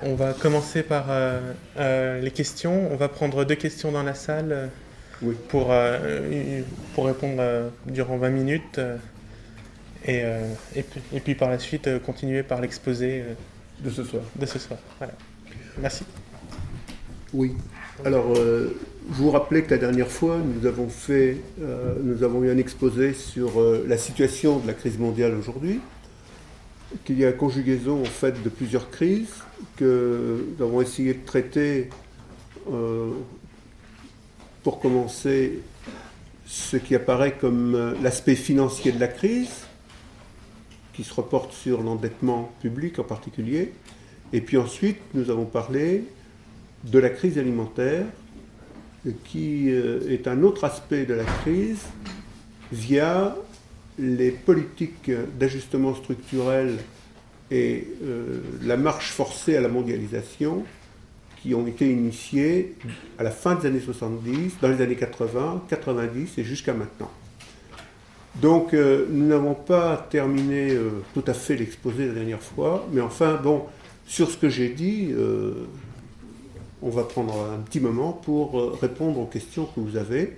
On va commencer par les questions. On va prendre 2 questions dans la salle Oui. pour répondre durant 20 minutes. Et puis par la suite, continuer par l'exposé De ce soir. de ce soir. Voilà. Merci. Oui. Alors, je vous rappelais que la dernière fois, nous avons eu un exposé sur la situation de la crise mondiale aujourd'hui, qu'il y a une conjugaison en fait de plusieurs crises que nous avons essayé de traiter pour commencer ce qui apparaît comme l'aspect financier de la crise, qui se reporte sur l'endettement public en particulier. Et puis ensuite, nous avons parlé de la crise alimentaire, qui est un autre aspect de la crise via les politiques d'ajustement structurel et la marche forcée à la mondialisation qui ont été initiées à la fin des années 70, dans les années 80, 90 et jusqu'à maintenant. Donc nous n'avons pas terminé tout à fait l'exposé la dernière fois, mais enfin, bon, sur ce que j'ai dit, on va prendre un petit moment pour répondre aux questions que vous avez,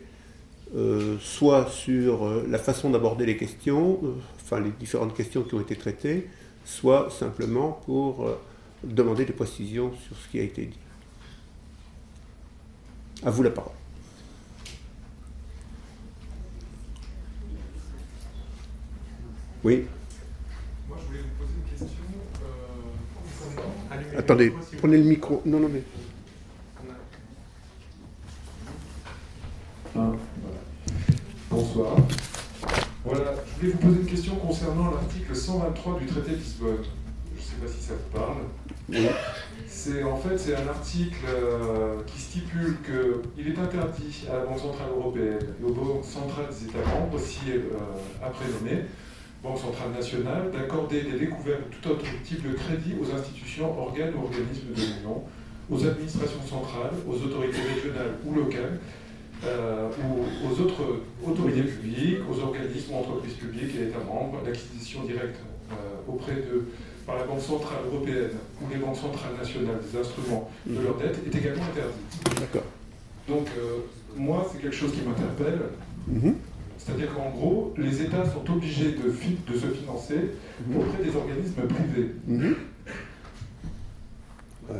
soit sur la façon d'aborder les questions, enfin les différentes questions qui ont été traitées, soit simplement pour demander des précisions sur ce qui a été dit. À vous la parole. Oui. Moi, je voulais vous poser une question concernant... Attendez, prenez le micro. Non, mais... Voilà. Bonsoir. Voilà, je voulais vous poser une question concernant l'article 123 du traité de Lisbonne. Je ne sais pas si ça vous parle. Oui. C'est un article qui stipule qu'il est interdit à la Banque Centrale Européenne et aux banques centrales des États membres, si après nommées, Banque Centrale Nationale, d'accorder des découvertes ou tout autre type de crédit aux institutions, organes ou organismes de l'Union, aux administrations centrales, aux autorités régionales ou locales, ou aux autres autorités publiques, aux organismes ou entreprises publiques et États membres. L'acquisition directe par la Banque Centrale Européenne ou les banques centrales nationales des instruments de leur dette est également interdite. D'accord. Donc, moi, c'est quelque chose qui m'interpelle. C'est-à-dire qu'en gros, les États sont obligés de se financer auprès des organismes privés. Ouais.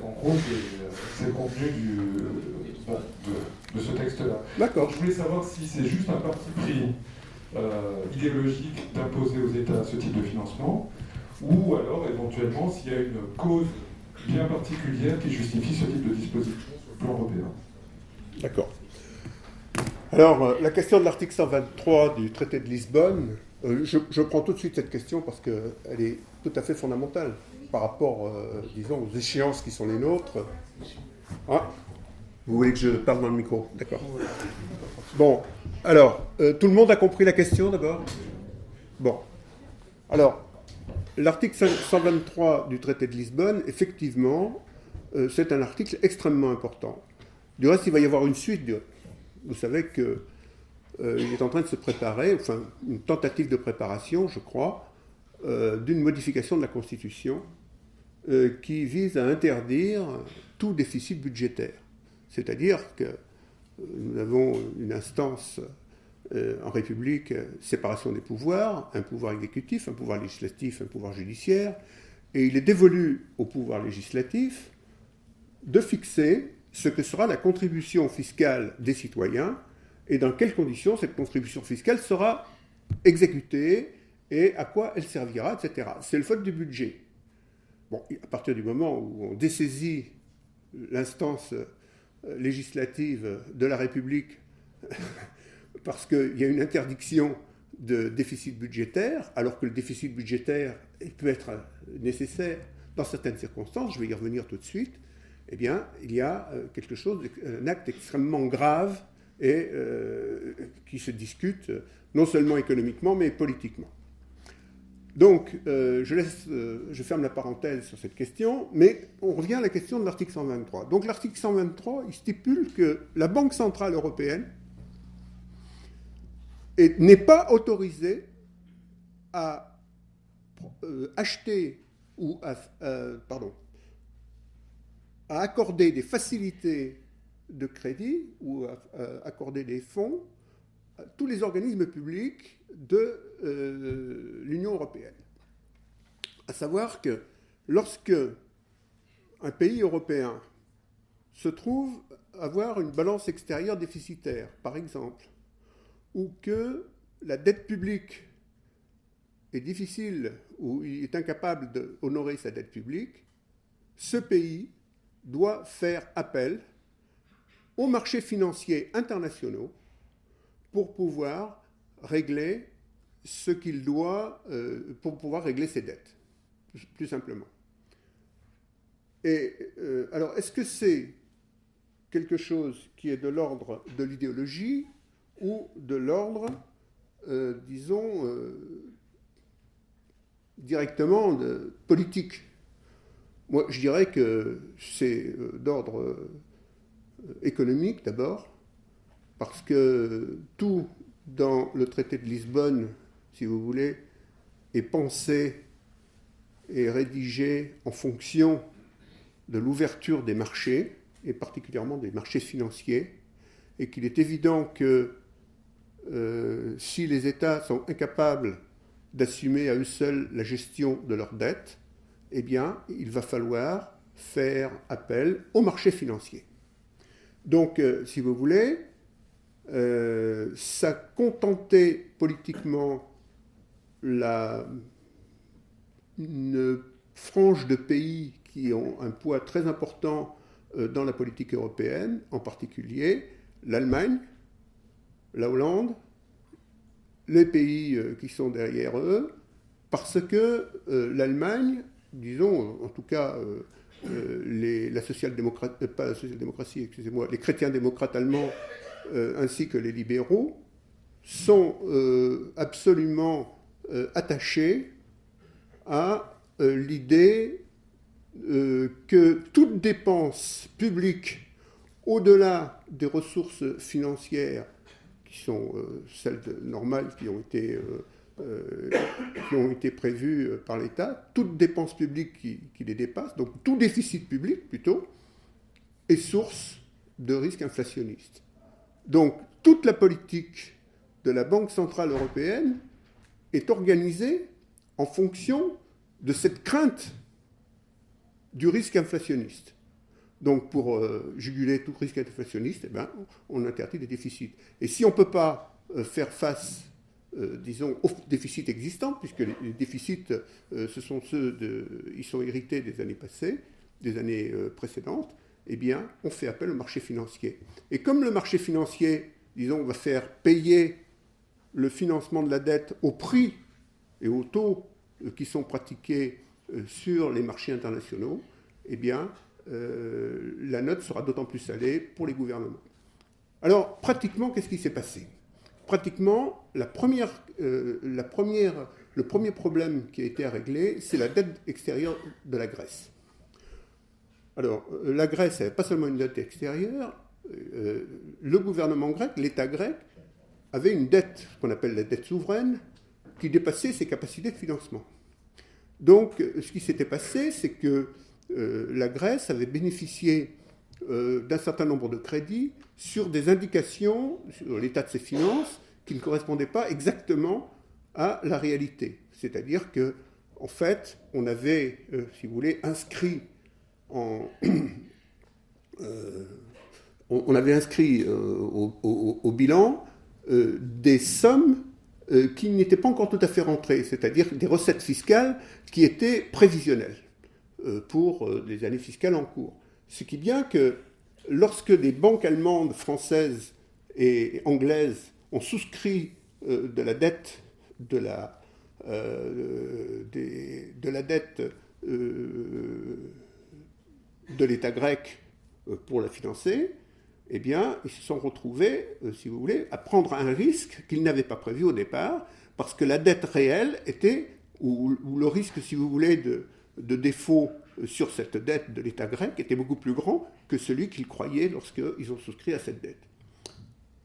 En gros, c'est le contenu de ce texte-là. D'accord. Donc, je voulais savoir si c'est juste un parti pris idéologique d'imposer aux États ce type de financement, ou alors éventuellement s'il y a une cause bien particulière qui justifie ce type de disposition sur le plan européen. D'accord. Alors, la question de l'article 123 du traité de Lisbonne, je prends tout de suite cette question parce qu'elle est tout à fait fondamentale par rapport, disons, aux échéances qui sont les nôtres. Ah, vous voulez que je parle dans le micro? D'accord. Bon, alors, tout le monde a compris la question d'abord? Bon. Alors, l'article 123 du traité de Lisbonne, effectivement, c'est un article extrêmement important. Du reste, il va y avoir une suite. Vous savez qu'il est en train de se préparer, enfin, une tentative de préparation, je crois, d'une modification de la Constitution qui vise à interdire tout déficit budgétaire. C'est-à-dire que nous avons une instance en République, séparation des pouvoirs, un pouvoir exécutif, un pouvoir législatif, un pouvoir judiciaire, et il est dévolu au pouvoir législatif de fixer ce que sera la contribution fiscale des citoyens et dans quelles conditions cette contribution fiscale sera exécutée et à quoi elle servira, etc. C'est le vote du budget. Bon, à partir du moment où on dessaisit l'instance législative de la République parce qu'il y a une interdiction de déficit budgétaire, alors que le déficit budgétaire peut être nécessaire dans certaines circonstances, je vais y revenir tout de suite, eh bien, il y a quelque chose, un acte extrêmement grave et qui se discute non seulement économiquement, mais politiquement. Donc, je ferme la parenthèse sur cette question, mais on revient à la question de l'article 123. Donc, l'article 123, il stipule que la Banque Centrale Européenne n'est pas autorisée à acheter ou à accorder des facilités de crédit ou à accorder des fonds à tous les organismes publics de l'Union européenne. À savoir que lorsque un pays européen se trouve avoir une balance extérieure déficitaire, par exemple, ou que la dette publique est difficile ou il est incapable d'honorer sa dette publique, ce pays doit faire appel aux marchés financiers internationaux pour pouvoir régler ce qu'il doit, pour pouvoir régler ses dettes, plus simplement. Et alors, est-ce que c'est quelque chose qui est de l'ordre de l'idéologie ou de l'ordre, disons, directement politique? Moi, je dirais que c'est d'ordre économique d'abord, parce que tout dans le traité de Lisbonne, si vous voulez, est pensé et rédigé en fonction de l'ouverture des marchés, et particulièrement des marchés financiers, et qu'il est évident que si les États sont incapables d'assumer à eux seuls la gestion de leurs dettes, eh bien, il va falloir faire appel aux marchés financiers. Donc, si vous voulez, ça contentait politiquement une frange de pays qui ont un poids très important dans la politique européenne, en particulier l'Allemagne, la Hollande, les pays qui sont derrière eux, parce que l'Allemagne, disons, en tout cas, la social-démocratie, pas la social-démocratie, excusez-moi, les chrétiens-démocrates allemands ainsi que les libéraux sont absolument attachés à l'idée que toute dépense publique au-delà des ressources financières qui sont celles normales qui ont été prévues par l'État, toute dépense publique qui les dépasse, donc tout déficit public plutôt, est source de risque inflationniste. Donc toute la politique de la Banque centrale européenne est organisée en fonction de cette crainte du risque inflationniste. Donc pour juguler tout risque inflationniste, eh ben, on interdit les déficits. Et si on ne peut pas faire face, disons, aux déficits existants, puisque les déficits, ce sont ils sont hérités des années passées, des années précédentes, eh bien, on fait appel au marché financier. Et comme le marché financier, disons, va faire payer le financement de la dette au prix et au taux qui sont pratiqués sur les marchés internationaux, eh bien, la note sera d'autant plus salée pour les gouvernements. Alors, pratiquement, qu'est-ce qui s'est passé? Pratiquement, le premier problème qui a été à régler, c'est la dette extérieure de la Grèce. Alors, la Grèce n'avait pas seulement une dette extérieure, le gouvernement grec, l'État grec, avait une dette, qu'on appelle la dette souveraine, qui dépassait ses capacités de financement. Donc, ce qui s'était passé, c'est que la Grèce avait bénéficié d'un certain nombre de crédits sur des indications sur l'état de ses finances qui ne correspondaient pas exactement à la réalité. C'est-à-dire que, en fait, on avait, si vous voulez, inscrit au bilan des sommes qui n'étaient pas encore tout à fait rentrées, c'est-à-dire des recettes fiscales qui étaient prévisionnelles pour les années fiscales en cours. Ce qui est bien que lorsque des banques allemandes, françaises et anglaises ont souscrit de la dette de l'État grec pour la financer, eh bien, ils se sont retrouvés, si vous voulez, à prendre un risque qu'ils n'avaient pas prévu au départ, parce que la dette réelle était, ou le risque, si vous voulez, de défaut sur cette dette de l'État grec était beaucoup plus grand que celui qu'ils croyaient lorsqu'ils ont souscrit à cette dette.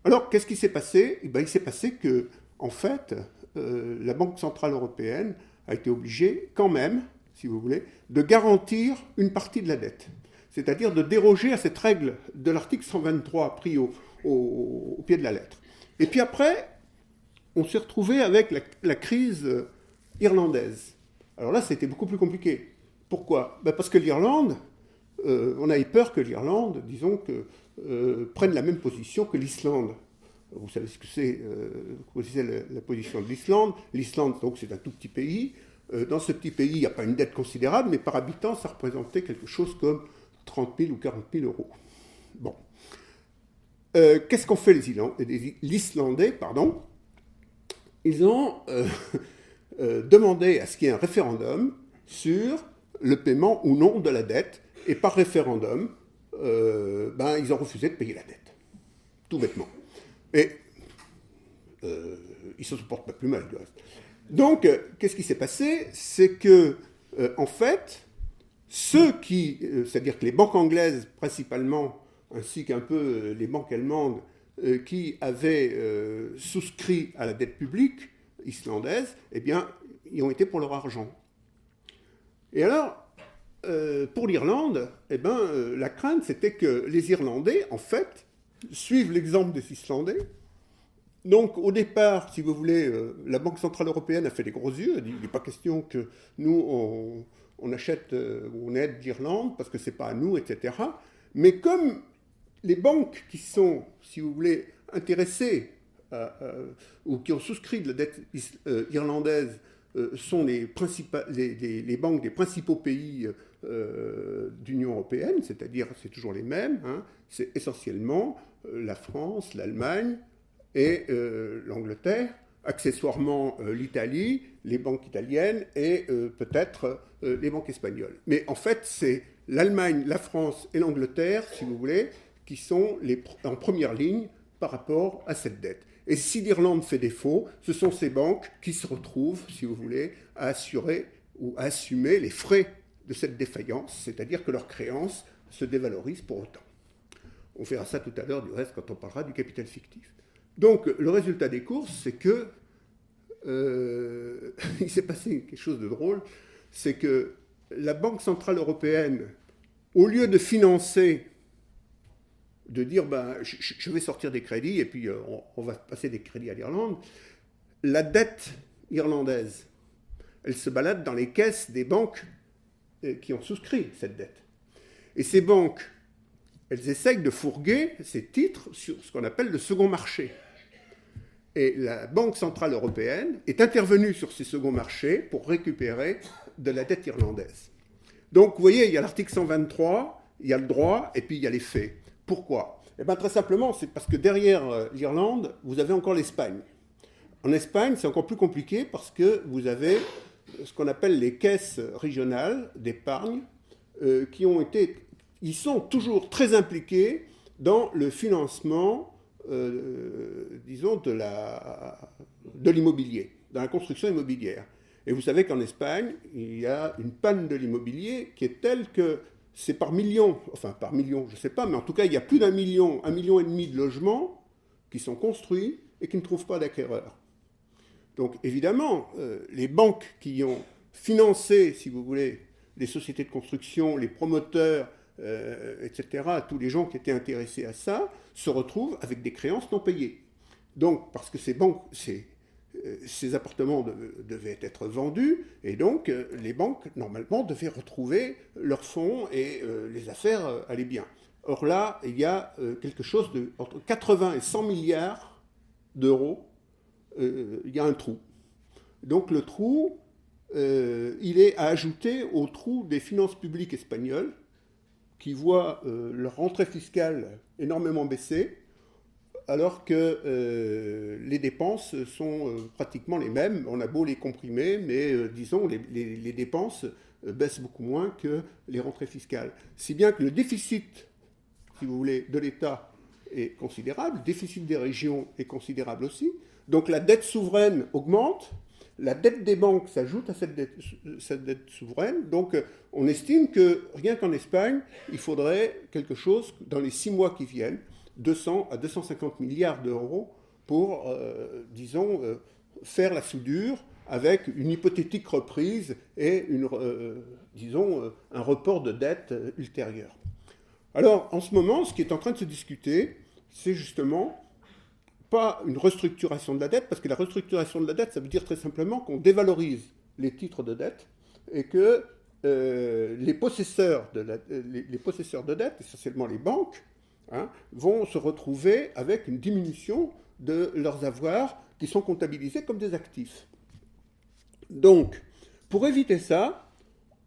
Alors, qu'est-ce qui s'est passé? Eh bien, il s'est passé que, en fait, la Banque centrale européenne a été obligée quand même si vous voulez, de garantir une partie de la dette. C'est-à-dire de déroger à cette règle de l'article 123 pris au pied de la lettre. Et puis après, on s'est retrouvé avec la crise irlandaise. Alors là, c'était beaucoup plus compliqué. Pourquoi ? Parce que l'Irlande, on avait peur que l'Irlande, disons, prenne la même position que l'Islande. Vous savez ce que c'est, la position de l'Islande. L'Islande, donc, c'est un tout petit pays. Dans ce petit pays, il n'y a pas une dette considérable, mais par habitant, ça représentait quelque chose comme 30 000 ou 40 000 euros. Bon. Qu'est-ce qu'ont fait l'Islandais, pardon ? Ils ont demandé à ce qu'il y ait un référendum sur le paiement ou non de la dette, et par référendum, ils ont refusé de payer la dette. Tout bêtement. Et ils ne se supportent pas plus mal, du reste. Donc, qu'est-ce qui s'est passé ? C'est que, en fait, c'est-à-dire que les banques anglaises, principalement, ainsi qu'un peu les banques allemandes, qui avaient souscrit à la dette publique islandaise, eh bien, ils ont été pour leur argent. Et alors, pour l'Irlande, eh ben, la crainte, c'était que les Irlandais, en fait, suivent l'exemple des Islandais. Donc, au départ, si vous voulez, la Banque Centrale Européenne a fait des gros yeux, elle dit, il n'est pas question que nous, on achète ou on aide l'Irlande, parce que ce n'est pas à nous, etc. Mais comme les banques qui sont, si vous voulez, intéressées ou qui ont souscrit de la dette irlandaise sont les banques des principaux pays d'Union européenne, c'est-à-dire c'est toujours les mêmes, hein, c'est essentiellement la France, l'Allemagne et l'Angleterre, accessoirement l'Italie, les banques italiennes et peut-être les banques espagnoles. Mais en fait, c'est l'Allemagne, la France et l'Angleterre, si vous voulez, qui sont en première ligne par rapport à cette dette. Et si l'Irlande fait défaut, ce sont ces banques qui se retrouvent, si vous voulez, à assurer ou à assumer les frais de cette défaillance, c'est-à-dire que leurs créances se dévalorisent pour autant. On verra ça tout à l'heure, du reste, quand on parlera du capital fictif. Donc, le résultat des courses, c'est que il s'est passé quelque chose de drôle, c'est que la Banque Centrale Européenne, au lieu de financer, de dire je vais sortir des crédits et puis on va passer des crédits à l'Irlande, la dette irlandaise, elle se balade dans les caisses des banques qui ont souscrit cette dette. Et ces banques, elles essayent de fourguer ces titres sur ce qu'on appelle le second marché. Et la Banque Centrale Européenne est intervenue sur ces seconds marchés pour récupérer de la dette irlandaise. Donc, vous voyez, il y a l'article 123, il y a le droit, et puis il y a les faits. Pourquoi ? Eh bien, très simplement, c'est parce que derrière l'Irlande, vous avez encore l'Espagne. En Espagne, c'est encore plus compliqué parce que vous avez ce qu'on appelle les caisses régionales d'épargne ils sont toujours très impliqués dans le financement, disons, de l'immobilier, dans la construction immobilière. Et vous savez qu'en Espagne, il y a une panne de l'immobilier qui est telle que c'est par millions, je ne sais pas, mais en tout cas, il y a plus d'1 million, 1,5 million de logements qui sont construits et qui ne trouvent pas d'acquéreurs. Donc, évidemment, les banques qui ont financé, si vous voulez, les sociétés de construction, les promoteurs, etc., tous les gens qui étaient intéressés à ça, se retrouvent avec des créances non payées. Donc, parce que ces appartements devaient être vendus, et donc les banques, normalement, devaient retrouver leurs fonds et les affaires allaient bien. Or là, il y a quelque chose entre 80 et 100 milliards d'euros, il y a un trou. Donc le trou, il est à ajouter au trou des finances publiques espagnoles, qui voient leur rentrée fiscale énormément baisser, alors que les dépenses sont pratiquement les mêmes. On a beau les comprimer, mais disons, les dépenses baissent beaucoup moins que les rentrées fiscales. Si bien que le déficit, si vous voulez, de l'État est considérable, le déficit des régions est considérable aussi. Donc la dette souveraine augmente, la dette des banques s'ajoute à cette dette souveraine. Donc on estime que rien qu'en Espagne, il faudrait quelque chose dans les 6 mois qui viennent, 200 à 250 milliards d'euros pour, disons, faire la soudure avec une hypothétique reprise et disons, un report de dette ultérieur. Alors, en ce moment, ce qui est en train de se discuter, c'est justement pas une restructuration de la dette, parce que la restructuration de la dette, ça veut dire très simplement qu'on dévalorise les titres de dette et que les possesseurs de dette, essentiellement les banques, vont se retrouver avec une diminution de leurs avoirs qui sont comptabilisés comme des actifs. Donc, pour éviter ça,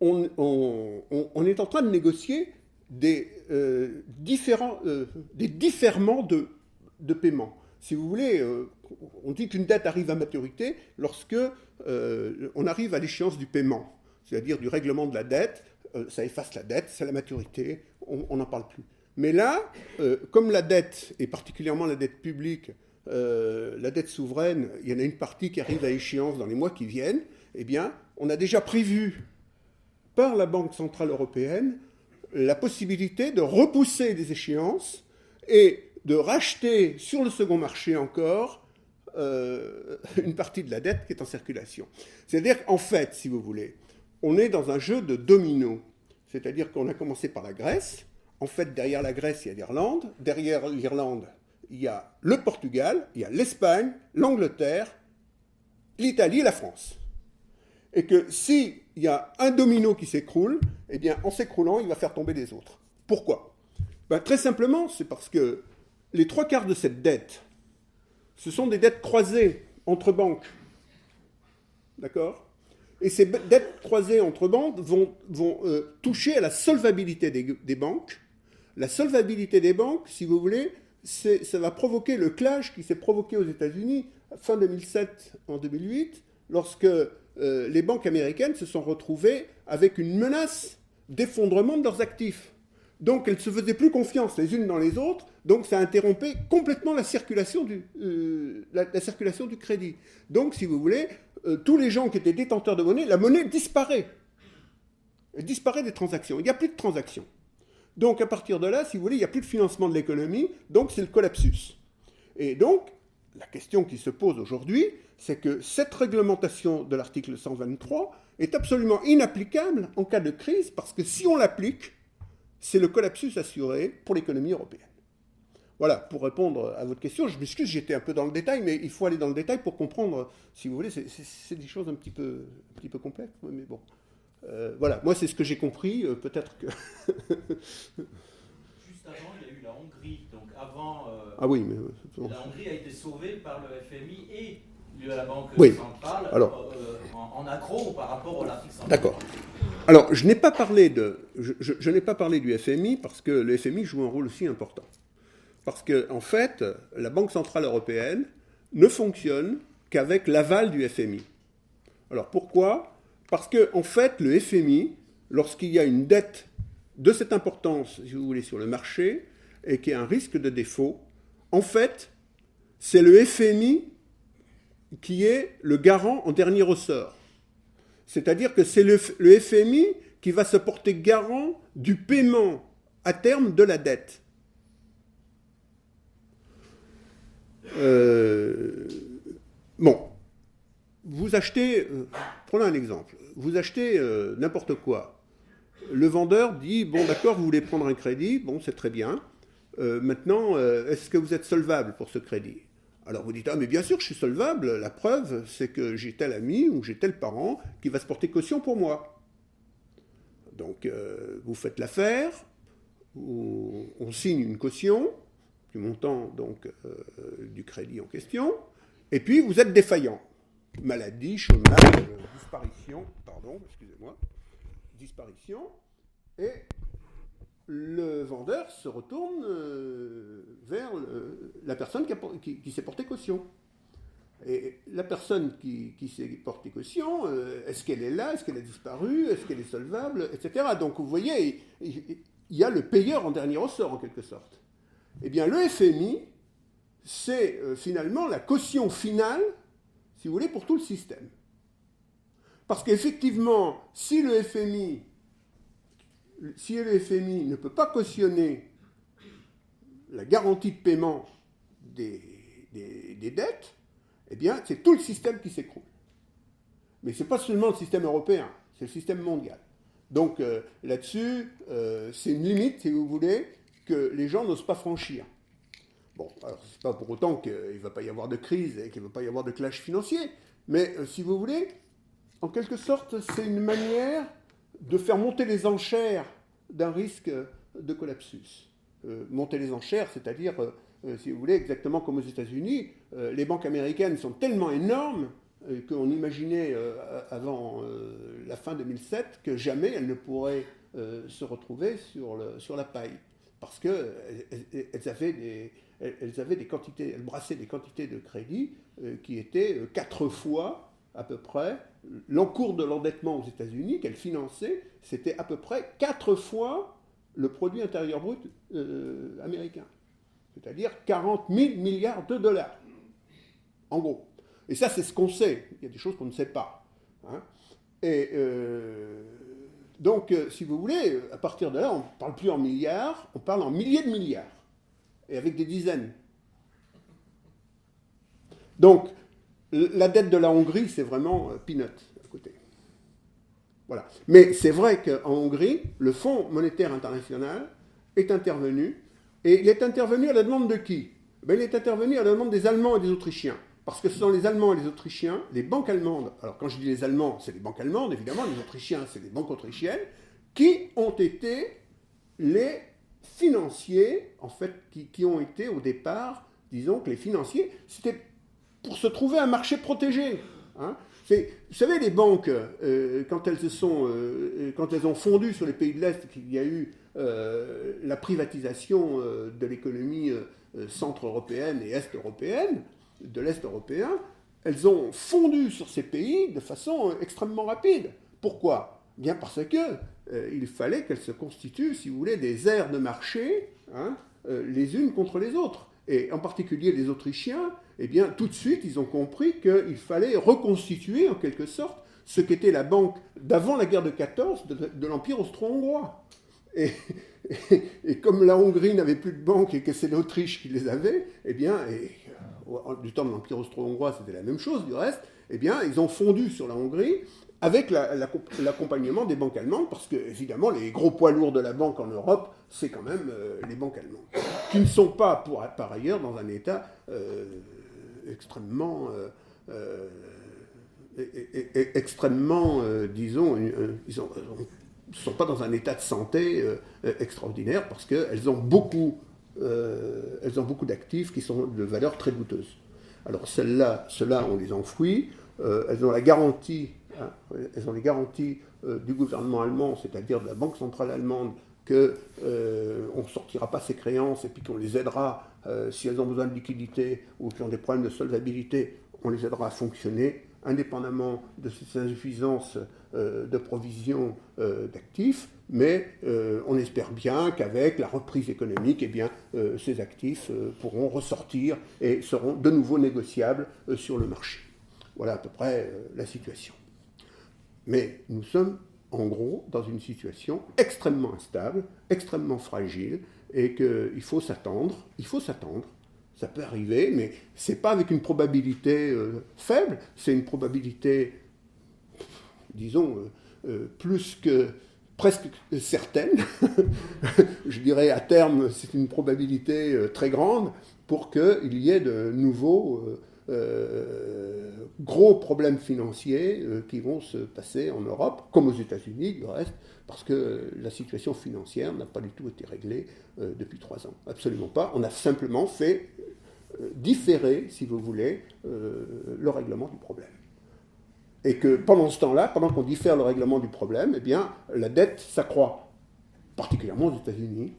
on est en train de négocier des différements de paiement. Si vous voulez, on dit qu'une dette arrive à maturité lorsque on arrive à l'échéance du paiement, c'est-à-dire du règlement de la dette, ça efface la dette, c'est la maturité, on n'en parle plus. Mais là, comme la dette, et particulièrement la dette publique, la dette souveraine, il y en a une partie qui arrive à échéance dans les mois qui viennent, eh bien, on a déjà prévu par la Banque Centrale Européenne la possibilité de repousser des échéances et de racheter sur le second marché encore une partie de la dette qui est en circulation. C'est-à-dire qu'en fait, si vous voulez, on est dans un jeu de domino. C'est-à-dire qu'on a commencé par la Grèce. En fait, derrière la Grèce, il y a l'Irlande. Derrière l'Irlande, il y a le Portugal, il y a l'Espagne, l'Angleterre, l'Italie et la France. Et que s'il y a un domino qui s'écroule, eh bien, en s'écroulant, il va faire tomber les autres. Pourquoi ? Très simplement, c'est parce que les 3/4 de cette dette, ce sont des dettes croisées entre banques. D'accord ? Et ces dettes croisées entre banques vont toucher à la solvabilité des banques. La solvabilité des banques, si vous voulez, ça va provoquer le clash qui s'est provoqué aux États-Unis fin 2007, en 2008, lorsque les banques américaines se sont retrouvées avec une menace d'effondrement de leurs actifs. Donc elles ne se faisaient plus confiance les unes dans les autres, donc ça interrompait complètement la circulation du crédit. Donc, si vous voulez, tous les gens qui étaient détenteurs de monnaie, la monnaie disparaît. Elle disparaît des transactions. Il n'y a plus de transactions. Donc, à partir de là, si vous voulez, il n'y a plus de financement de l'économie, donc c'est le collapsus. Et donc, la question qui se pose aujourd'hui, c'est que cette réglementation de l'article 123 est absolument inapplicable en cas de crise, parce que si on l'applique, c'est le collapsus assuré pour l'économie européenne. Voilà, pour répondre à votre question, je m'excuse, j'étais un peu dans le détail, mais il faut aller dans le détail pour comprendre, si vous voulez, c'est des choses un petit peu complexes, mais bon. Voilà, moi c'est ce que j'ai compris, peut-être que... Juste avant, il y a eu la Hongrie, donc avant... Ah oui, mais... La Hongrie a été sauvée par le FMI et la Banque centrale. Alors, en accro par rapport à l'article 123. D'accord. Alors, je n'ai pas parlé du FMI parce que le FMI joue un rôle aussi important. Parce que, en fait, la Banque Centrale Européenne ne fonctionne qu'avec l'aval du FMI. Alors, pourquoi ? Parce que, en fait, le FMI, lorsqu'il y a une dette de cette importance, si vous voulez, sur le marché, et qu'il y a un risque de défaut, en fait, c'est le FMI qui est le garant en dernier ressort. C'est-à-dire que c'est le FMI qui va se porter garant du paiement à terme de la dette. Bon, vous achetez, prenons un exemple, vous achetez n'importe quoi. Le vendeur dit, bon d'accord, vous voulez prendre un crédit, bon c'est très bien, maintenant, est-ce que vous êtes solvable pour ce crédit ? Alors vous dites, ah mais bien sûr je suis solvable, la preuve c'est que j'ai tel ami ou j'ai tel parent qui va se porter caution pour moi. Donc vous faites l'affaire, on signe une caution, du montant donc du crédit en question, et puis vous êtes défaillant. Maladie, chômage, disparition, et le vendeur se retourne vers la personne qui s'est portée caution. Et la personne qui s'est portée caution, est-ce qu'elle est là, est-ce qu'elle a disparu, est-ce qu'elle est solvable, etc. Donc vous voyez, il y a le payeur en dernier ressort en quelque sorte. Eh bien le FMI, c'est finalement la caution finale, si vous voulez, pour tout le système. Parce qu'effectivement, si le FMI ne peut pas cautionner la garantie de paiement des dettes, eh bien, c'est tout le système qui s'écroule. Mais ce n'est pas seulement le système européen, c'est le système mondial. Donc là-dessus, c'est une limite, si vous voulez, que les gens n'osent pas franchir. Bon, alors c'est pas pour autant qu'il ne va pas y avoir de crise et qu'il ne va pas y avoir de clash financier, mais si vous voulez, en quelque sorte, c'est une manière de faire monter les enchères d'un risque de collapsus. Monter les enchères, c'est-à-dire, si vous voulez, exactement comme aux États-Unis, les banques américaines sont tellement énormes qu'on imaginait avant la fin 2007 que jamais elles ne pourraient se retrouver sur la paille. Parce qu'elles avaient des quantités, elles brassaient des quantités de crédit qui étaient 4 fois à peu près, l'encours de l'endettement aux États-Unis qu'elles finançaient, c'était à peu près 4 fois le produit intérieur brut américain. C'est-à-dire 40 000 milliards de dollars, en gros. Et ça, c'est ce qu'on sait. Il y a des choses qu'on ne sait pas. Hein. Et donc, si vous voulez, à partir de là, on ne parle plus en milliards, on parle en milliers de milliards. Et avec des dizaines. Donc, la dette de la Hongrie, c'est vraiment peanut à côté. Voilà. Mais c'est vrai qu'en Hongrie, le Fonds monétaire international est intervenu. Et il est intervenu à la demande de qui ? Ben, il est intervenu à la demande des Allemands et des Autrichiens. Parce que ce sont les Allemands et les Autrichiens, les banques allemandes, alors quand je dis les Allemands, c'est les banques allemandes, évidemment, les Autrichiens, c'est les banques autrichiennes, qui ont été les financiers, en fait, qui ont été au départ, disons que les financiers, c'était pour se trouver un marché protégé. Hein. Vous savez, les banques, quand elles ont fondu sur les pays de l'Est, qu'il y a eu la privatisation de l'économie centre-européenne et est-européenne, de l'Est européen, elles ont fondu sur ces pays de façon extrêmement rapide. Pourquoi ? Bien parce que il fallait qu'elles se constituent, si vous voulez, des aires de marché, hein, les unes contre les autres. Et en particulier les Autrichiens, eh bien, tout de suite, ils ont compris qu'il fallait reconstituer, en quelque sorte, ce qu'était la banque d'avant la guerre de 14 de l'Empire austro-hongrois. Et comme la Hongrie n'avait plus de banque et que c'est l'Autriche qui les avait, eh bien, du temps de l'Empire austro-hongrois, c'était la même chose du reste, eh bien, ils ont fondu sur la Hongrie avec l'accompagnement des banques allemandes, parce que, évidemment, les gros poids lourds de la banque en Europe, c'est quand même les banques allemandes, qui ne sont pas, par ailleurs, dans un état extrêmement, disons, ils ne sont pas dans un état de santé extraordinaire, parce qu'elles ont beaucoup d'actifs qui sont de valeur très douteuse. Alors ceux-là, on les enfouit, elles ont la garantie, hein, du gouvernement allemand, c'est-à-dire de la Banque centrale allemande, qu'on ne sortira pas ces créances et puis qu'on les aidera, si elles ont besoin de liquidité ou qui ont des problèmes de solvabilité, on les aidera à fonctionner, indépendamment de ces insuffisances de provision d'actifs, mais on espère bien qu'avec la reprise économique, eh bien, ces actifs pourront ressortir et seront de nouveau négociables sur le marché. Voilà à peu près la situation. Mais nous sommes en gros dans une situation extrêmement instable, extrêmement fragile, et qu'il faut s'attendre, ça peut arriver, mais ce n'est pas avec une probabilité faible, c'est une probabilité, disons, plus que presque certaine. Je dirais à terme, c'est une probabilité très grande pour qu'il y ait de nouveaux gros problèmes financiers qui vont se passer en Europe, comme aux États-Unis du reste, parce que la situation financière n'a pas du tout été réglée depuis 3 ans. Absolument pas. On a simplement fait différer, si vous voulez, le règlement du problème. Et que pendant ce temps-là, pendant qu'on diffère le règlement du problème, eh bien, la dette s'accroît, particulièrement aux États-Unis.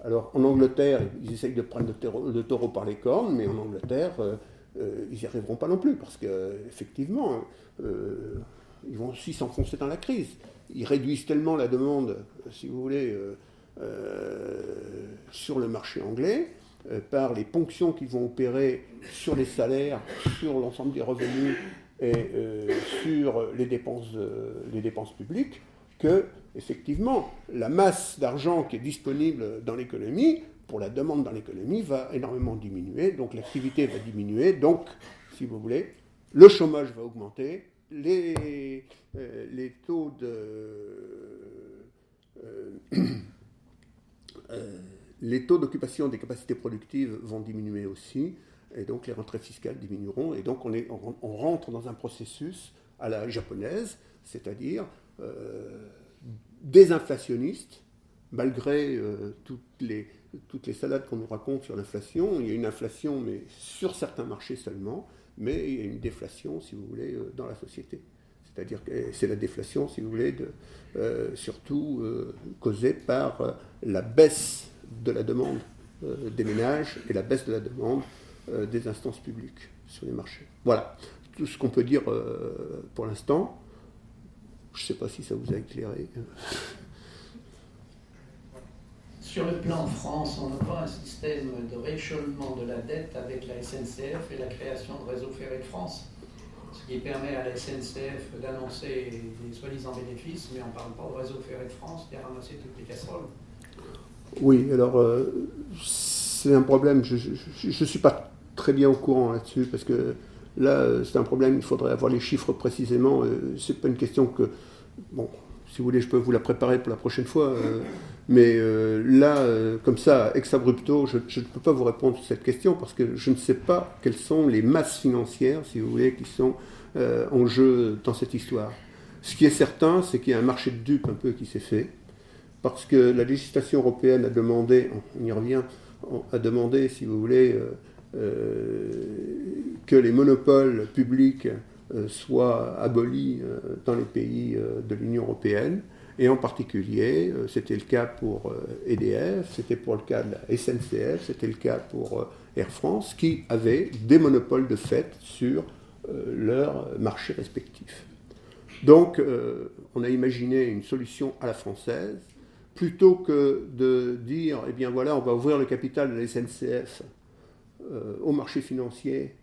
Alors, en Angleterre, ils essayent de prendre le taureau par les cornes, mais en Angleterre, ils n'y arriveront pas non plus, parce qu'effectivement, ils vont aussi s'enfoncer dans la crise. Ils réduisent tellement la demande, si vous voulez, sur le marché anglais, par les ponctions qu'ils vont opérer sur les salaires, sur l'ensemble des revenus et sur les dépenses publiques, que, effectivement, la masse d'argent qui est disponible dans l'économie, pour la demande dans l'économie, va énormément diminuer, donc l'activité va diminuer, donc, si vous voulez, le chômage va augmenter, les taux les taux d'occupation des capacités productives vont diminuer aussi, et donc les rentrées fiscales diminueront, et donc on rentre dans un processus à la japonaise, c'est-à-dire désinflationniste, malgré toutes les salades qu'on nous raconte sur l'inflation. Il y a une inflation, mais sur certains marchés seulement, mais il y a une déflation, si vous voulez, dans la société. C'est-à-dire que c'est la déflation, si vous voulez, surtout causée par la baisse de la demande des ménages et la baisse de la demande des instances publiques sur les marchés. Voilà tout ce qu'on peut dire pour l'instant. Je ne sais pas si ça vous a éclairé. Sur le plan France, on n'a pas un système de rééchelonnement de la dette avec la SNCF et la création de Réseau Ferré de France, ce qui permet à la SNCF d'annoncer des soi-disant bénéfices, mais on ne parle pas de Réseau Ferré de France qui a ramassé toutes les casseroles. Oui, alors c'est un problème, je ne suis pas très bien au courant là-dessus, parce que là, c'est un problème, il faudrait avoir les chiffres précisément. C'est pas une question que... Bon, si vous voulez, je peux vous la préparer pour la prochaine fois. Mais là, comme ça, ex abrupto, je ne peux pas vous répondre sur cette question parce que je ne sais pas quelles sont les masses financières, si vous voulez, qui sont en jeu dans cette histoire. Ce qui est certain, c'est qu'il y a un marché de dupes un peu qui s'est fait, parce que la législation européenne a demandé, on y revient, a demandé, si vous voulez, que les monopoles publics soient abolis dans les pays de l'Union européenne, et en particulier, c'était le cas pour EDF, c'était pour le cas de la SNCF, c'était le cas pour Air France, qui avaient des monopoles de fait sur leurs marchés respectifs. Donc, on a imaginé une solution à la française, plutôt que de dire, eh bien voilà, on va ouvrir le capital de la SNCF au marché financier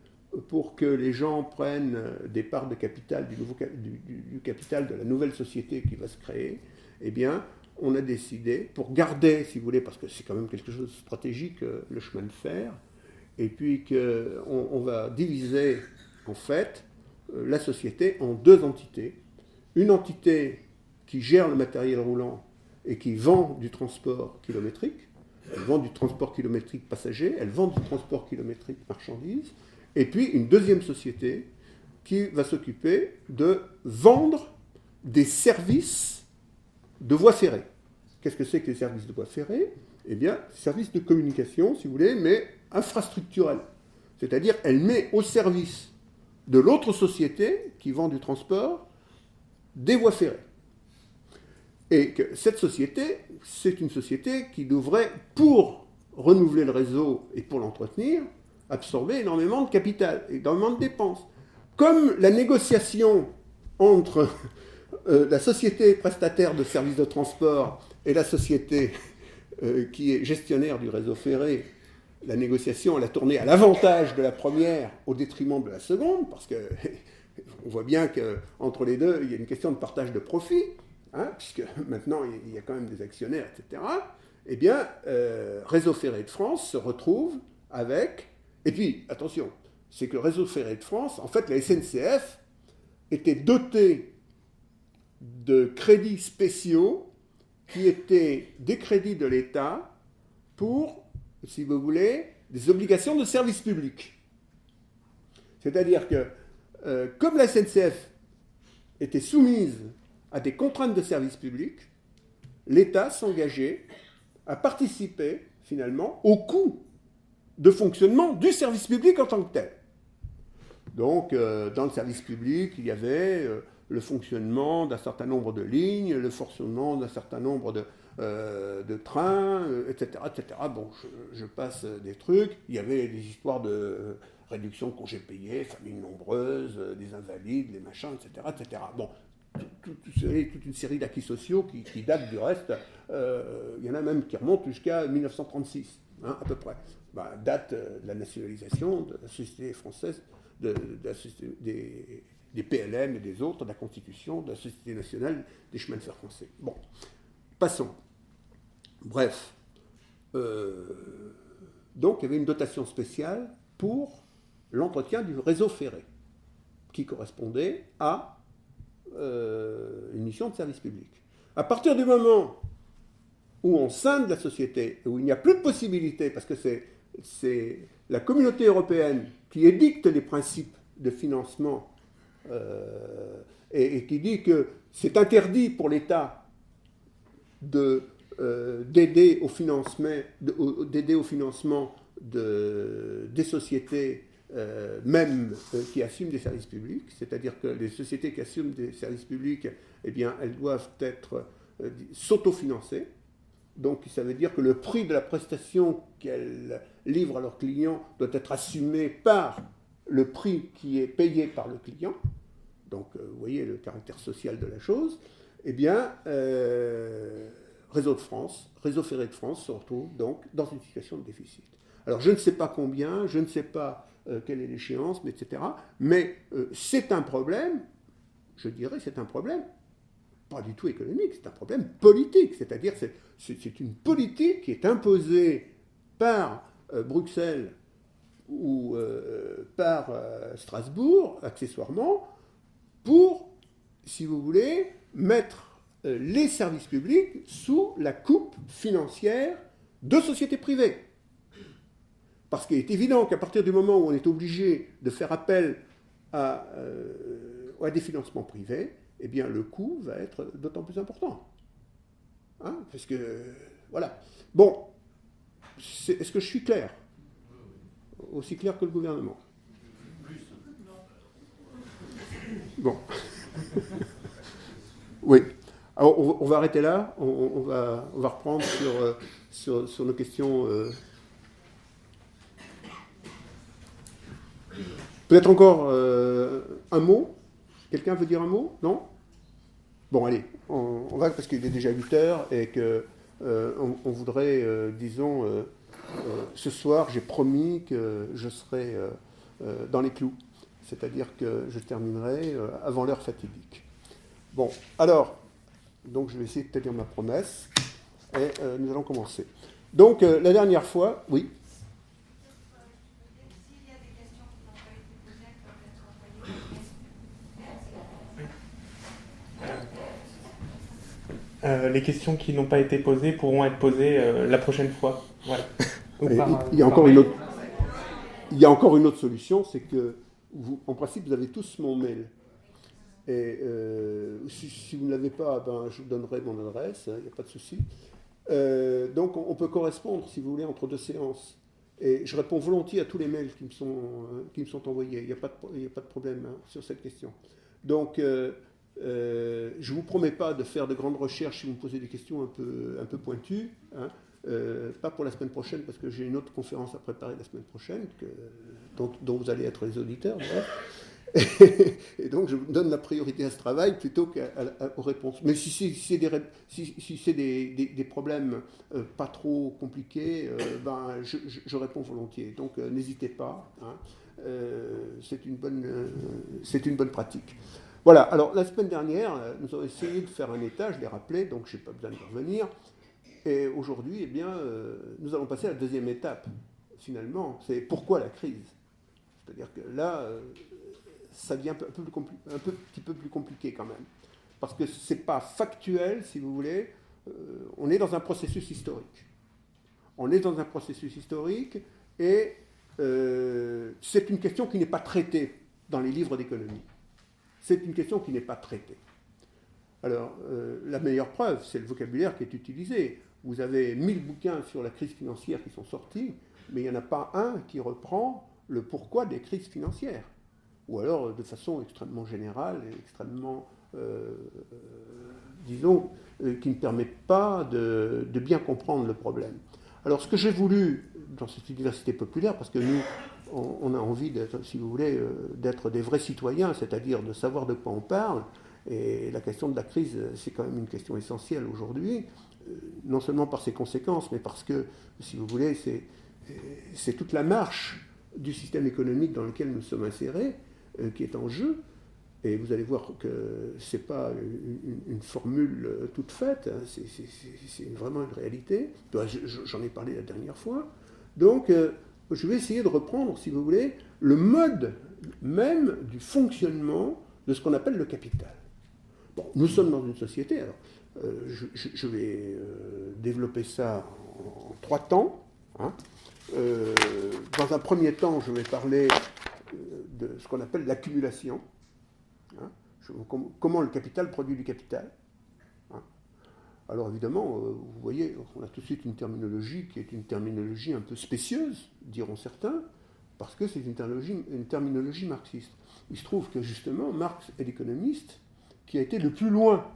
pour que les gens prennent des parts de capital du capital de la nouvelle société qui va se créer, eh bien, on a décidé, pour garder, si vous voulez, parce que c'est quand même quelque chose de stratégique, le chemin de fer, et puis qu'on va diviser, en fait, la société en deux entités. Une entité qui gère le matériel roulant et qui vend du transport kilométrique. Elle vend du transport kilométrique passager, elle vend du transport kilométrique marchandises, et puis une deuxième société qui va s'occuper de vendre des services de voie ferrée. Qu'est-ce que c'est que les services de voie ferrée ? Eh bien, services de communication, si vous voulez, mais infrastructurels. C'est-à-dire, elle met au service de l'autre société qui vend du transport des voies ferrées. Et que cette société, c'est une société qui devrait, pour renouveler le réseau et pour l'entretenir, absorber énormément de capital, énormément de dépenses. Comme la négociation entre la société prestataire de services de transport et la société qui est gestionnaire du réseau ferré, la négociation elle a tourné à l'avantage de la première au détriment de la seconde, parce que on voit bien qu'entre les deux, il y a une question de partage de profit, puisque maintenant il y a quand même des actionnaires, etc. Eh bien, Réseau Ferré de France se retrouve avec... Et puis, attention, c'est que le Réseau Ferré de France, en fait, la SNCF était dotée de crédits spéciaux qui étaient des crédits de l'État pour, si vous voulez, des obligations de service public. C'est-à-dire que, comme la SNCF était soumise à des contraintes de service public, l'État s'engageait à participer, finalement, au coût de fonctionnement du service public en tant que tel. Donc, dans le service public, il y avait le fonctionnement d'un certain nombre de lignes, le fonctionnement d'un certain nombre de trains, etc., etc. Bon, je passe des trucs. Il y avait des histoires de réduction de congés payés, familles nombreuses, des invalides, des machins, etc., etc. Bon, toute une série d'acquis sociaux qui datent du reste. Il y en a même qui remontent jusqu'à 1936, à peu près. Date de la nationalisation de la société française, de la société, des PLM et des autres, de la constitution de la Société nationale des chemins de fer français. Bon, passons. Bref. Donc, il y avait une dotation spéciale pour l'entretien du réseau ferré, qui correspondait à une mission de service public. À partir du moment où on scinde la société, où il n'y a plus de possibilité, parce que c'est la communauté européenne qui édicte les principes de financement et qui dit que c'est interdit pour l'État d'aider au financement des sociétés même qui assument des services publics, c'est-à-dire que les sociétés qui assument des services publics, eh bien, elles doivent s'autofinancer. Donc, ça veut dire que le prix de la prestation qu'elles livrent à leurs clients doit être assumé par le prix qui est payé par le client. Donc, vous voyez le caractère social de la chose. Eh bien, Réseau de France, Réseau ferré de France se retrouve donc dans une situation de déficit. Alors, je ne sais pas combien, je ne sais pas quelle est l'échéance, etc. Mais c'est un problème, je dirais, c'est un problème pas du tout économique, c'est un problème politique. C'est-à-dire c'est une politique qui est imposée par Bruxelles ou par Strasbourg, accessoirement, pour, si vous voulez, mettre les services publics sous la coupe financière de sociétés privées. Parce qu'il est évident qu'à partir du moment où on est obligé de faire appel à des financements privés, eh bien, le coût va être d'autant plus important. Hein, parce que, voilà. Bon, est-ce que je suis clair? Aussi clair que le gouvernement? Bon. Oui. Alors, on va arrêter là. On va reprendre sur nos questions. Peut-être encore un mot? Quelqu'un veut dire un mot? Non? Bon, allez, on va, parce qu'il est déjà 8 heures et qu'on voudrait, disons, ce soir, j'ai promis que je serai dans les clous. C'est-à-dire que je terminerai avant l'heure fatidique. Bon, alors, donc je vais essayer de tenir ma promesse et nous allons commencer. Donc, la dernière fois, oui. Les questions qui n'ont pas été posées pourront être posées la prochaine fois. Voilà. Il y a encore une autre solution, c'est que en principe, vous avez tous mon mail. Et si vous ne l'avez pas, ben, je vous donnerai mon adresse, il n'y a pas de souci. Donc on peut correspondre, si vous voulez, entre deux séances. Et je réponds volontiers à tous les mails qui me sont envoyés. Il n'y a pas de problème sur cette question. Donc, je ne vous promets pas de faire de grandes recherches si vous me posez des questions un peu pointues. Hein. Pas pour la semaine prochaine, parce que j'ai une autre conférence à préparer la semaine prochaine, dont vous allez être les auditeurs. Et donc, je vous donne la priorité à ce travail plutôt qu'aux réponses. Mais si c'est des problèmes pas trop compliqués, ben, je réponds volontiers. Donc, n'hésitez pas. Hein. C'est une bonne pratique. Voilà. Alors, la semaine dernière, nous avons essayé de faire un état, je l'ai rappelé, donc je n'ai pas besoin de revenir. Et aujourd'hui, eh bien, nous allons passer à la deuxième étape, finalement. C'est pourquoi la crise. C'est-à-dire que là, ça devient un petit peu plus compliqué quand même. Parce que ce n'est pas factuel, si vous voulez. On est dans un processus historique. Et c'est une question qui n'est pas traitée dans les livres d'économie. C'est une question qui n'est pas traitée. Alors, la meilleure preuve, c'est le vocabulaire qui est utilisé. Vous avez 1000 bouquins sur la crise financière qui sont sortis, mais il n'y en a pas un qui reprend le pourquoi des crises financières. Ou alors de façon extrêmement générale et extrêmement, disons, qui ne permet pas de bien comprendre le problème. Alors, ce que j'ai voulu dans cette université populaire, parce que nous, on a envie d'être, si vous voulez, d'être des vrais citoyens, c'est-à-dire de savoir de quoi on parle, et la question de la crise, c'est quand même une question essentielle aujourd'hui, non seulement par ses conséquences, mais parce que, si vous voulez, c'est toute la marche du système économique dans lequel nous sommes insérés qui est en jeu. Et vous allez voir que ce n'est pas une formule toute faite, hein, c'est vraiment une réalité. J'en ai parlé la dernière fois. Donc, je vais essayer de reprendre, si vous voulez, le mode même du fonctionnement de ce qu'on appelle le capital. Bon, nous sommes dans une société, alors je vais développer ça en 3 temps. Hein. Dans un premier temps, je vais parler de ce qu'on appelle l'accumulation. Hein. Comment le capital produit du capital. Hein. Alors évidemment, vous voyez, on a tout de suite une terminologie qui est une terminologie un peu spécieuse, diront certains, parce que c'est une terminologie marxiste. Il se trouve que justement, Marx est l'économiste qui a été le plus loin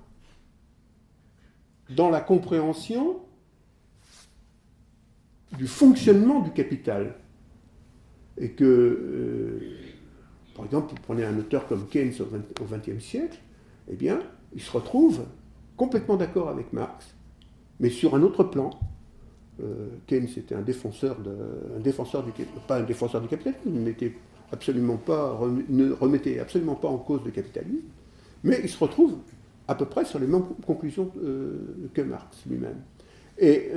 dans la compréhension du fonctionnement du capital. Et que, par exemple, vous prenez un auteur comme Keynes au XXe siècle, eh bien, il se retrouve complètement d'accord avec Marx, mais sur un autre plan. Keynes était un défenseur du pas un défenseur du capitalisme, ne remettait absolument pas en cause le capitalisme, mais il se retrouve à peu près sur les mêmes conclusions que Marx lui-même. Et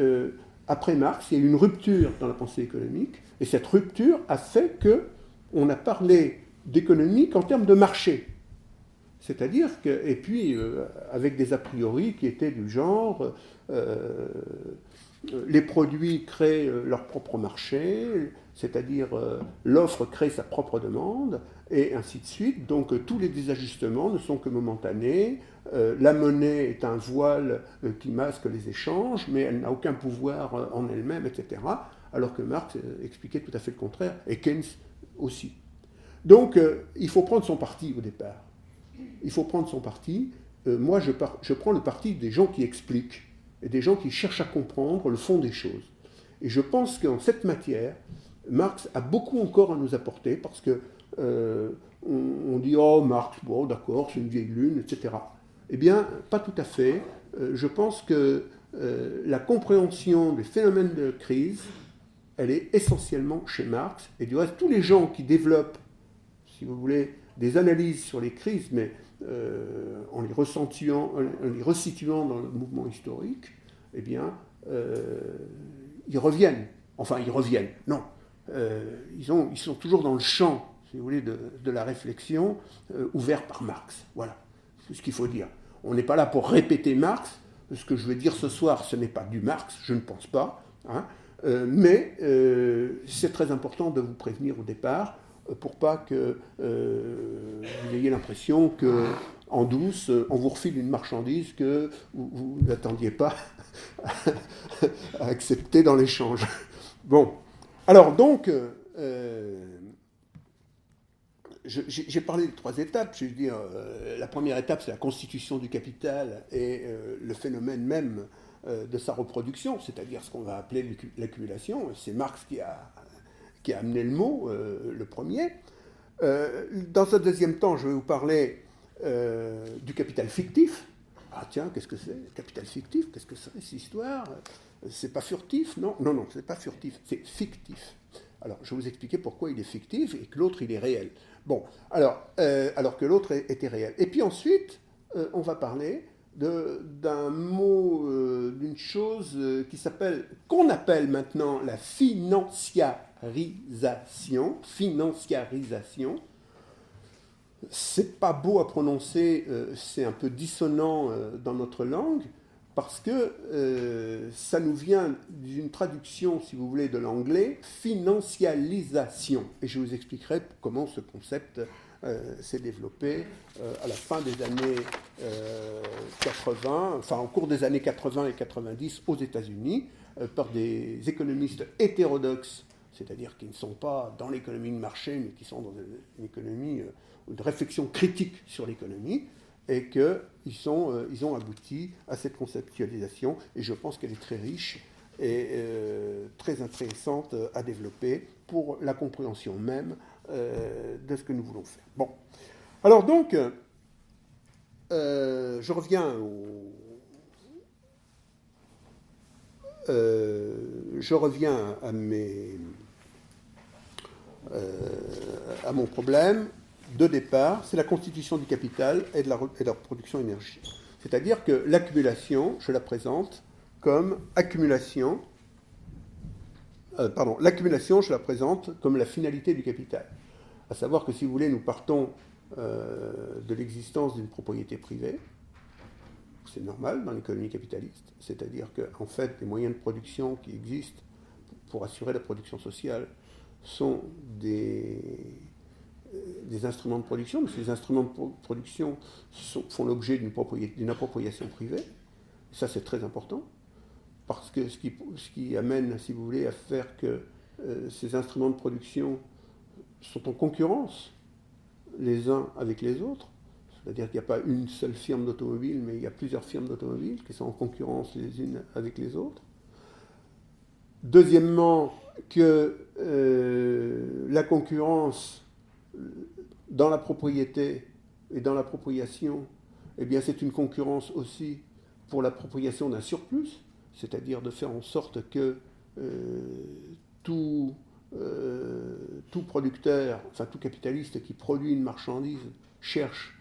après Marx, il y a eu une rupture dans la pensée économique, et cette rupture a fait qu'on a parlé d'économie qu'en termes de marché. C'est-à-dire que, et puis avec des a priori qui étaient du genre les produits créent leur propre marché, c'est-à-dire l'offre crée sa propre demande, et ainsi de suite. Donc tous les désajustements ne sont que momentanés. La monnaie est un voile qui masque les échanges, mais elle n'a aucun pouvoir en elle-même, etc. Alors que Marx expliquait tout à fait le contraire, et Keynes aussi. Donc il faut prendre son parti au départ. Il faut prendre son parti. Moi, je prends le parti des gens qui expliquent, et des gens qui cherchent à comprendre le fond des choses. Et je pense qu'en cette matière, Marx a beaucoup encore à nous apporter, parce que on dit « Oh, Marx, bon, d'accord, c'est une vieille lune, etc. » Eh bien, pas tout à fait. Je pense que la compréhension des phénomènes de crise, elle est essentiellement chez Marx. Et du reste, tous les gens qui développent, si vous voulez, des analyses sur les crises, mais en les resituant dans le mouvement historique, eh bien, ils reviennent. Enfin, ils reviennent, non. Ils sont toujours dans le champ, si vous voulez, de la réflexion ouvert par Marx. Voilà, c'est ce qu'il faut dire. On n'est pas là pour répéter Marx. Ce que je vais dire ce soir, ce n'est pas du Marx, je ne pense pas. Hein, mais c'est très important de vous prévenir au départ, pour pas que vous ayez l'impression qu'en douce, on vous refile une marchandise que vous n'attendiez pas à accepter dans l'échange. Bon, alors donc, j'ai parlé de 3 étapes. Je veux dire, la première étape, c'est la constitution du capital et le phénomène même de sa reproduction, c'est-à-dire ce qu'on va appeler l'accumulation. C'est Marx qui a amené le mot, le premier. Dans un deuxième temps, je vais vous parler du capital fictif. Ah tiens, qu'est-ce que c'est, le capital fictif? Qu'est-ce que c'est, cette histoire? C'est pas furtif, non? Non, c'est pas furtif, c'est fictif. Alors, je vais vous expliquer pourquoi il est fictif et que l'autre, il est réel. Bon, alors que l'autre était réel. Et puis ensuite, on va parler d'un mot, d'une chose qu'on appelle maintenant la financiarisation. Financiarisation. C'est pas beau à prononcer, c'est un peu dissonant dans notre langue, parce que ça nous vient d'une traduction, si vous voulez, de l'anglais, financialisation. Et je vous expliquerai comment ce concept s'est développé à la fin des années 80, enfin au cours des années 80 et 90 aux États-Unis, par des économistes hétérodoxes, c'est-à-dire qui ne sont pas dans l'économie de marché, mais qui sont dans une économie de réflexion critique sur l'économie, et qu'ils ont abouti à cette conceptualisation, et je pense qu'elle est très riche et très intéressante à développer pour la compréhension même de ce que nous voulons faire. Bon, alors donc, je reviens à mon problème de départ, c'est la constitution du capital et de la production d'énergie. C'est-à-dire que l'accumulation, je la présente comme l'accumulation, je la présente comme la finalité du capital. À savoir que, si vous voulez, nous partons de l'existence d'une propriété privée, c'est normal dans l'économie capitaliste, c'est-à-dire qu'en fait, les moyens de production qui existent pour assurer la production sociale sont des instruments de production, mais ces instruments de production font l'objet d'une appropriation privée. Ça, c'est très important, parce que ce qui amène, si vous voulez, à faire que ces instruments de production sont en concurrence les uns avec les autres, c'est-à-dire qu'il n'y a pas une seule firme d'automobile, mais il y a plusieurs firmes d'automobile qui sont en concurrence les unes avec les autres. Deuxièmement, que la concurrence dans la propriété et dans l'appropriation, eh bien c'est une concurrence aussi pour l'appropriation d'un surplus, c'est-à-dire de faire en sorte que tout producteur, enfin tout capitaliste qui produit une marchandise cherche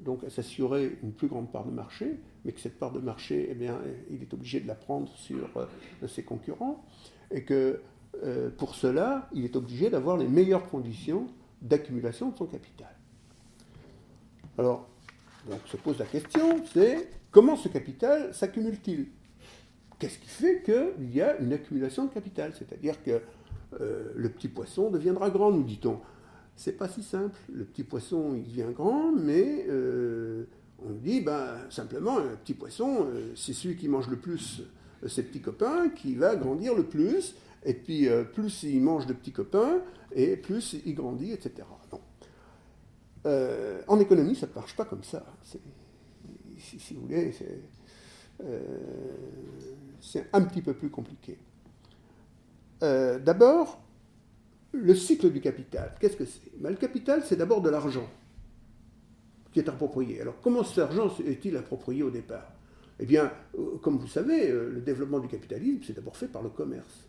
donc à s'assurer une plus grande part de marché, mais que cette part de marché, eh bien, il est obligé de la prendre sur ses concurrents, et que pour cela, il est obligé d'avoir les meilleures conditions d'accumulation de son capital. Alors, donc se pose la question, c'est comment ce capital s'accumule-t-il ? Qu'est-ce qui fait qu'il y a une accumulation de capital ? C'est-à-dire que le petit poisson deviendra grand, nous dit-on. C'est pas si simple. Le petit poisson, il devient grand, mais on dit, simplement, un petit poisson, c'est celui qui mange le plus ses petits copains, qui va grandir le plus, et puis plus il mange de petits copains, et plus il grandit, etc. Non. En économie, ça ne marche pas comme ça. Si vous voulez, c'est un petit peu plus compliqué. D'abord, le cycle du capital, qu'est-ce que c'est ? Le capital, c'est d'abord de l'argent qui est approprié. Alors, comment cet argent est-il approprié au départ ? Eh bien, comme vous savez, le développement du capitalisme, c'est d'abord fait par le commerce.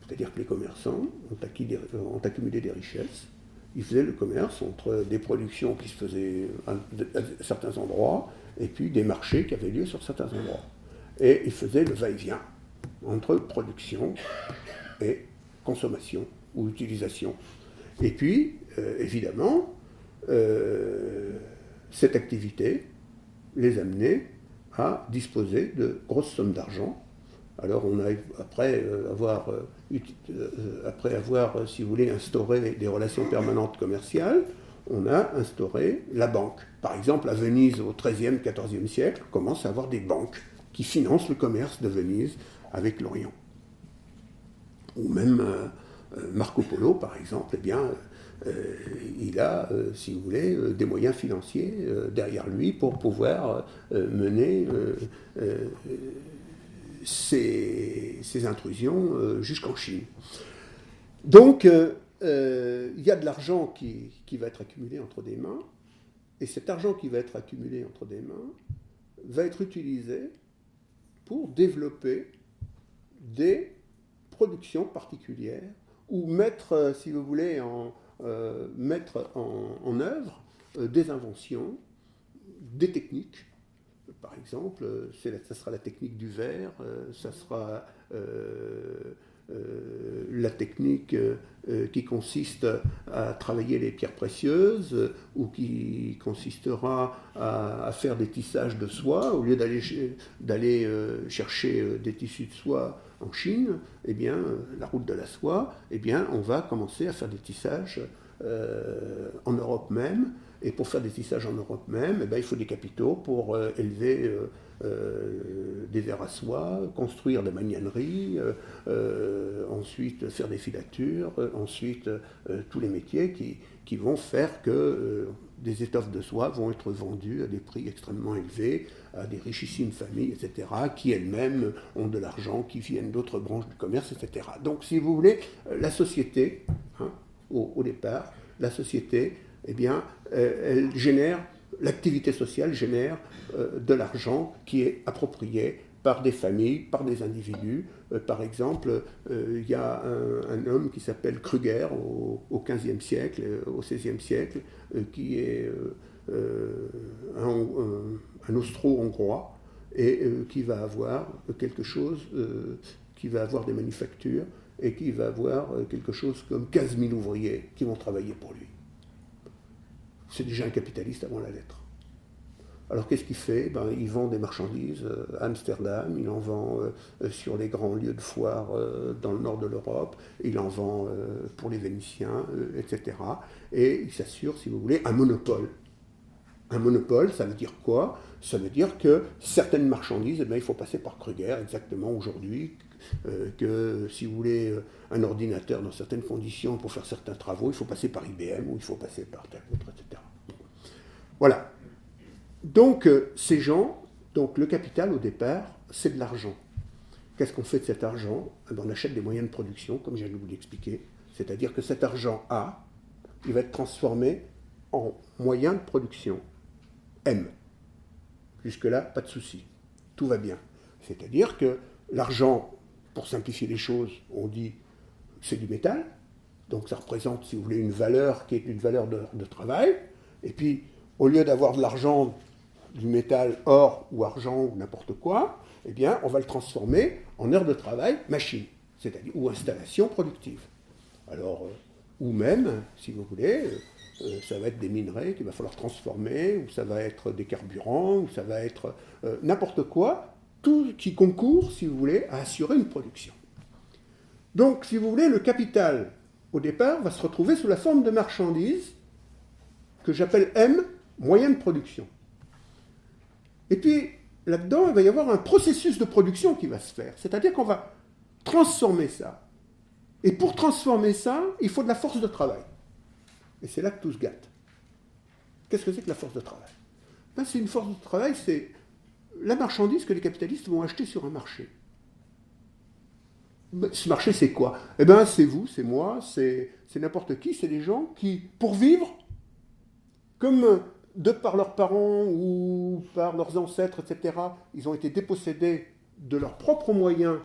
C'est-à-dire que les commerçants ont accumulé des richesses. Ils faisaient le commerce entre des productions qui se faisaient à certains endroits et puis des marchés qui avaient lieu sur certains endroits. Et ils faisaient le va-et-vient entre production et consommation ou utilisation. Et puis, évidemment, cette activité les amenait à disposer de grosses sommes d'argent. Alors, après avoir, si vous voulez, instauré des relations permanentes commerciales, on a instauré la banque. Par exemple, à Venise, au XIIIe, XIVe siècle, on commence à avoir des banques qui financent le commerce de Venise avec l'Orient. Ou même Marco Polo, par exemple, eh bien, il a, si vous voulez, des moyens financiers derrière lui pour pouvoir mener ces intrusions jusqu'en Chine. Donc, il y a de l'argent qui va être accumulé entre des mains, et cet argent qui va être accumulé entre des mains va être utilisé pour développer des productions particulières ou mettre, si vous voulez, mettre en œuvre des inventions, des techniques. Par exemple, ça sera la technique du verre, ça sera la technique qui consiste à travailler les pierres précieuses ou qui consistera à faire des tissages de soie. Au lieu d'aller chercher des tissus de soie en Chine, eh bien, la route de la soie, eh bien, on va commencer à faire des tissages en Europe même. Et pour faire des tissages en Europe même, eh bien, il faut des capitaux pour élever des verres à soie, construire des magnaneries, ensuite faire des filatures, ensuite tous les métiers qui vont faire que des étoffes de soie vont être vendues à des prix extrêmement élevés, à des richissimes familles, etc., qui elles-mêmes ont de l'argent, qui viennent d'autres branches du commerce, etc. Donc, si vous voulez, la société, au départ, la société, eh bien, elle génère, l'activité sociale génère de l'argent qui est approprié par des familles, par des individus. Par exemple, il y a un homme qui s'appelle Kruger au XVe siècle, au XVIe siècle, qui est un Austro-Hongrois et qui va avoir quelque chose, qui va avoir des manufactures et qui va avoir quelque chose comme 15 000 ouvriers qui vont travailler pour lui. C'est déjà un capitaliste avant la lettre. Alors qu'est-ce qu'il fait? Il vend des marchandises à Amsterdam, il en vend sur les grands lieux de foire dans le nord de l'Europe, il en vend pour les Vénitiens, etc. Et il s'assure, si vous voulez, un monopole. Un monopole, ça veut dire quoi? Ça veut dire que certaines marchandises, il faut passer par Kruger, exactement aujourd'hui, que si vous voulez un ordinateur dans certaines conditions pour faire certains travaux, il faut passer par IBM ou il faut passer par tel autre, etc. Voilà. Donc, ces gens, donc le capital au départ, c'est de l'argent. Qu'est-ce qu'on fait de cet argent? On achète des moyens de production, comme je viens de vous l'expliquer. C'est-à-dire que cet argent A, il va être transformé en moyen de production M. Jusque-là, pas de souci. Tout va bien. C'est-à-dire que l'argent, pour simplifier les choses, on dit que c'est du métal. Donc ça représente, si vous voulez, une valeur qui est une valeur de travail. Et puis, au lieu d'avoir de l'argent, du métal, or ou argent ou n'importe quoi, eh bien, on va le transformer en heure de travail machine, c'est-à-dire ou installation productive. Alors, ou même, si vous voulez, ça va être des minerais qu'il va falloir transformer, ou ça va être des carburants, ou ça va être n'importe quoi, tout qui concourt, si vous voulez, à assurer une production. Donc, si vous voulez, le capital, au départ, va se retrouver sous la forme de marchandises, que j'appelle M, moyen de production. Et puis, là-dedans, il va y avoir un processus de production qui va se faire. C'est-à-dire qu'on va transformer ça. Et pour transformer ça, il faut de la force de travail. Et c'est là que tout se gâte. Qu'est-ce que c'est que la force de travail? C'est une force de travail, c'est la marchandise que les capitalistes vont acheter sur un marché. Ce marché, c'est quoi? C'est vous, c'est moi, c'est n'importe qui, c'est des gens qui, pour vivre, comme de par leurs parents ou par leurs ancêtres, etc., ils ont été dépossédés de leurs propres moyens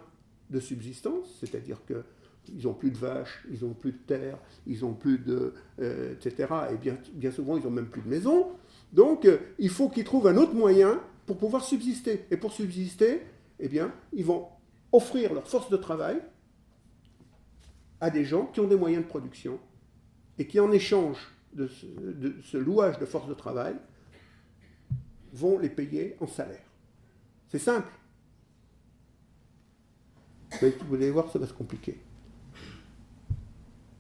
de subsistance, c'est-à-dire qu'ils n'ont plus de vaches, ils n'ont plus de terre, ils n'ont plus de... etc. Et bien souvent, ils n'ont même plus de maison. Donc, il faut qu'ils trouvent un autre moyen pour pouvoir subsister. Et pour subsister, ils vont offrir leur force de travail à des gens qui ont des moyens de production et qui, en échange de ce louage de force de travail, vont les payer en salaire. C'est simple. Mais vous allez voir, ça va se compliquer.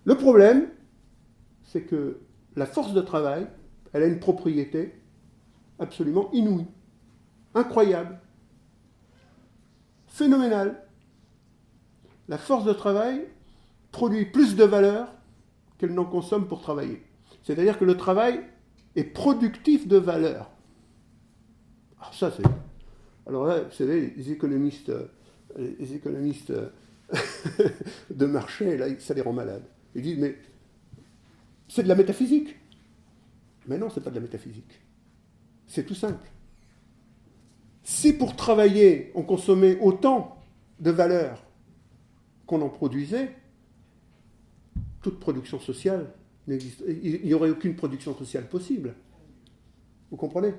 Le problème, c'est que la force de travail, elle a une propriété absolument inouïe, incroyable, phénoménale. La force de travail produit plus de valeur qu'elle n'en consomme pour travailler. C'est-à-dire que le travail est productif de valeur. Alors ça, c'est... Alors là, vous savez, les économistes de marché, là, ça les rend malades. Ils disent, mais c'est de la métaphysique. Mais non, c'est pas de la métaphysique. C'est tout simple. Si pour travailler, on consommait autant de valeur qu'on en produisait, toute production sociale n'existe. Il n'y aurait aucune production sociale possible. Vous comprenez?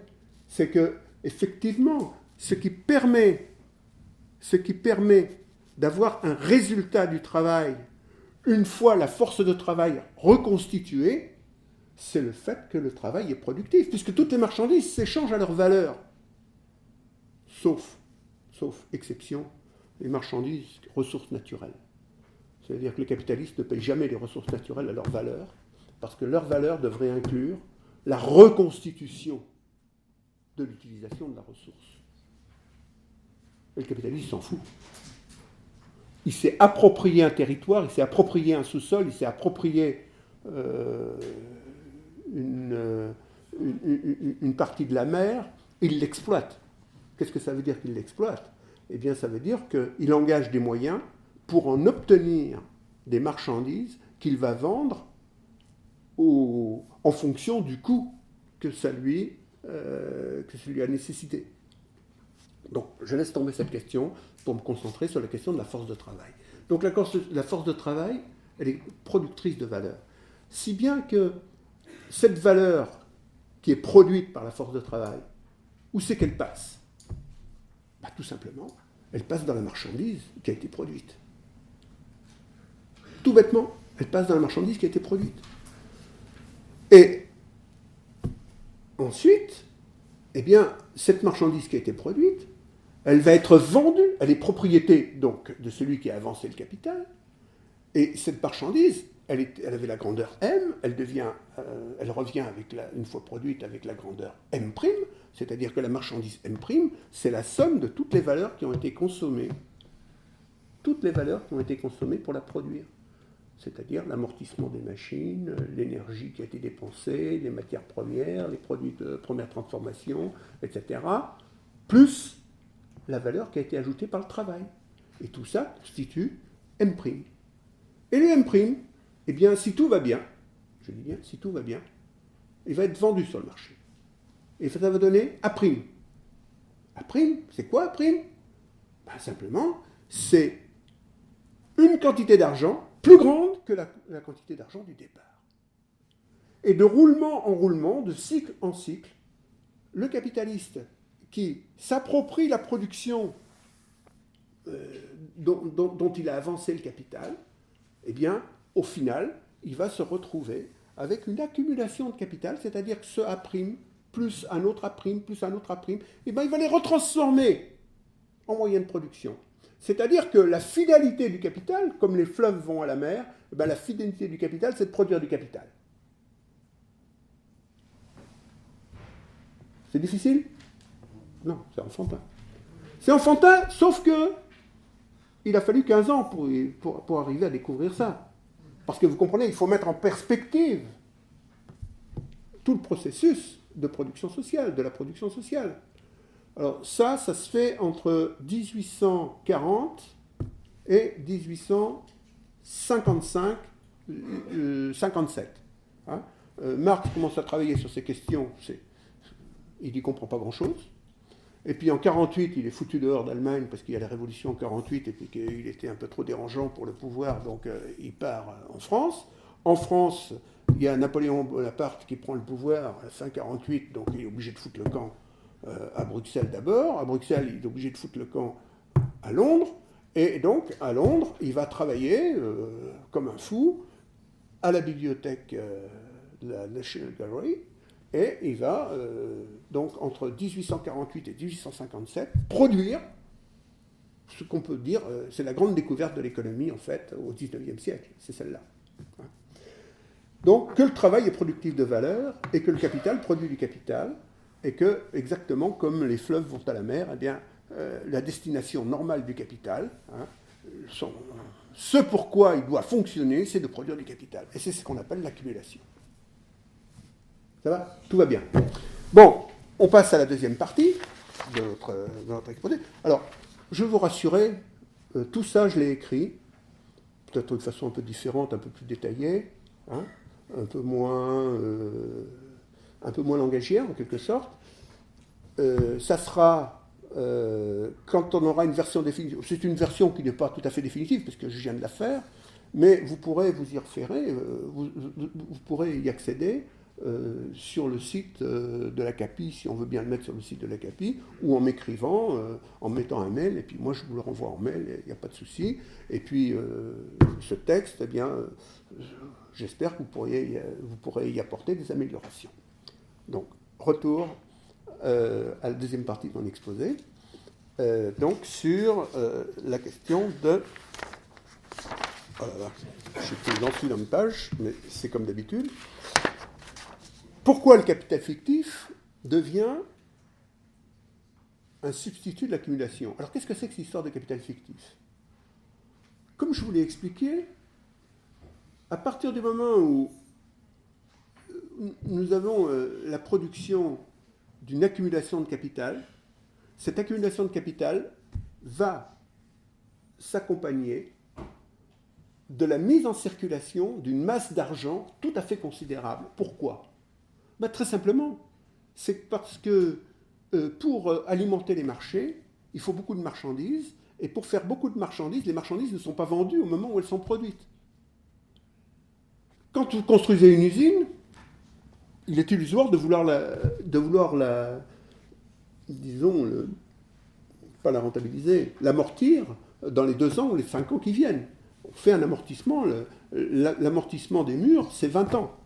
C'est que, effectivement, ce qui permet d'avoir un résultat du travail, une fois la force de travail reconstituée, c'est le fait que le travail est productif, puisque toutes les marchandises s'échangent à leur valeur. Sauf exception, les marchandises, ressources naturelles. C'est-à-dire que les capitalistes ne payent jamais les ressources naturelles à leur valeur, parce que leur valeur devrait inclure la reconstitution de l'utilisation de la ressource. Et le capitaliste s'en fout. Il s'est approprié un territoire, il s'est approprié un sous-sol, il s'est approprié une partie de la mer, il l'exploite. Qu'est-ce que ça veut dire qu'il l'exploite? Eh bien, ça veut dire qu'il engage des moyens pour en obtenir des marchandises qu'il va vendre en fonction du coût que ça lui a nécessité. Donc, je laisse tomber cette question pour me concentrer sur la question de la force de travail. Donc, la force de travail, elle est productrice de valeur. Si bien que cette valeur qui est produite par la force de travail, où c'est qu'elle passe? Tout simplement, elle passe dans la marchandise qui a été produite. Tout bêtement, elle passe dans la marchandise qui a été produite. Et ensuite, eh bien, cette marchandise qui a été produite, elle va être vendue, elle est propriété donc de celui qui a avancé le capital, et cette marchandise, elle avait la grandeur M, elle revient une fois produite avec la grandeur M', c'est-à-dire que la marchandise M', c'est la somme de toutes les valeurs qui ont été consommées. Toutes les valeurs qui ont été consommées pour la produire. C'est-à-dire l'amortissement des machines, l'énergie qui a été dépensée, les matières premières, les produits de première transformation, etc., plus la valeur qui a été ajoutée par le travail. Et tout ça constitue M'. Et le M', eh bien, si tout va bien, je dis bien, si tout va bien, il va être vendu sur le marché. Et ça va donner A'. A', c'est quoi A'? Ben, simplement, c'est une quantité d'argent plus grande que la quantité d'argent du départ. Et de roulement en roulement, de cycle en cycle, le capitaliste qui s'approprie la production dont il a avancé le capital, eh bien, au final, il va se retrouver avec une accumulation de capital, c'est-à-dire que ce A', plus un autre A', plus un autre A', eh bien, il va les retransformer en moyens de production. C'est-à-dire que la finalité du capital, comme les fleuves vont à la mer, eh bien, la finalité du capital, c'est de produire du capital. C'est difficile? Non, c'est enfantin. C'est enfantin, sauf que il a fallu 15 ans pour arriver à découvrir ça. Parce que vous comprenez, il faut mettre en perspective tout le processus de production sociale, de la production sociale. Alors ça se fait entre 1840 et 1855, 57. Hein, Marx commence à travailler sur ces questions, il n'y comprend pas grand-chose. Et puis en 48, il est foutu dehors d'Allemagne parce qu'il y a la révolution en 48 et puis qu'il était un peu trop dérangeant pour le pouvoir, donc il part en France. En France, il y a Napoléon Bonaparte qui prend le pouvoir à la fin 48, donc il est obligé de foutre le camp à Bruxelles d'abord. À Bruxelles, il est obligé de foutre le camp à Londres. Et donc, à Londres, il va travailler comme un fou à la bibliothèque de la National Gallery. Et il va, donc, entre 1848 et 1857, produire ce qu'on peut dire, c'est la grande découverte de l'économie, en fait, au XIXe siècle. C'est celle-là. Donc, que le travail est productif de valeur et que le capital produit du capital, et que, exactement comme les fleuves vont à la mer, eh bien, la destination normale du capital, ce pourquoi il doit fonctionner, c'est de produire du capital. Et c'est ce qu'on appelle l'accumulation. Ça va? Tout va bien. Bon, on passe à la deuxième partie de notre exposé. Alors, je veux vous rassurer, tout ça, je l'ai écrit, peut-être de façon un peu différente, un peu plus détaillée, hein, un peu moins langagière, en quelque sorte. Ça sera, quand on aura une version définitive, c'est une version qui n'est pas tout à fait définitive, parce que je viens de la faire, mais vous pourrez vous y référer, vous pourrez y accéder, sur le site de l'ACAPI, si on veut bien le mettre sur le site de l'ACAPI, ou en m'écrivant, en mettant un mail, et puis moi je vous le renvoie en mail, il n'y a pas de souci. Et puis ce texte, eh bien, j'espère que vous pourrez y apporter des améliorations. Donc, retour à la deuxième partie de mon exposé, donc sur la question de... Oh là là, je suis plus lancé dans une page, mais c'est comme d'habitude. Pourquoi le capital fictif devient un substitut de l'accumulation? Alors, qu'est-ce que c'est que cette histoire de capital fictif? Comme je vous l'ai expliqué, à partir du moment où nous avons la production d'une accumulation de capital, cette accumulation de capital va s'accompagner de la mise en circulation d'une masse d'argent tout à fait considérable. Pourquoi? Ben, très simplement, c'est parce que pour alimenter les marchés, il faut beaucoup de marchandises, et pour faire beaucoup de marchandises, les marchandises ne sont pas vendues au moment où elles sont produites. Quand vous construisez une usine, il est illusoire de vouloir pas la rentabiliser, l'amortir dans les 2 ans ou les 5 ans qui viennent. On fait un amortissement, l'amortissement des murs, c'est 20 ans.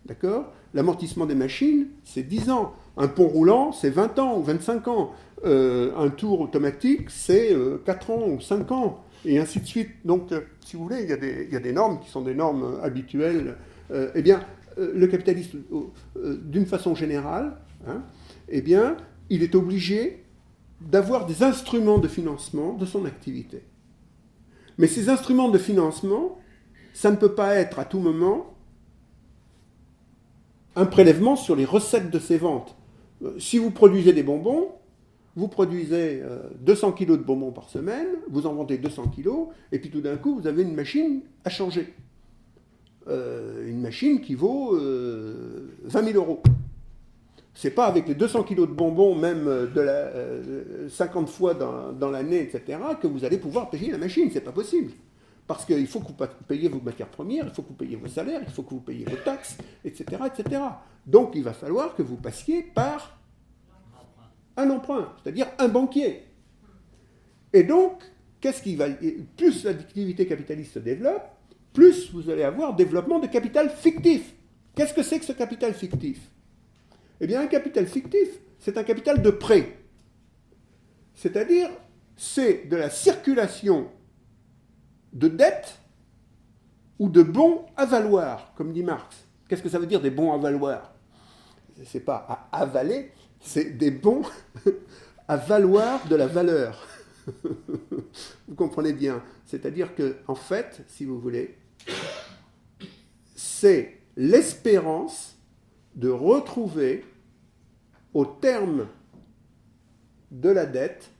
D'accord? L'amortissement des machines, c'est 10 ans. Un pont roulant, c'est 20 ans ou 25 ans. Un tour automatique, c'est 4 ans ou 5 ans, et ainsi de suite. Donc, si vous voulez, il y a des normes qui sont des normes habituelles. Eh bien, le capitaliste, d'une façon générale, hein, eh bien, il est obligé d'avoir des instruments de financement de son activité. Mais ces instruments de financement, ça ne peut pas être à tout moment un prélèvement sur les recettes de ses ventes. Si vous produisez des bonbons, vous produisez 200 kg de bonbons par semaine, vous en vendez 200 kg, et puis tout d'un coup, vous avez une machine à changer. Une machine qui vaut 20 000 euros. C'est pas avec les 200 kg de bonbons, même 50 fois dans l'année, etc., que vous allez pouvoir payer la machine. C'est pas possible. Parce qu'il faut que vous payiez vos matières premières, il faut que vous payiez vos salaires, il faut que vous payiez vos taxes, etc., etc. Donc, il va falloir que vous passiez par un emprunt, c'est-à-dire un banquier. Et donc, plus l'activité capitaliste se développe, plus vous allez avoir développement de capital fictif. Qu'est-ce que c'est que ce capital fictif ? Eh bien, un capital fictif, c'est un capital de prêt. C'est-à-dire, c'est de la circulation de dettes ou de bons à valoir, comme dit Marx. Qu'est-ce que ça veut dire des bons à valoir ? C'est pas à avaler, c'est des bons à valoir de la valeur. Vous comprenez bien. C'est-à-dire que, en fait, si vous voulez, c'est l'espérance de retrouver au terme de la dette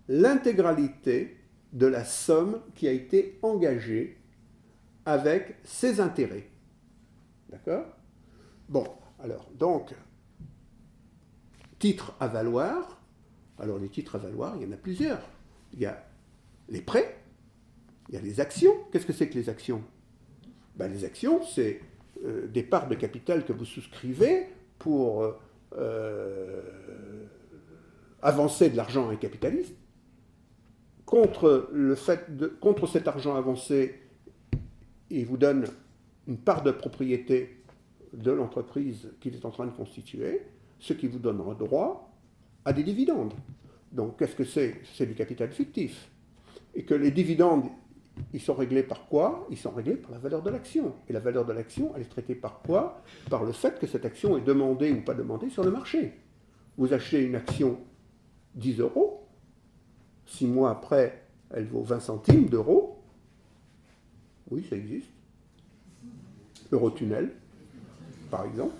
l'intégralité de la somme qui a été engagée avec ses intérêts. D'accord ? Bon, alors, donc, titres à valoir. Alors, les titres à valoir, il y en a plusieurs. Il y a les prêts, il y a les actions. Qu'est-ce que c'est que les actions ? Ben, les actions, c'est des parts de capital que vous souscrivez pour avancer de l'argent à un capitaliste. Contre cet argent avancé, il vous donne une part de propriété de l'entreprise qu'il est en train de constituer, ce qui vous donnera droit à des dividendes. Donc, qu'est-ce que c'est ? C'est du capital fictif. Et que les dividendes, ils sont réglés par quoi ? Ils sont réglés par la valeur de l'action. Et la valeur de l'action, elle est traitée par quoi ? Par le fait que cette action est demandée ou pas demandée sur le marché. Vous achetez une action 10 euros, 6 mois après, elle vaut 20 centimes d'euros. Oui, ça existe. Eurotunnel, par exemple.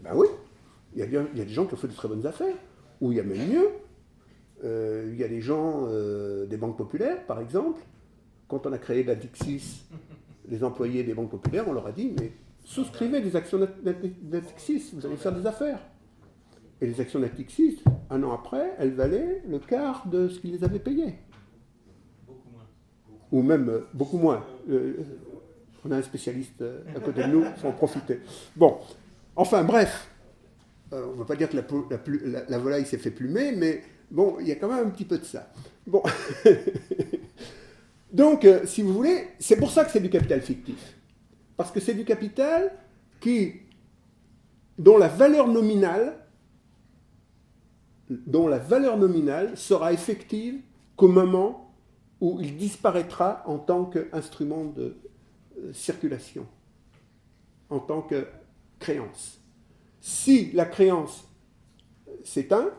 Ben oui, il y a des gens qui ont fait de très bonnes affaires, ou il y a même mieux. Il y a des gens des banques populaires, par exemple. Quand on a créé la Dixis, les employés des banques populaires, on leur a dit, mais souscrivez des actions Natixis, vous allez faire des affaires. Et les actions Natixis, un an après, elles valaient le quart de ce qu'ils les avaient payées. Beaucoup moins. Ou même beaucoup moins. On a un spécialiste à côté de nous, il faut en profiter. Bon, enfin bref, on ne va pas dire que la volaille s'est fait plumer, mais bon, il y a quand même un petit peu de ça. Bon. Donc, si vous voulez, c'est pour ça que c'est du capital fictif. Parce que c'est du capital dont la valeur nominale sera effective qu'au moment où il disparaîtra en tant qu'instrument de circulation, en tant que créance. Si la créance s'éteint,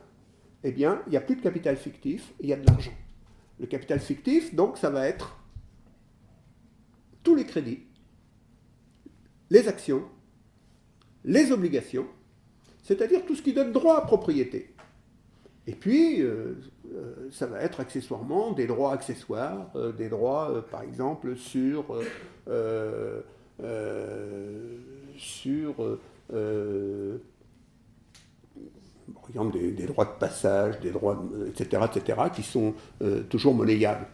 eh bien, il n'y a plus de capital fictif, il y a de l'argent. Le capital fictif, donc, ça va être tous les crédits, les actions, les obligations, c'est-à-dire tout ce qui donne droit à propriété. Et puis, ça va être accessoirement des droits accessoires, des droits, par exemple, sur par exemple, des droits de passage, des droits, etc., qui sont toujours monnayables.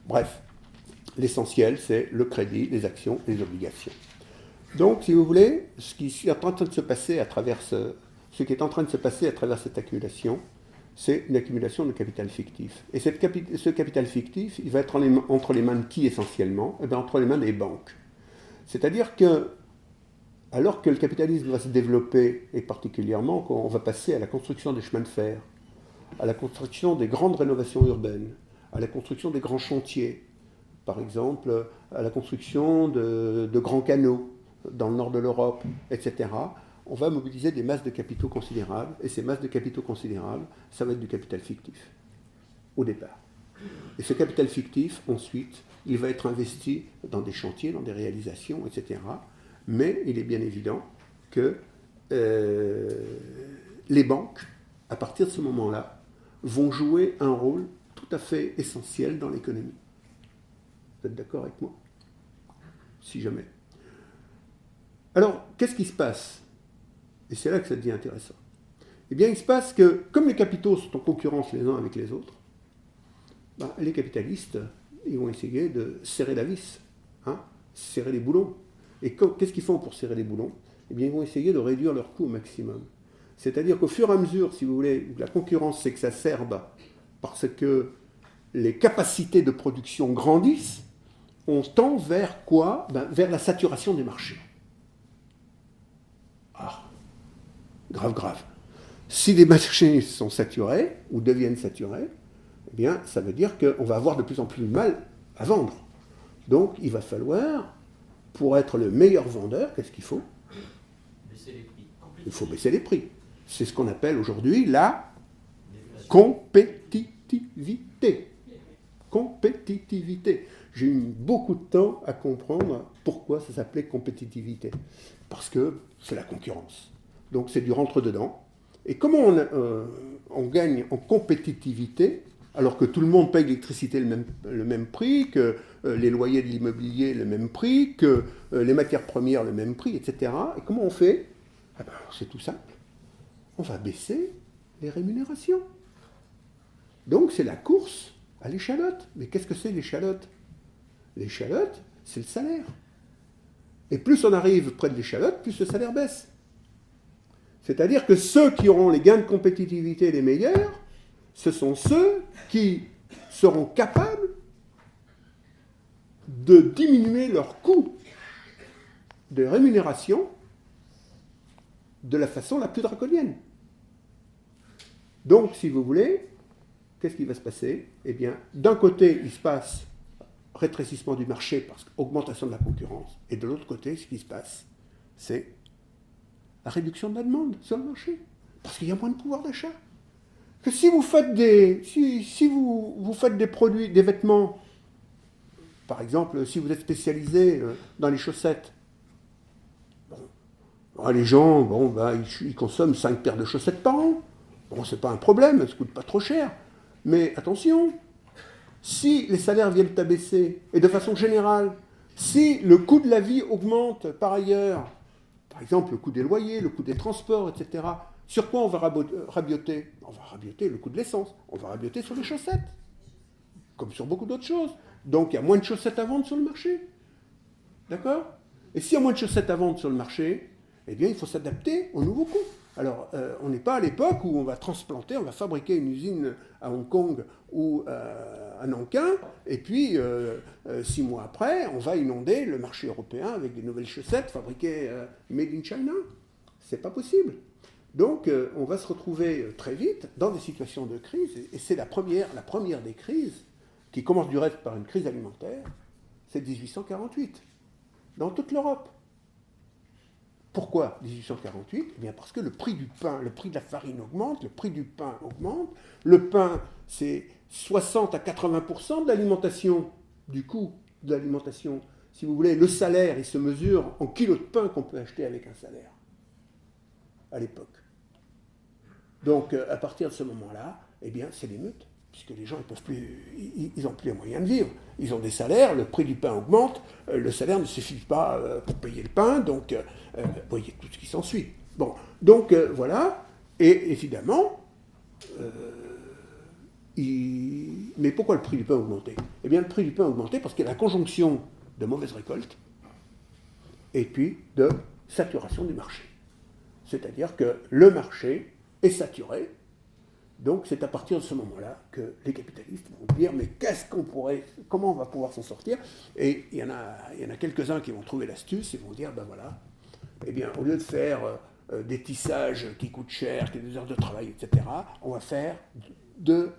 Bref, l'essentiel, c'est le crédit, les actions, les obligations. Donc, si vous voulez, ce qui est en train de se passer à travers cette accumulation, c'est une accumulation de capital fictif. Et ce capital fictif, il va être entre les mains de qui essentiellement ? Eh bien, entre les mains des banques. C'est-à-dire que, alors que le capitalisme va se développer, et particulièrement quand on va passer à la construction des chemins de fer, à la construction des grandes rénovations urbaines, à la construction des grands chantiers, par exemple à la construction de grands canaux dans le nord de l'Europe, etc., on va mobiliser des masses de capitaux considérables, et ces masses de capitaux considérables, ça va être du capital fictif, au départ. Et ce capital fictif, ensuite, il va être investi dans des chantiers, dans des réalisations, etc., mais il est bien évident que les banques, à partir de ce moment-là, vont jouer un rôle tout à fait essentiel dans l'économie. Vous êtes d'accord avec moi? Si jamais. Alors, qu'est-ce qui se passe? Et c'est là que ça devient intéressant. Eh bien, il se passe que, comme les capitaux sont en concurrence les uns avec les autres, ben, les capitalistes, ils vont essayer de serrer la vis, hein, serrer les boulons. Et qu'est-ce qu'ils font pour serrer les boulons? Eh bien, ils vont essayer de réduire leurs coûts au maximum. C'est-à-dire qu'au fur et à mesure, si vous voulez, la concurrence s'exacerbe parce que les capacités de production grandissent, on tend vers quoi? Ben, vers la saturation des marchés. Ah, grave. Si les marchés sont saturés, ou deviennent saturés, eh bien, ça veut dire qu'on va avoir de plus en plus de mal à vendre. Donc, il va falloir, pour être le meilleur vendeur, qu'est-ce qu'il faut? Baisser les prix. Il faut baisser les prix. C'est ce qu'on appelle aujourd'hui la compétitivité. Compétitivité. J'ai eu beaucoup de temps à comprendre pourquoi ça s'appelait compétitivité. Parce que c'est la concurrence. Donc c'est du rentre-dedans. Et comment on gagne en compétitivité alors que tout le monde paye l'électricité le même prix, que les loyers de l'immobilier le même prix, que les matières premières le même prix, etc. Et comment on fait? Ah ben, c'est tout simple. On va baisser les rémunérations. Donc c'est la course à l'échalote. Mais qu'est-ce que c'est l'échalote? L'échalote, c'est le salaire. Et plus on arrive près de l'échalote, plus le salaire baisse. C'est-à-dire que ceux qui auront les gains de compétitivité les meilleurs, ce sont ceux qui seront capables de diminuer leur coût de rémunération de la façon la plus draconienne. Donc, si vous voulez, qu'est-ce qui va se passer? Eh bien, d'un côté, il se passe rétrécissement du marché parce qu'augmentation de la concurrence, et de l'autre côté, ce qui se passe, c'est la réduction de la demande sur le marché, parce qu'il y a moins de pouvoir d'achat. Que si vous faites vous faites des produits, des vêtements, par exemple, si vous êtes spécialisé dans les chaussettes, les gens, ils consomment 5 paires de chaussettes par an. Bon, c'est pas un problème, ça ne coûte pas trop cher. Mais attention, si les salaires viennent à baisser, et de façon générale, si le coût de la vie augmente par ailleurs, par exemple le coût des loyers, le coût des transports, etc., sur quoi on va rabioter? On va rabioter le coût de l'essence, on va rabioter sur les chaussettes, comme sur beaucoup d'autres choses. Donc il y a moins de chaussettes à vendre sur le marché. D'accord? Et s'il y a moins de chaussettes à vendre sur le marché, eh bien il faut s'adapter aux nouveaux coûts. Alors, on n'est pas à l'époque où on va transplanter, on va fabriquer une usine à Hong Kong ou à Nankin, et puis 6 mois après, on va inonder le marché européen avec des nouvelles chaussettes fabriquées made in China. C'est pas possible. Donc, on va se retrouver très vite dans des situations de crise, et c'est la première des crises, qui commence du reste par une crise alimentaire, c'est 1848, dans toute l'Europe. Pourquoi 1848? Eh bien parce que le prix du pain, le prix de la farine augmente, le prix du pain augmente. Le pain, c'est 60 à 80% de l'alimentation, du coût de l'alimentation. Si vous voulez, le salaire, il se mesure en kilos de pain qu'on peut acheter avec un salaire, à l'époque. Donc, à partir de ce moment-là, eh bien, c'est l'émeute, puisque les gens, ils n'ont plus les moyens de vivre. Ils ont des salaires, le prix du pain augmente, le salaire ne suffit pas pour payer le pain, donc, vous voyez tout ce qui s'ensuit. Bon, donc, voilà, et évidemment, mais pourquoi le prix du pain a augmenté? Eh bien, le prix du pain a augmenté parce qu'il y a la conjonction de mauvaises récoltes et puis de saturation du marché. C'est-à-dire que le marché est saturé. Donc c'est à partir de ce moment-là que les capitalistes vont dire mais comment on va pouvoir s'en sortir? Et il y en a quelques-uns qui vont trouver l'astuce et vont dire ben voilà, eh bien, au lieu de faire des tissages qui coûtent cher, qui ont des heures de travail, etc., on va faire de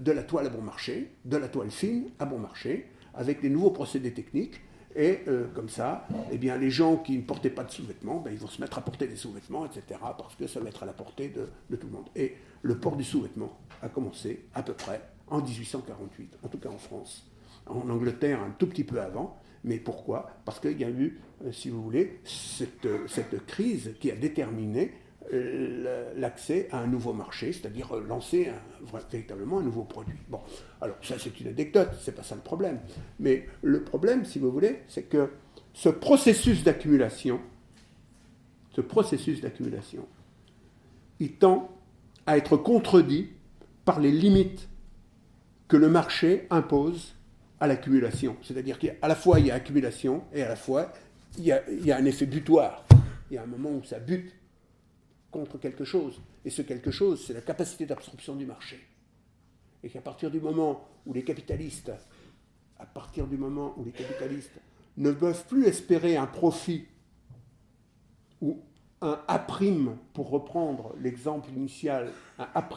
la toile à bon marché, de la toile fine à bon marché, avec des nouveaux procédés techniques. Et comme ça, eh bien, les gens qui ne portaient pas de sous-vêtements, ben, ils vont se mettre à porter des sous-vêtements, etc., parce que ça va être à la portée de tout le monde. Et le port du sous-vêtement a commencé à peu près en 1848, en tout cas en France. En Angleterre, un tout petit peu avant. Mais pourquoi ? Parce qu'il y a eu, si vous voulez, cette crise qui a déterminé l'accès à un nouveau marché, c'est-à-dire lancer véritablement un nouveau produit. Bon, alors ça c'est une anecdote, c'est pas ça le problème. Mais le problème, si vous voulez, c'est que ce processus d'accumulation, il tend à être contredit par les limites que le marché impose à l'accumulation. C'est-à-dire qu'à la fois il y a accumulation et à la fois il y a un effet butoir. Il y a un moment où ça bute contre quelque chose. Et ce quelque chose, c'est la capacité d'absorption du marché. Et qu'à partir du moment où les capitalistes ne peuvent plus espérer un profit ou un A', pour reprendre l'exemple initial, un A'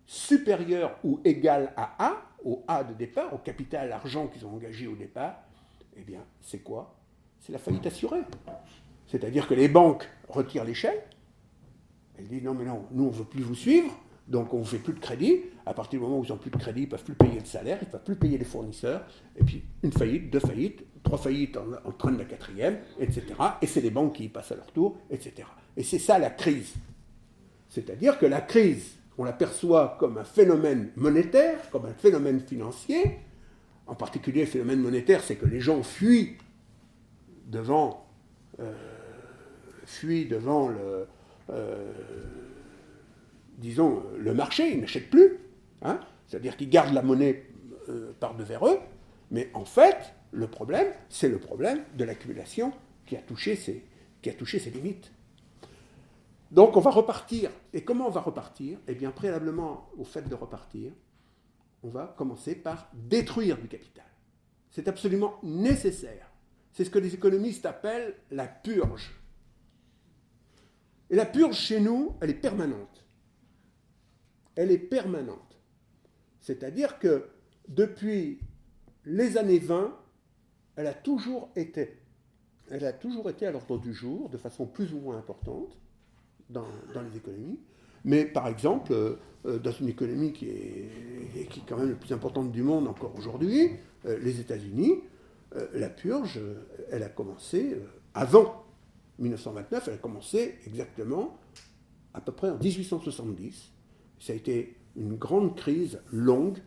supérieur ou égal à A, au A de départ, au capital argent qu'ils ont engagé au départ, eh bien, c'est quoi ? C'est la faillite assurée. C'est-à-dire que les banques retirent l'échelle. Elles disent non, mais non, nous on ne veut plus vous suivre, donc on ne fait plus de crédit. À partir du moment où ils n'ont plus de crédit, ils ne peuvent plus payer le salaire, ils ne peuvent plus payer les fournisseurs. Et puis une faillite, 2 faillites, 3 faillites en train de la 4e, etc. Et c'est les banques qui y passent à leur tour, etc. Et c'est ça la crise. C'est-à-dire que la crise, on la perçoit comme un phénomène monétaire, comme un phénomène financier. En particulier, le phénomène monétaire, c'est que les gens fuient devant le marché, ils n'achètent plus. Hein, c'est-à-dire qu'ils gardent la monnaie par-devers eux, mais en fait, le problème, c'est le problème de l'accumulation qui a touché ses limites. Donc on va repartir. Et comment on va repartir ? Eh bien, préalablement au fait de repartir, on va commencer par détruire du capital. C'est absolument nécessaire. C'est ce que les économistes appellent la purge. Et la purge, chez nous, elle est permanente. Elle est permanente. C'est-à-dire que depuis les années 20, elle a toujours été à l'ordre du jour, de façon plus ou moins importante, dans les économies. Mais par exemple, dans une économie qui est quand même la plus importante du monde encore aujourd'hui, les États-Unis, la purge, elle a commencé avant 1929, elle a commencé exactement à peu près en 1870. Ça a été une grande crise longue.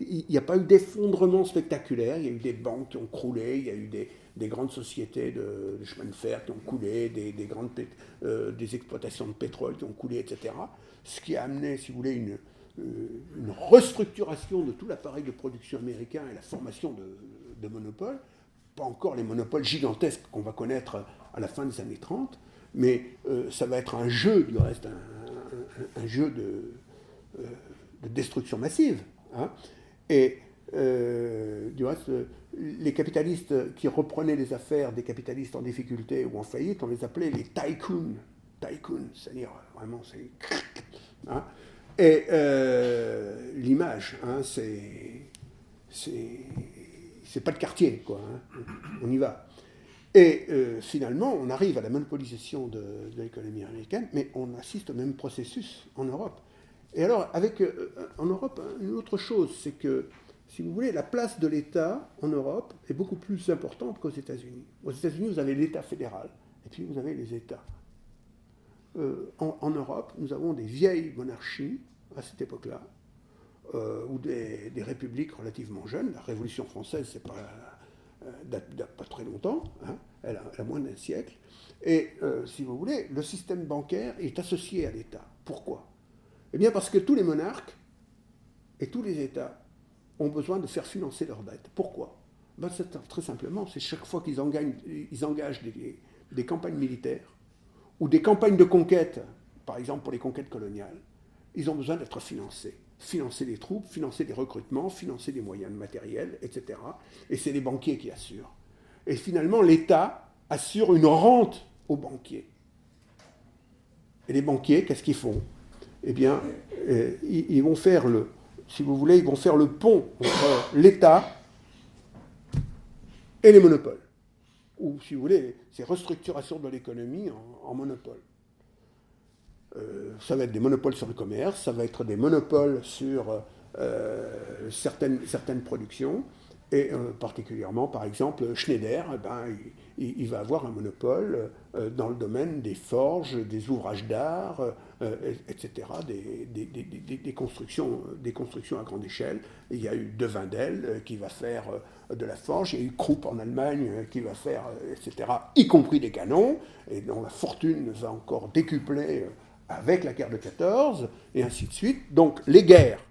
Il n'y a pas eu d'effondrement spectaculaire. Il y a eu des banques qui ont croulé, il y a eu des grandes sociétés de chemin de fer qui ont coulé, des exploitations de pétrole qui ont coulé, etc. Ce qui a amené, si vous voulez, une restructuration de tout l'appareil de production américain et la formation de monopoles. Pas encore les monopoles gigantesques qu'on va connaître à la fin des années 30, mais ça va être un jeu, du reste, un jeu de destruction massive. Hein. Et du reste, les capitalistes qui reprenaient les affaires des capitalistes en difficulté ou en faillite, on les appelait les tycoons. Tycoon, c'est-à-dire vraiment, c'est... Hein. Et l'image, hein, c'est pas de quartier, quoi. Hein. On y va. Et finalement, on arrive à la monopolisation de l'économie américaine, mais on assiste au même processus en Europe. Et alors, en Europe, une autre chose, c'est que, si vous voulez, la place de l'État en Europe est beaucoup plus importante qu'aux États-Unis. Aux États-Unis, vous avez l'État fédéral, et puis vous avez les États. En Europe, nous avons des vieilles monarchies, à cette époque-là, ou des républiques relativement jeunes. La Révolution française, date pas très longtemps, hein, elle a moins d'un siècle. Et, si vous voulez, le système bancaire est associé à l'État. Pourquoi ? Eh bien parce que tous les monarques et tous les États ont besoin de faire financer leurs dettes. Pourquoi ? Ben, très simplement, c'est chaque fois qu'ils engagent des campagnes militaires ou des campagnes de conquête, par exemple pour les conquêtes coloniales, ils ont besoin d'être financés. Financer les troupes, financer des recrutements, financer des moyens matériels, etc. Et c'est les banquiers qui assurent. Et finalement, l'État assure une rente aux banquiers. Et les banquiers, qu'est-ce qu'ils font? Eh bien, ils vont faire si vous voulez, ils vont faire le pont entre l'État et les monopoles. Ou, si vous voulez, ces restructurations de l'économie en monopoles. Ça va être des monopoles sur le commerce, ça va être des monopoles sur certaines productions, et particulièrement, par exemple, Schneider, il va avoir un monopole dans le domaine des forges, des ouvrages d'art, etc., des constructions à grande échelle. Il y a eu De Wendel qui va faire de la forge, il y a eu Krupp en Allemagne qui va faire, etc., y compris des canons, et dont la fortune va encore décupler avec la guerre de 14, et ainsi de suite. Donc les guerres,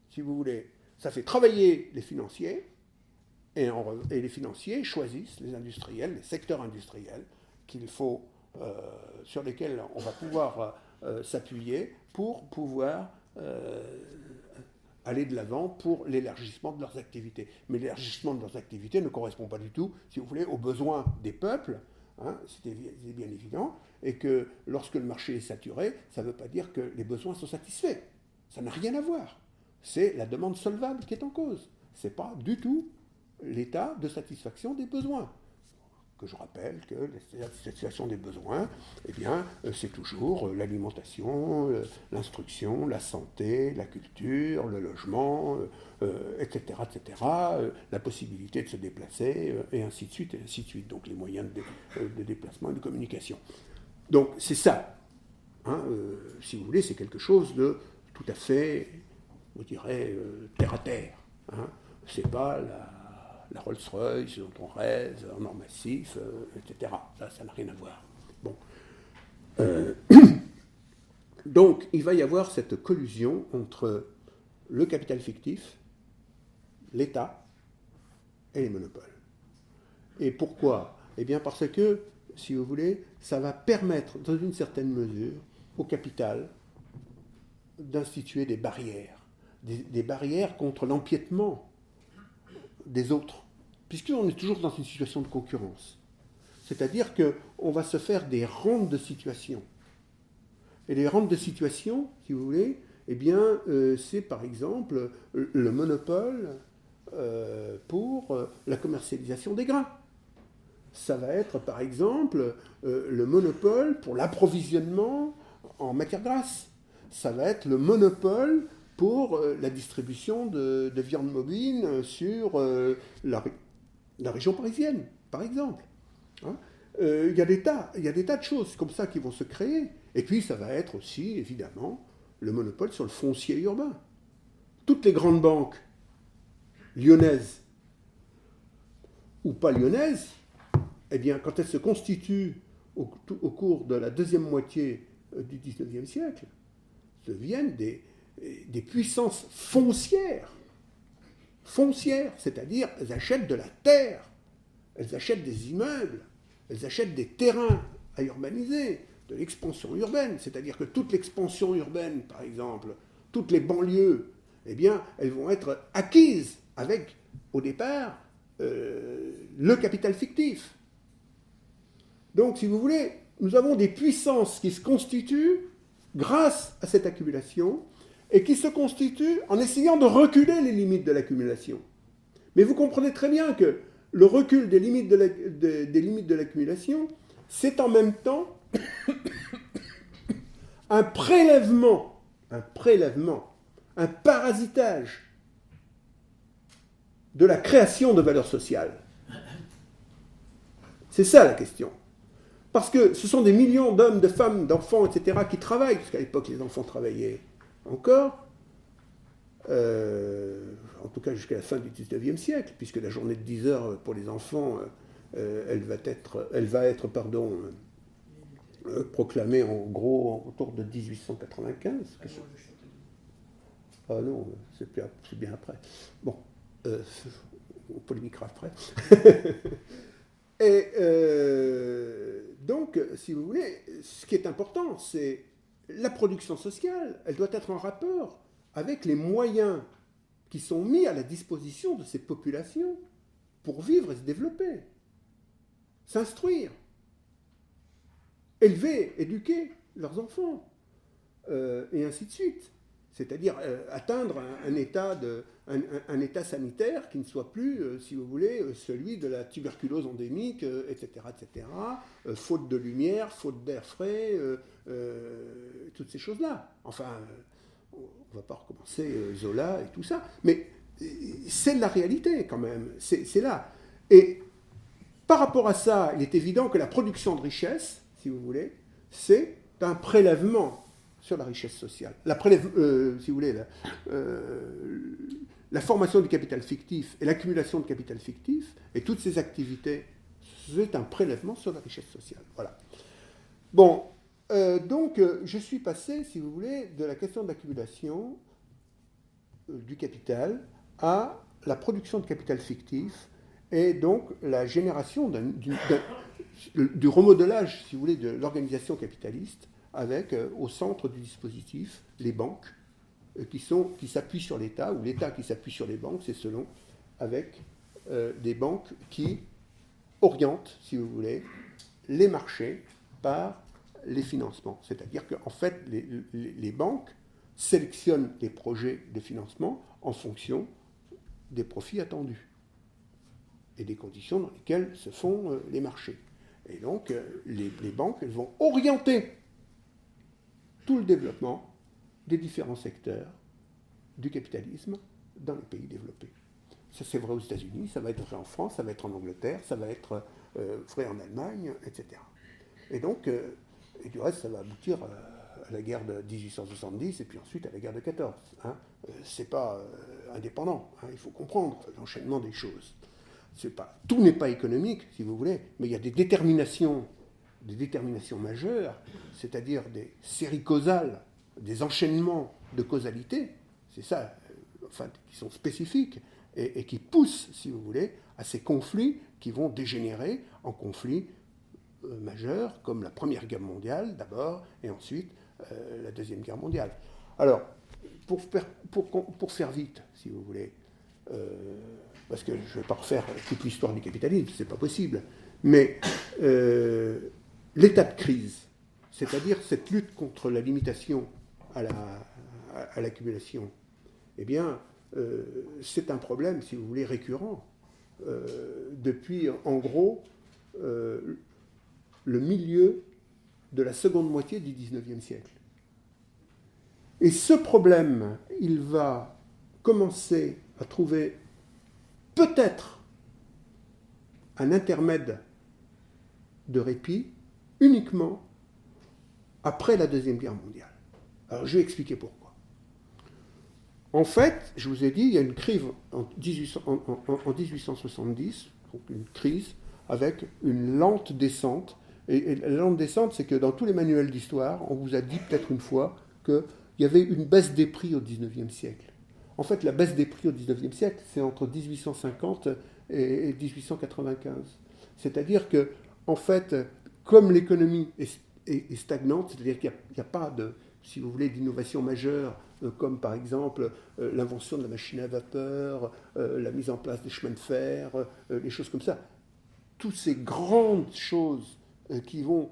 si vous voulez, ça fait travailler les financiers, et les financiers choisissent les industriels, les secteurs industriels sur lesquels on va pouvoir s'appuyer pour pouvoir aller de l'avant pour l'élargissement de leurs activités. Mais l'élargissement de leurs activités ne correspond pas du tout, si vous voulez, aux besoins des peuples, c'est bien évident, et que lorsque le marché est saturé, ça ne veut pas dire que les besoins sont satisfaits. Ça n'a rien à voir. C'est la demande solvable qui est en cause. Ce n'est pas du tout l'état de satisfaction des besoins. Que je rappelle que la satisfaction des besoins, eh bien, c'est toujours l'alimentation, l'instruction, la santé, la culture, le logement, etc., la possibilité de se déplacer, et ainsi de suite, et ainsi de suite. Donc les moyens de déplacement et de communication. Donc c'est ça. Si vous voulez, c'est quelque chose de tout à fait, je dirais, terre à terre. C'est pas la Rolls-Royce dont on rêve, en or massif, etc. Ça n'a rien à voir. Bon. Donc, il va y avoir cette collusion entre le capital fictif, l'État et les monopoles. Et pourquoi? Eh bien, parce que, si vous voulez, ça va permettre, dans une certaine mesure, au capital d'instituer des barrières. Des barrières contre l'empiètement des autres, puisqu'on est toujours dans une situation de concurrence. C'est-à-dire qu'on va se faire des rentes de situation. Et les rentes de situation, si vous voulez, eh bien, c'est par exemple le monopole pour la commercialisation des grains. Ça va être par exemple le monopole pour l'approvisionnement en matière grasse. Ça va être le monopole pour la distribution de viande bovine sur la région parisienne, par exemple. Il y a des tas de choses comme ça qui vont se créer. Et puis, ça va être aussi, évidemment, le monopole sur le foncier urbain. Toutes les grandes banques lyonnaises ou pas lyonnaises, eh bien, quand elles se constituent au cours de la deuxième moitié du XIXe siècle, deviennent des puissances foncières, c'est-à-dire elles achètent de la terre, elles achètent des immeubles, elles achètent des terrains à urbaniser, de l'expansion urbaine, c'est-à-dire que toute l'expansion urbaine, par exemple, toutes les banlieues, eh bien, elles vont être acquises avec, au départ, le capital fictif. Donc, si vous voulez, nous avons des puissances qui se constituent grâce à cette accumulation, et qui se constituent en essayant de reculer les limites de l'accumulation. Mais vous comprenez très bien que le recul des limites de l'accumulation, c'est en même temps un prélèvement, un parasitage de la création de valeur sociale. C'est ça la question. Parce que ce sont des millions d'hommes, de femmes, d'enfants, etc., qui travaillent, parce qu'à l'époque les enfants travaillaient encore, en tout cas jusqu'à la fin du XIXe siècle, puisque la journée de 10 heures pour les enfants, elle va être proclamée en gros autour de 1895. Ah non, c'est bien après. Bon, on polémiquera après. Et donc, si vous voulez, ce qui est important, c'est la production sociale, elle doit être en rapport avec les moyens qui sont mis à la disposition de ces populations pour vivre et se développer. s'instruire, élever, éduquer leurs enfants, et ainsi de suite. C'est-à-dire atteindre un état sanitaire qui ne soit plus, si vous voulez, celui de la tuberculose endémique, etc., etc., faute de lumière, faute d'air frais, toutes ces choses-là. Enfin, on ne va pas recommencer Zola et tout ça, mais c'est la réalité quand même, c'est là. Et par rapport à ça, il est évident que la production de richesse, si vous voulez, c'est un prélèvement sur la richesse sociale. Si vous voulez, la formation du capital fictif et l'accumulation de capital fictif et toutes ces activités, c'est un prélèvement sur la richesse sociale. Voilà. Bon, donc je suis passé, si vous voulez, de la question de l'accumulation du capital à la production de capital fictif et donc la génération du remodelage, si vous voulez, de l'organisation capitaliste avec au centre du dispositif les banques qui s'appuient sur l'État, ou l'État qui s'appuie sur les banques, c'est selon, avec des banques qui orientent, si vous voulez, les marchés par les financements. C'est-à-dire qu'en fait, les banques sélectionnent les projets de financement en fonction des profits attendus et des conditions dans lesquelles se font les marchés. Et donc, les banques, elles vont orienter tout le développement des différents secteurs du capitalisme dans les pays développés. Ça, c'est vrai aux États-Unis, ça va être vrai en France, ça va être en Angleterre, ça va être vrai en Allemagne, etc. Et donc, et du reste, ça va aboutir à la guerre de 1870 et puis ensuite à la guerre de 14. C'est pas indépendant, il faut comprendre l'enchaînement des choses. Tout n'est pas économique, si vous voulez, mais il y a des déterminations majeures, c'est-à-dire des séries causales, des enchaînements de causalité, c'est ça, qui sont spécifiques et qui poussent, si vous voulez, à ces conflits qui vont dégénérer en conflits majeurs, comme la Première Guerre mondiale d'abord, et ensuite la Deuxième Guerre mondiale. Alors, pour faire vite, si vous voulez, parce que je ne vais pas refaire toute l'histoire du capitalisme, c'est pas possible, mais l'état de crise, c'est-à-dire cette lutte contre la limitation à l'accumulation, eh bien, c'est un problème, si vous voulez, récurrent, depuis, en gros, le milieu de la seconde moitié du XIXe siècle. Et ce problème, il va commencer à trouver peut-être un intermède de répit uniquement après la Deuxième Guerre mondiale. Alors, je vais expliquer pourquoi. En fait, je vous ai dit, il y a une crise en 1870, donc une crise avec une lente descente. Et la lente descente, c'est que dans tous les manuels d'histoire, on vous a dit peut-être une fois qu'il y avait une baisse des prix au XIXe siècle. En fait, la baisse des prix au XIXe siècle, c'est entre 1850 et 1895. C'est-à-dire que, en fait, comme l'économie est stagnante, c'est-à-dire qu'il n'y a pas de, si vous voulez, d'innovation majeure, comme par exemple l'invention de la machine à vapeur, la mise en place des chemins de fer, les choses comme ça. Toutes ces grandes choses qui vont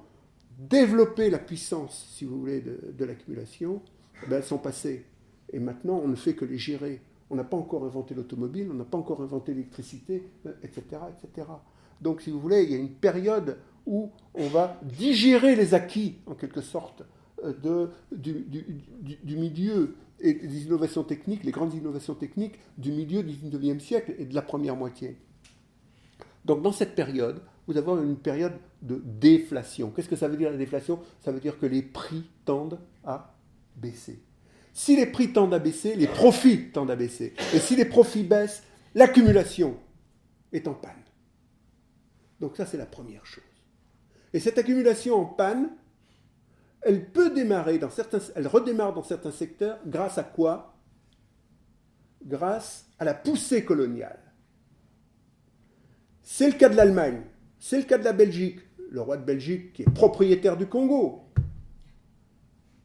développer la puissance, si vous voulez, de l'accumulation, elles sont passées. Et maintenant, on ne fait que les gérer. On n'a pas encore inventé l'automobile, on n'a pas encore inventé l'électricité, etc., etc. Donc, si vous voulez, il y a une période où on va digérer les acquis, en quelque sorte, du milieu et des innovations techniques, les grandes innovations techniques du milieu du XIXe siècle et de la première moitié. Donc, dans cette période, vous avez une période de déflation. Qu'est-ce que ça veut dire, la déflation ? Ça veut dire que les prix tendent à baisser. Si les prix tendent à baisser, les profits tendent à baisser. Et si les profits baissent, l'accumulation est en panne. Donc ça, c'est la première chose. Et cette accumulation en panne, elle peut démarrer elle redémarre dans certains secteurs grâce à quoi ? Grâce à la poussée coloniale. C'est le cas de l'Allemagne, c'est le cas de la Belgique. Le roi de Belgique qui est propriétaire du Congo.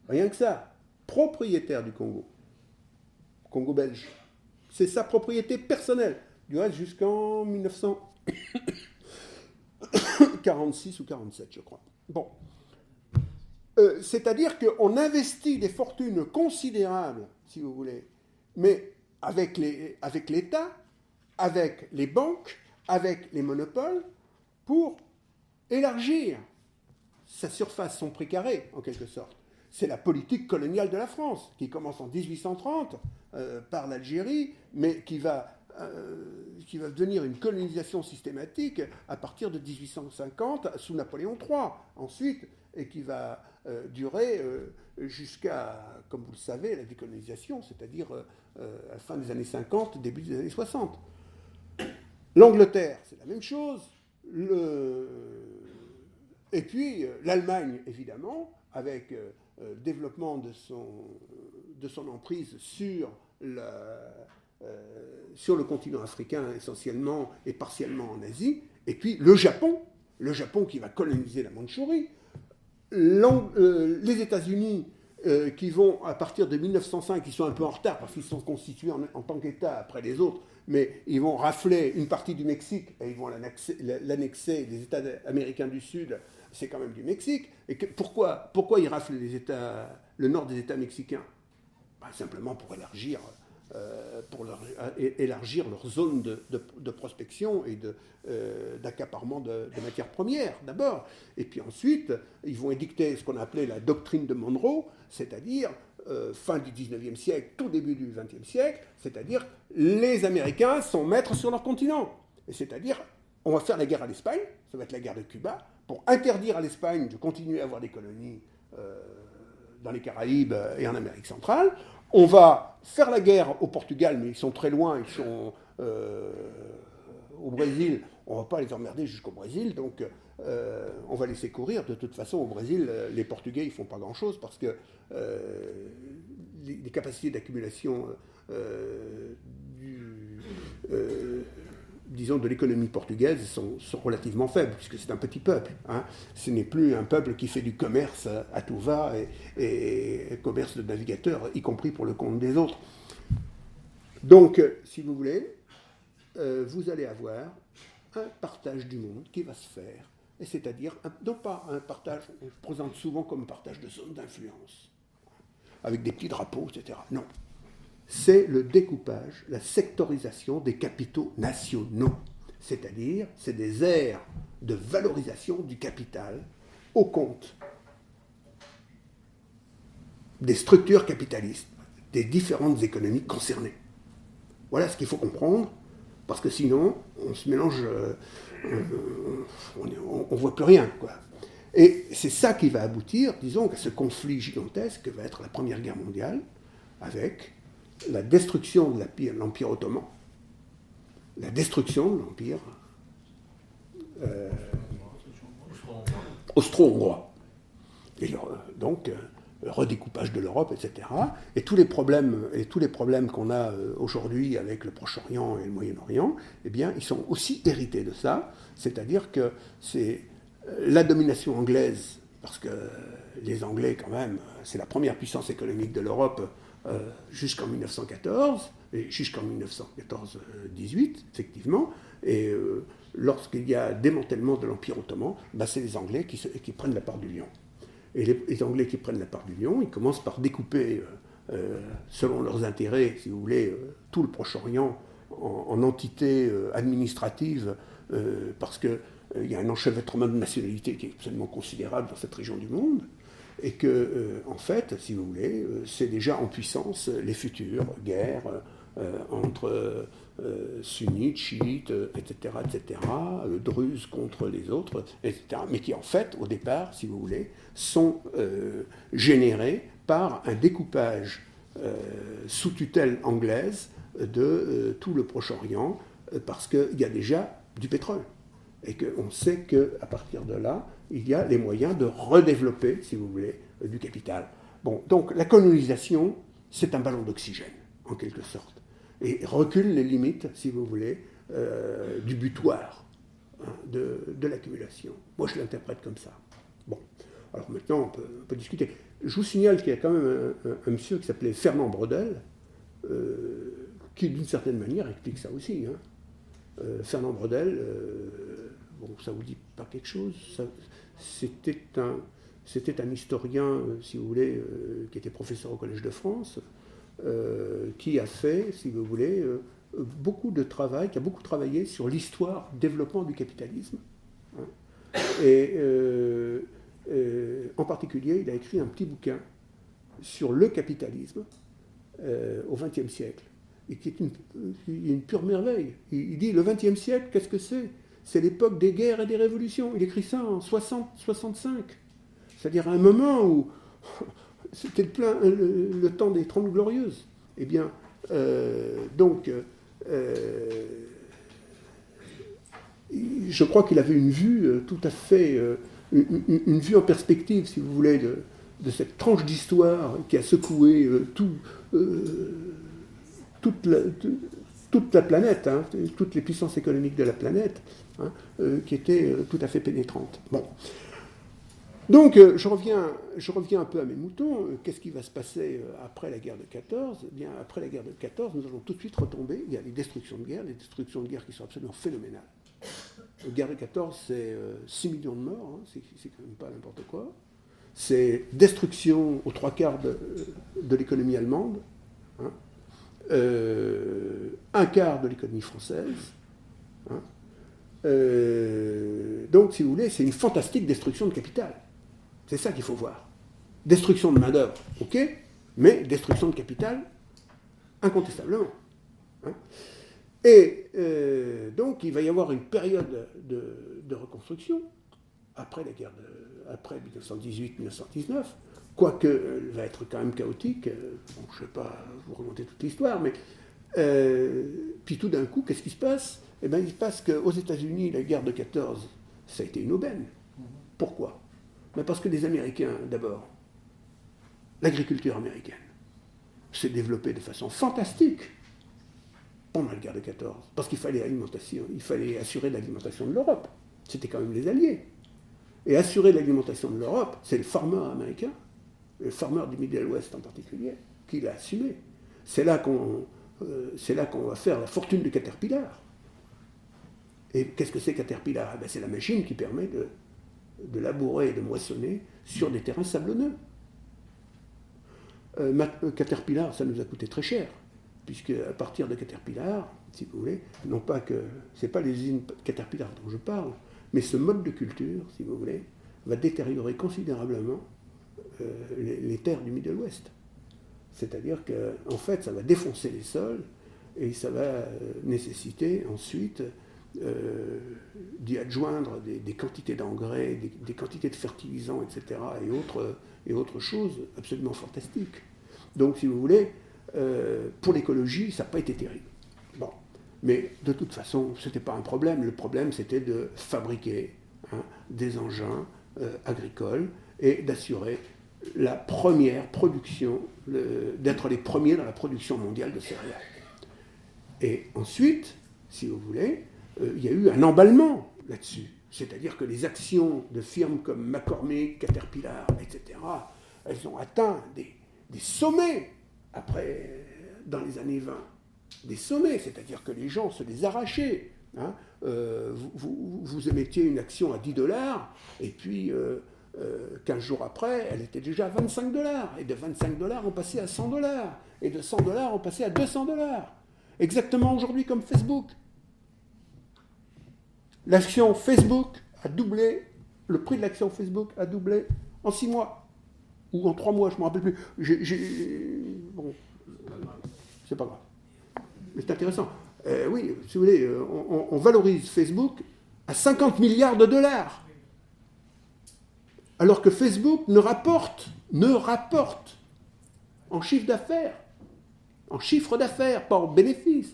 Rien que ça. Propriétaire du Congo. Congo belge. C'est sa propriété personnelle. Du reste, jusqu'en 46 ou 47, je crois. Bon. C'est-à-dire qu'on investit des fortunes considérables, si vous voulez, mais avec l'État, avec les banques, avec les monopoles, pour élargir sa surface, son prix carré, en quelque sorte. C'est la politique coloniale de la France, qui commence en 1830 par l'Algérie, mais qui va devenir une colonisation systématique à partir de 1850 sous Napoléon III, ensuite, et qui va durer jusqu'à, comme vous le savez, la décolonisation, c'est-à-dire à la fin des années 50, début des années 60. L'Angleterre, c'est la même chose. Et puis l'Allemagne, évidemment, avec le développement de son emprise sur le continent africain essentiellement et partiellement en Asie, et puis le Japon qui va coloniser la Mandchourie, les États-Unis qui vont, à partir de 1905, ils sont un peu en retard parce qu'ils sont constitués en tant qu'État après les autres, mais ils vont rafler une partie du Mexique et ils vont l'annexer, les États américains du Sud, c'est quand même du Mexique. Et pourquoi ils raflent le nord des États mexicains? Simplement pour élargir leur zone de prospection et d'accaparement de matières premières, d'abord. Et puis ensuite, ils vont édicter ce qu'on appelait la doctrine de Monroe, c'est-à-dire fin du 19e siècle, tout début du 20e siècle, c'est-à-dire les Américains sont maîtres sur leur continent. Et c'est-à-dire, on va faire la guerre à l'Espagne, ça va être la guerre de Cuba, pour interdire à l'Espagne de continuer à avoir des colonies dans les Caraïbes et en Amérique centrale. On va faire la guerre au Portugal, mais ils sont très loin, ils sont au Brésil, on ne va pas les emmerder jusqu'au Brésil, donc on va laisser courir. De toute façon, au Brésil, les Portugais, ils ne font pas grand-chose parce que les capacités d'accumulation disons, de l'économie portugaise sont relativement faibles, puisque c'est un petit peuple. Hein. Ce n'est plus un peuple qui fait du commerce à tout va et commerce de navigateurs, y compris pour le compte des autres. Donc, si vous voulez, vous allez avoir un partage du monde qui va se faire, et c'est-à-dire, non pas un partage, on le présente souvent comme un partage de zone d'influence, avec des petits drapeaux, etc. Non. C'est le découpage, la sectorisation des capitaux nationaux. C'est-à-dire, c'est des aires de valorisation du capital au compte des structures capitalistes, des différentes économies concernées. Voilà ce qu'il faut comprendre, parce que sinon, on se mélange, on ne voit plus rien, quoi. Et c'est ça qui va aboutir, disons, à ce conflit gigantesque que va être la Première Guerre mondiale, avec la destruction de l'Empire ottoman, la destruction de l'Empire austro-hongrois. Et donc, le redécoupage de l'Europe, etc. Et tous les problèmes qu'on a aujourd'hui avec le Proche-Orient et le Moyen-Orient, eh bien, ils sont aussi hérités de ça. C'est-à-dire que c'est la domination anglaise, parce que les Anglais, quand même, c'est la première puissance économique de l'Europe jusqu'en 1914, et jusqu'en 1914-18, effectivement, et lorsqu'il y a démantèlement de l'Empire ottoman, c'est les Anglais qui prennent la part du lion. Et les Anglais qui prennent la part du lion, ils commencent par découper, selon leurs intérêts, si vous voulez, tout le Proche-Orient en entités administratives, parce qu'il y a un enchevêtrement de nationalités qui est absolument considérable dans cette région du monde, et que, en fait, si vous voulez, c'est déjà en puissance les futures guerres entre sunnites, chiites, etc., druzes contre les autres, etc., mais qui, en fait, au départ, si vous voulez, sont générés par un découpage sous tutelle anglaise de tout le Proche-Orient, parce qu'il y a déjà du pétrole. Et qu'on sait qu'à partir de là, il y a les moyens de redévelopper, si vous voulez, du capital. Bon, donc la colonisation, c'est un ballon d'oxygène, en quelque sorte, et recule les limites, si vous voulez, du butoir, hein, de l'accumulation. Moi, je l'interprète comme ça. Bon, alors maintenant, on peut discuter. Je vous signale qu'il y a quand même un monsieur qui s'appelait Fernand Braudel, qui, d'une certaine manière, explique ça aussi. Hein. Fernand Braudel, bon, ça vous dit pas quelque chose, c'était un historien, si vous voulez, qui était professeur au Collège de France, qui a fait, si vous voulez, beaucoup de travail, qui a beaucoup travaillé sur l'histoire, développement du capitalisme. Hein. Et en particulier, il a écrit un petit bouquin sur le capitalisme au XXe siècle, et qui est une pure merveille. Il dit, le XXe siècle, qu'est-ce que c'est ? C'est l'époque des guerres et des révolutions. Il écrit ça en 60-65. C'est-à-dire à un moment où c'était le temps des 30 Glorieuses. Eh bien, je crois qu'il avait une vue tout à fait, une vue en perspective, si vous voulez, de cette tranche d'histoire qui a secoué toute la planète, hein, toutes les puissances économiques de la planète, hein, qui était tout à fait pénétrante. Bon. Donc, je reviens un peu à mes moutons. Qu'est-ce qui va se passer après la guerre de 14 ? Eh bien, après la guerre de 14, nous allons tout de suite retomber. Il y a les destructions de guerre qui sont absolument phénoménales. La guerre de 14, c'est 6 millions de morts, hein, c'est quand même pas n'importe quoi. C'est destruction aux 3/4 de l'économie allemande, hein, 1/4 de l'économie française. Hein. Donc, si vous voulez, c'est une fantastique destruction de capital. C'est ça qu'il faut voir. Destruction de main-d'œuvre, ok, mais destruction de capital, incontestablement. Hein. Et donc, il va y avoir une période de reconstruction après 1918-1919, quoique elle va être quand même chaotique. Bon, je ne vais pas vous remonter toute l'histoire, mais puis tout d'un coup, qu'est-ce qui se passe ? Eh bien, il se passe qu'aux États-Unis, la guerre de 14, ça a été une aubaine. Pourquoi ? Mais parce que les Américains, d'abord, l'agriculture américaine s'est développée de façon fantastique pendant la guerre de 14, parce qu'il fallait assurer l'alimentation de l'Europe. C'était quand même les Alliés. Et assurer l'alimentation de l'Europe, c'est le farmer américain, le farmer du Middle West en particulier, qui l'a assumé. C'est là qu'on va faire la fortune de Caterpillar. Et qu'est-ce que c'est Caterpillar ? C'est la machine qui permet de labourer et de moissonner sur des terrains sablonneux. Caterpillar, ça nous a coûté très cher, puisque à partir de Caterpillar, si vous voulez, non pas que c'est pas les usines Caterpillar dont je parle, mais ce mode de culture, si vous voulez, va détériorer considérablement les terres du Middle West. C'est-à-dire qu'en fait, ça va défoncer les sols et ça va nécessiter ensuite d'y adjoindre des quantités d'engrais, des quantités de fertilisants, etc., et autres choses absolument fantastiques. Donc, si vous voulez, pour l'écologie, ça n'a pas été terrible. Bon. Mais de toute façon, ce n'était pas un problème. Le problème, c'était de fabriquer des engins agricoles et d'assurer la première production, d'être les premiers dans la production mondiale de céréales. Et ensuite, si vous voulez, il y a eu un emballement là-dessus. C'est-à-dire que les actions de firmes comme McCormick, Caterpillar, etc., elles ont atteint des sommets après, dans les années 20. Des sommets, c'est-à-dire que les gens se les arrachaient. Hein. Vous émettiez une action à $10, et puis 15 jours après, elle était déjà à $25. Et de $25, on passait à $100. Et de $100, on passait à $200. Exactement aujourd'hui comme Facebook. L'action Facebook a doublé, le prix de l'action Facebook a doublé en 6 mois. Ou en 3 mois, je ne me rappelle plus. Bon, c'est pas grave. Mais c'est intéressant. Oui, si vous voulez, on valorise Facebook à 50 milliards de dollars. Alors que Facebook ne rapporte en chiffre d'affaires, pas en bénéfice,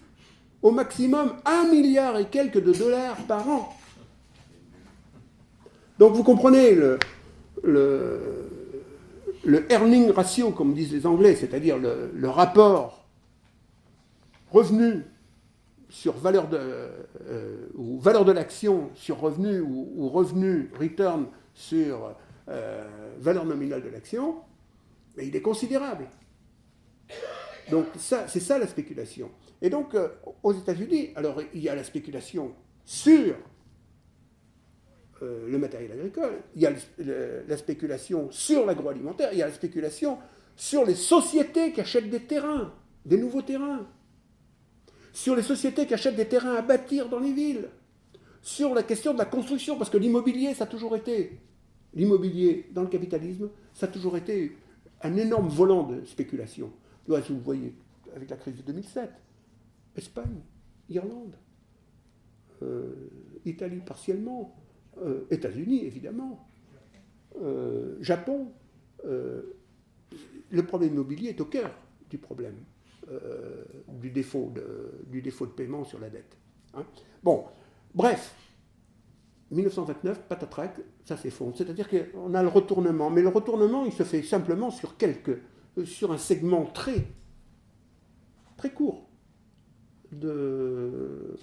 au maximum 1 milliard et quelques de dollars par an. Donc vous comprenez le earning ratio, comme disent les Anglais, c'est-à-dire le rapport revenu sur valeur de l'action sur revenu ou revenu return sur valeur nominale de l'action, mais il est considérable. Donc c'est ça la spéculation. Et donc aux États-Unis, alors il y a la spéculation sur le matériel agricole, il y a la spéculation sur l'agroalimentaire, il y a la spéculation sur les sociétés qui achètent des terrains, des nouveaux terrains, sur les sociétés qui achètent des terrains à bâtir dans les villes, sur la question de la construction, parce que l'immobilier, ça a toujours été, l'immobilier dans le capitalisme, ça a toujours été un énorme volant de spéculation. Là, vous voyez, avec la crise de 2007, Espagne, Irlande, Italie partiellement, États-Unis évidemment, Japon. Le problème immobilier est au cœur du problème du défaut de paiement sur la dette. Hein. Bon, bref, 1929, patatrac, ça s'effondre. C'est-à-dire qu'on a le retournement, mais le retournement, il se fait simplement sur un segment très court de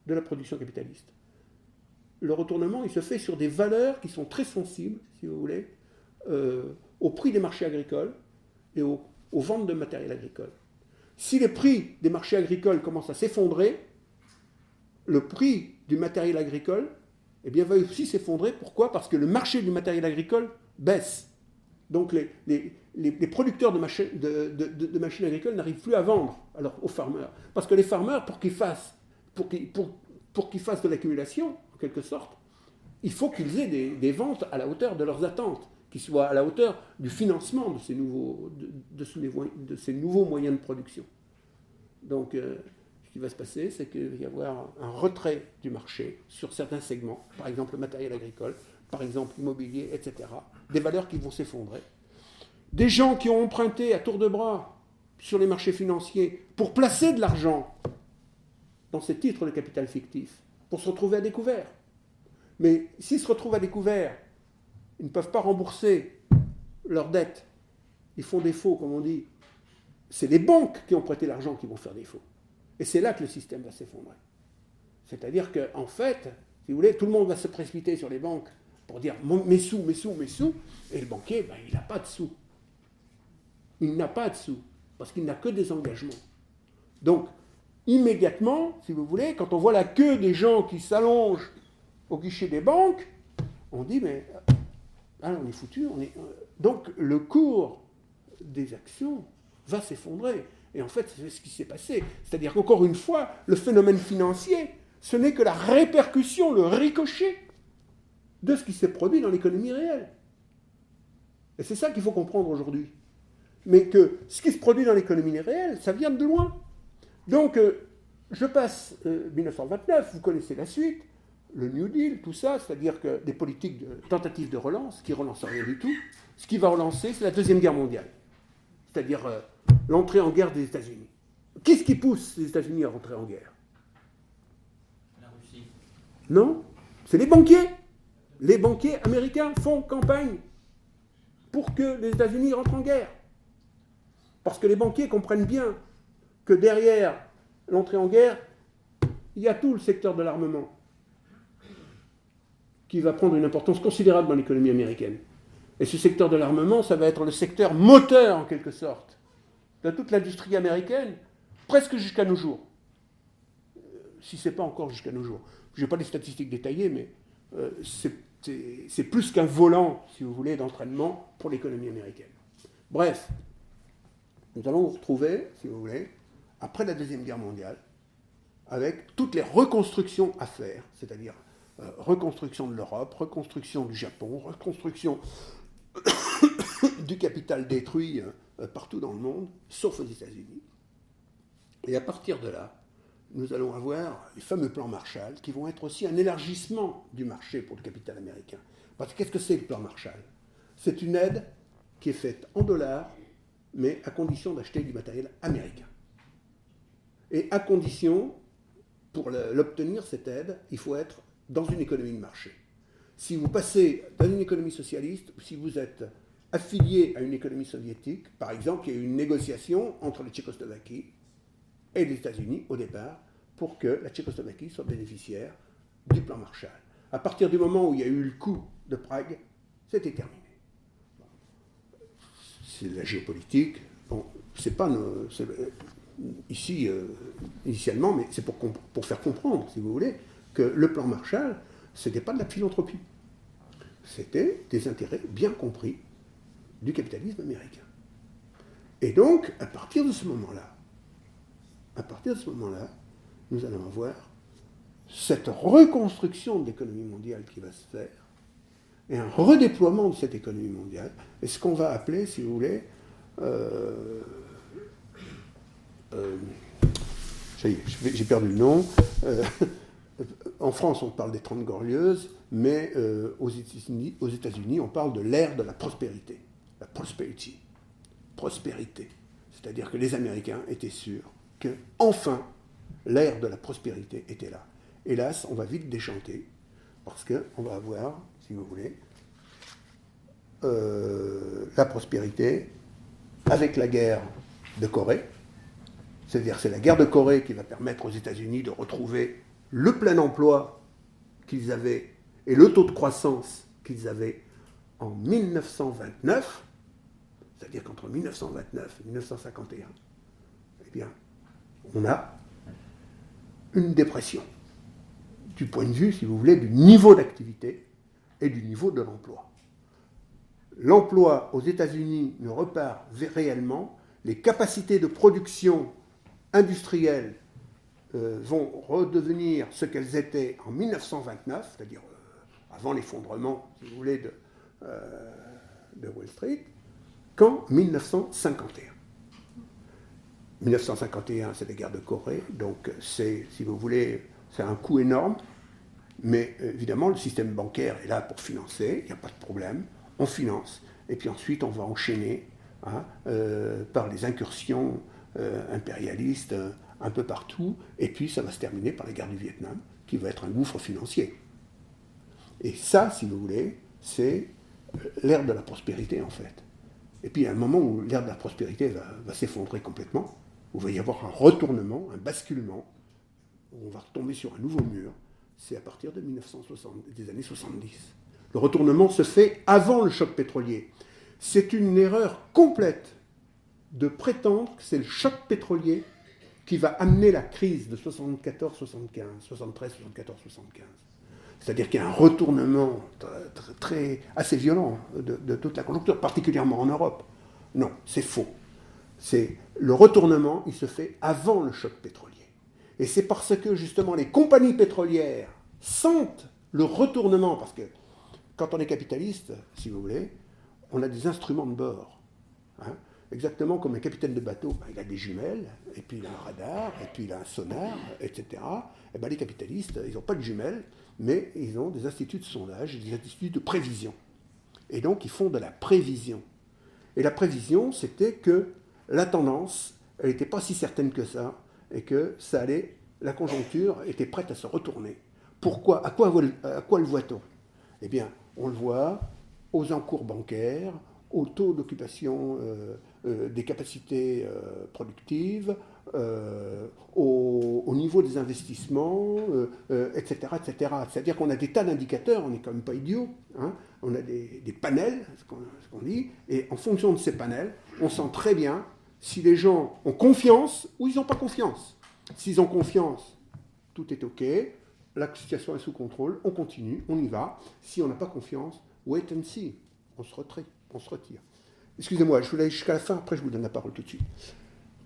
la production capitaliste. Le retournement, il se fait sur des valeurs qui sont très sensibles, si vous voulez, au prix des marchés agricoles et aux ventes de matériel agricole. Si les prix des marchés agricoles commencent à s'effondrer, le prix du matériel agricole eh bien, va aussi s'effondrer. Pourquoi ? Parce que le marché du matériel agricole baisse. Donc les producteurs de machines agricoles n'arrivent plus à vendre aux farmers. Parce que les farmers, pour qu'ils fassent de l'accumulation, en quelque sorte, il faut qu'ils aient des ventes à la hauteur de leurs attentes, qui soient à la hauteur du financement de ces nouveaux moyens de production. Donc, ce qui va se passer, c'est qu'il va y avoir un retrait du marché sur certains segments, par exemple le matériel agricole, par exemple l'immobilier, etc. Des valeurs qui vont s'effondrer. Des gens qui ont emprunté à tour de bras sur les marchés financiers pour placer de l'argent dans ces titres de capital fictif, pour se retrouver à découvert. Mais s'ils se retrouvent à découvert, ils ne peuvent pas rembourser leurs dettes. Ils font défaut, comme on dit. C'est les banques qui ont prêté l'argent qui vont faire défaut. Et c'est là que le système va s'effondrer. C'est-à-dire qu'en fait, si vous voulez, tout le monde va se précipiter sur les banques pour dire « mes sous », et le banquier, il n'a pas de sous. Il n'a pas de sous, parce qu'il n'a que des engagements. Donc, immédiatement, si vous voulez, quand on voit la queue des gens qui s'allongent au guichet des banques, on dit, mais on est foutu. Donc, le cours des actions va s'effondrer. Et en fait, c'est ce qui s'est passé. C'est-à-dire qu'encore une fois, le phénomène financier, ce n'est que la répercussion, le ricochet de ce qui s'est produit dans l'économie réelle. Et c'est ça qu'il faut comprendre aujourd'hui. Mais que ce qui se produit dans l'économie réelle, ça vient de loin. Donc, je passe 1929, vous connaissez la suite, le New Deal, tout ça, c'est-à-dire que des politiques de tentatives de relance, qui ne relancent rien du tout. Ce qui va relancer, c'est la Deuxième Guerre mondiale. C'est-à-dire l'entrée en guerre des États-Unis. Qu'est-ce qui pousse les États-Unis à rentrer en guerre ? La Russie. Non, c'est les banquiers. Les banquiers américains font campagne pour que les États-Unis rentrent en guerre. Parce que les banquiers comprennent bien que derrière l'entrée en guerre, il y a tout le secteur de l'armement qui va prendre une importance considérable dans l'économie américaine. Et ce secteur de l'armement, ça va être le secteur moteur, en quelque sorte, de toute l'industrie américaine, presque jusqu'à nos jours. Si ce n'est pas encore jusqu'à nos jours. Je n'ai pas les statistiques détaillées, mais c'est plus qu'un volant, si vous voulez, d'entraînement pour l'économie américaine. Bref, nous allons vous retrouver, si vous voulez, après la Deuxième Guerre mondiale, avec toutes les reconstructions à faire, c'est-à-dire reconstruction de l'Europe, reconstruction du Japon, reconstruction du capital détruit partout dans le monde, sauf aux États-Unis. Et à partir de là, nous allons avoir les fameux plans Marshall, qui vont être aussi un élargissement du marché pour le capital américain. Parce que qu'est-ce que c'est le plan Marshall ? C'est une aide qui est faite en dollars, mais à condition d'acheter du matériel américain. Et à condition, pour l'obtenir, cette aide, il faut être dans une économie de marché. Si vous passez dans une économie socialiste, ou si vous êtes affilié à une économie soviétique, par exemple, il y a eu une négociation entre la Tchécoslovaquie et les États-Unis, au départ, pour que la Tchécoslovaquie soit bénéficiaire du plan Marshall. À partir du moment où il y a eu le coup de Prague, c'était terminé. C'est de la géopolitique. Bon, c'est pas ici, initialement, mais c'est pour faire comprendre, si vous voulez, que le plan Marshall, ce n'était pas de la philanthropie. C'était des intérêts bien compris du capitalisme américain. Et donc, à partir de ce moment-là, nous allons avoir cette reconstruction de l'économie mondiale qui va se faire, et un redéploiement de cette économie mondiale, et ce qu'on va appeler, si vous voulez, ça y est, j'ai perdu le nom. En France, on parle des 30 Glorieuses, mais aux États-Unis, on parle de l'ère de la prospérité. La prosperity. Prospérité. C'est-à-dire que les Américains étaient sûrs que, enfin, l'ère de la prospérité était là. Hélas, on va vite déchanter, parce qu'on va avoir, si vous voulez, la prospérité avec la guerre de Corée. C'est-à-dire c'est la guerre de Corée qui va permettre aux États-Unis de retrouver le plein emploi qu'ils avaient et le taux de croissance qu'ils avaient en 1929, c'est-à-dire qu'entre 1929 et 1951, eh bien, on a une dépression du point de vue, si vous voulez, du niveau d'activité et du niveau de l'emploi. L'emploi aux États-Unis ne repart réellement, les capacités de production industrielles vont redevenir ce qu'elles étaient en 1929, c'est-à-dire avant l'effondrement, si vous voulez, de Wall Street, qu'en 1951. 1951, c'est la guerre de Corée, donc c'est, si vous voulez, c'est un coût énorme, mais évidemment, le système bancaire est là pour financer, il n'y a pas de problème, on finance, et puis ensuite on va enchaîner par les incursions impérialistes un peu partout, et puis ça va se terminer par la guerre du Vietnam, qui va être un gouffre financier. Et ça, si vous voulez, c'est l'ère de la prospérité, en fait. Et puis, à un moment où l'ère de la prospérité va s'effondrer complètement, où il va y avoir un retournement, un basculement, où on va retomber sur un nouveau mur, c'est à partir de 1960, des années 70. Le retournement se fait avant le choc pétrolier. C'est une erreur complète de prétendre que c'est le choc pétrolier qui va amener la crise de 74-75, 73-74-75. C'est-à-dire qu'il y a un retournement assez violent de toute la conjoncture, particulièrement en Europe. Non, c'est faux. Le retournement, il se fait avant le choc pétrolier. Et c'est parce que, justement, les compagnies pétrolières sentent le retournement, parce que quand on est capitaliste, si vous voulez, on a des instruments de bord. Exactement comme un capitaine de bateau, il a des jumelles, et puis il a un radar, et puis il a un sonar, etc. Et les capitalistes, ils n'ont pas de jumelles, mais ils ont des instituts de sondage, des instituts de prévision. Et donc, ils font de la prévision. Et la prévision, c'était que la tendance, elle n'était pas si certaine que ça, et que ça allait, la conjoncture était prête à se retourner. Pourquoi ? À quoi le voit-on ? Eh bien, on le voit aux encours bancaires, au taux d'occupation des capacités productives, au niveau des investissements, etc., etc. C'est-à-dire qu'on a des tas d'indicateurs, on n'est quand même pas idiots, on a des panels, ce qu'on dit, et en fonction de ces panels, on sent très bien si les gens ont confiance ou ils n'ont pas confiance. S'ils ont confiance, tout est OK, la situation est sous contrôle, on continue, on y va. Si on n'a pas confiance, wait and see, on se retire. Excusez-moi, je voulais aller jusqu'à la fin, après je vous donne la parole tout de suite.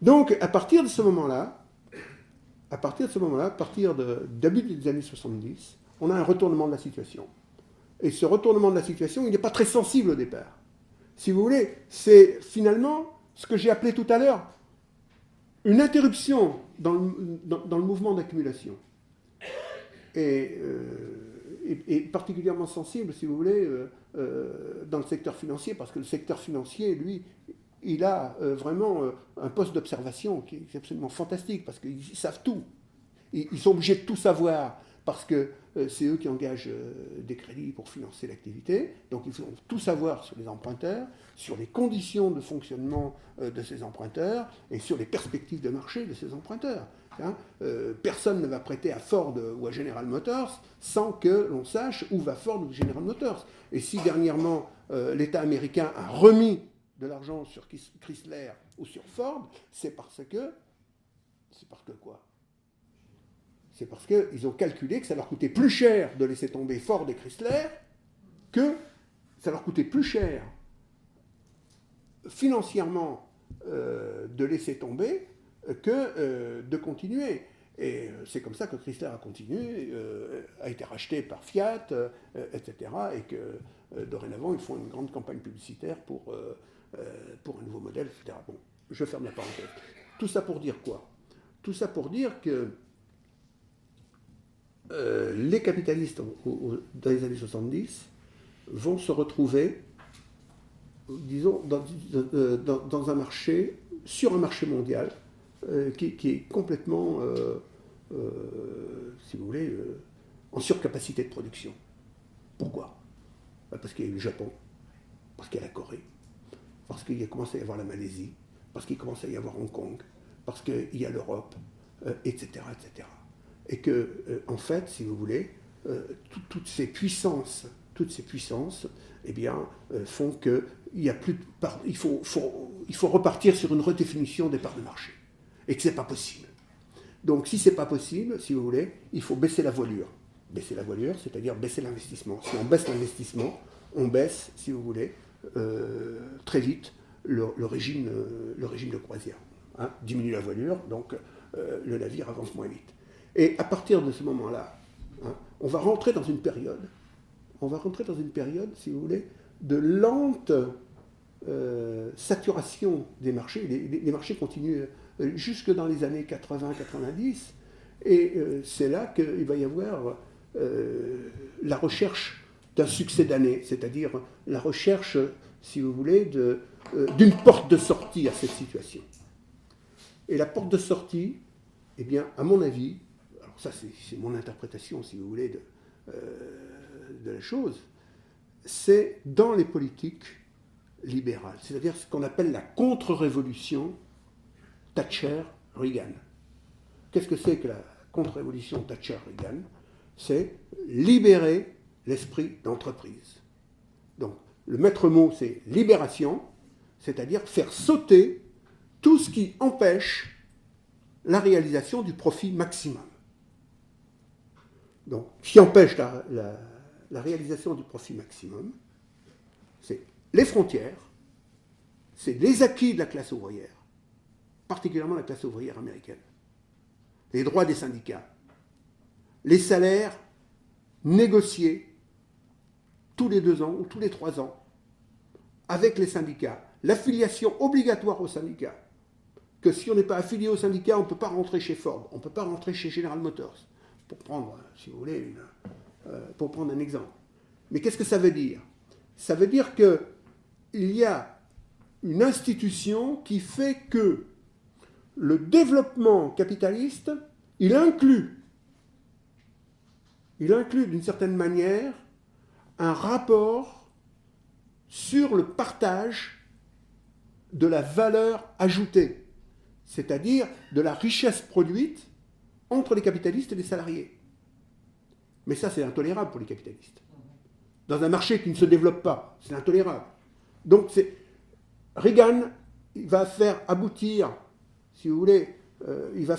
Donc, à partir de ce moment-là, à partir de début des années 70, on a un retournement de la situation. Et ce retournement de la situation, il n'est pas très sensible au départ. Si vous voulez, c'est finalement ce que j'ai appelé tout à l'heure une interruption dans le mouvement d'accumulation. Et particulièrement sensible, si vous voulez, dans le secteur financier, parce que le secteur financier, lui, il a vraiment un poste d'observation qui est absolument fantastique, parce qu'ils savent tout. Ils sont obligés de tout savoir, parce que c'est eux qui engagent des crédits pour financer l'activité. Donc ils vont tout savoir sur les emprunteurs, sur les conditions de fonctionnement de ces emprunteurs, et sur les perspectives de marché de ces emprunteurs. Personne ne va prêter à Ford ou à General Motors sans que l'on sache où va Ford ou General Motors. Et si dernièrement l'État américain a remis de l'argent sur Chrysler ou sur Ford, c'est parce que quoi ? C'est parce qu'ils ont calculé que ça leur coûtait plus cher de laisser tomber Ford et Chrysler que ça leur coûtait plus cher financièrement de laisser tomber que de continuer. Et c'est comme ça que Chrysler a continué, a été racheté par Fiat, etc. Et que dorénavant, ils font une grande campagne publicitaire pour un nouveau modèle, etc. Bon, je ferme la parenthèse. Tout ça pour dire quoi? Tout ça pour dire que les capitalistes, dans les années 70, vont se retrouver, disons, dans un marché, sur un marché mondial, qui est complètement, si vous voulez, en surcapacité de production. Pourquoi? Parce qu'il y a eu le Japon, parce qu'il y a la Corée, parce qu'il commence à y avoir la Malaisie, parce qu'il commence à y avoir Hong Kong, parce qu'il y a l'Europe, etc., etc. Et que, en fait, si vous voulez, toutes ces puissances, eh bien, font qu'il y a plus de il faut repartir sur une redéfinition des parts de marché, et que c'est pas possible. Donc, si c'est pas possible, si vous voulez, il faut baisser la voilure. Baisser la voilure, c'est-à-dire baisser l'investissement. Si on baisse l'investissement, on baisse, si vous voulez, très vite le régime de croisière. Hein, diminue la voilure, donc le navire avance moins vite. Et à partir de ce moment-là, hein, on va rentrer dans une période, si vous voulez, de lente saturation des marchés. Les marchés continuent jusque dans les années 80-90, et c'est là qu'il va y avoir la recherche d'un succès d'année, c'est-à-dire la recherche, si vous voulez, d'une porte de sortie à cette situation. Et la porte de sortie, eh bien, à mon avis, alors ça c'est mon interprétation, si vous voulez, de la chose, c'est dans les politiques libérales, c'est-à-dire ce qu'on appelle la contre-révolution Thatcher-Reagan. Qu'est-ce que c'est que la contre-révolution Thatcher-Reagan? C'est libérer l'esprit d'entreprise. Donc, le maître mot, c'est libération, c'est-à-dire faire sauter tout ce qui empêche la réalisation du profit maximum. Donc, ce qui empêche la réalisation du profit maximum, c'est les frontières, c'est les acquis de la classe ouvrière, particulièrement la classe ouvrière américaine, les droits des syndicats, les salaires négociés tous les 2 ans ou tous les 3 ans avec les syndicats, l'affiliation obligatoire aux syndicats, que si on n'est pas affilié aux syndicats, on ne peut pas rentrer chez Ford, on ne peut pas rentrer chez General Motors, pour prendre, si vous voulez, pour prendre un exemple. Mais qu'est-ce que ça veut dire? Ça veut dire qu'il y a une institution qui fait que le développement capitaliste, il inclut d'une certaine manière un rapport sur le partage de la valeur ajoutée, c'est-à-dire de la richesse produite entre les capitalistes et les salariés. Mais ça, c'est intolérable pour les capitalistes. Dans un marché qui ne se développe pas, c'est intolérable. Donc, Reagan, il va faire aboutir, si vous voulez, il va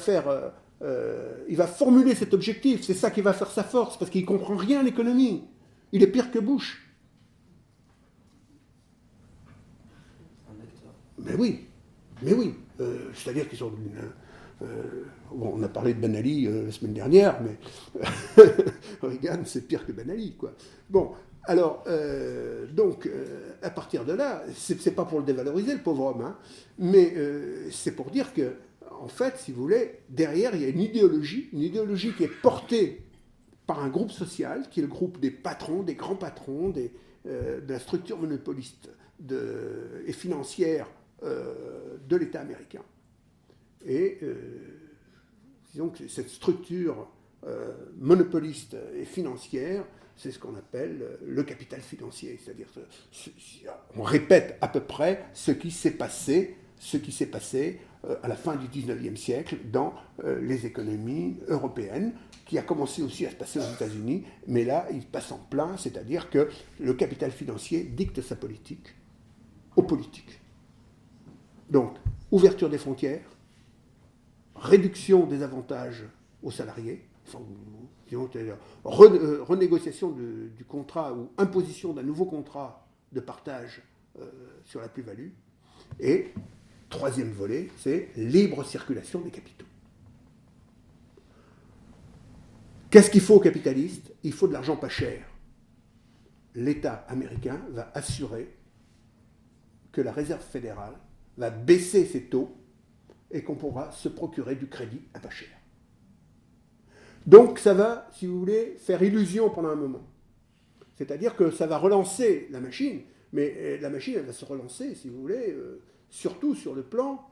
formuler cet objectif. C'est ça qui va faire sa force, parce qu'il ne comprend rien à l'économie. Il est pire que Bush. Mais oui. C'est-à-dire qu'ils sont... bon, on a parlé de Ben Ali la semaine dernière, mais Reagan, c'est pire que Ben Ali, quoi. Bon, alors, à partir de là, c'est pas pour le dévaloriser, le pauvre homme, hein, mais c'est pour dire que, en fait, si vous voulez, derrière, il y a une idéologie qui est portée par un groupe social, qui est le groupe des patrons, des grands patrons, de la structure monopoliste et financière de l'État américain. Et disons que cette structure monopoliste et financière, c'est ce qu'on appelle le capital financier. C'est-à-dire, on répète à peu près ce qui s'est passé à la fin du 19e siècle dans les économies européennes, qui a commencé aussi à se passer aux États-Unis, mais là, il passe en plein, c'est-à-dire que le capital financier dicte sa politique aux politiques. Donc, ouverture des frontières, réduction des avantages aux salariés, enfin, disons, renégociation du contrat ou imposition d'un nouveau contrat de partage sur la plus-value. Et troisième volet, c'est libre circulation des capitaux. Qu'est-ce qu'il faut aux capitalistes? Il faut de l'argent pas cher. L'État américain va assurer que la Réserve fédérale va baisser ses taux et qu'on pourra se procurer du crédit à pas cher. Donc ça va, si vous voulez, faire illusion pendant un moment. C'est-à-dire que ça va relancer la machine, mais la machine, elle va se relancer, si vous voulez, surtout sur le plan,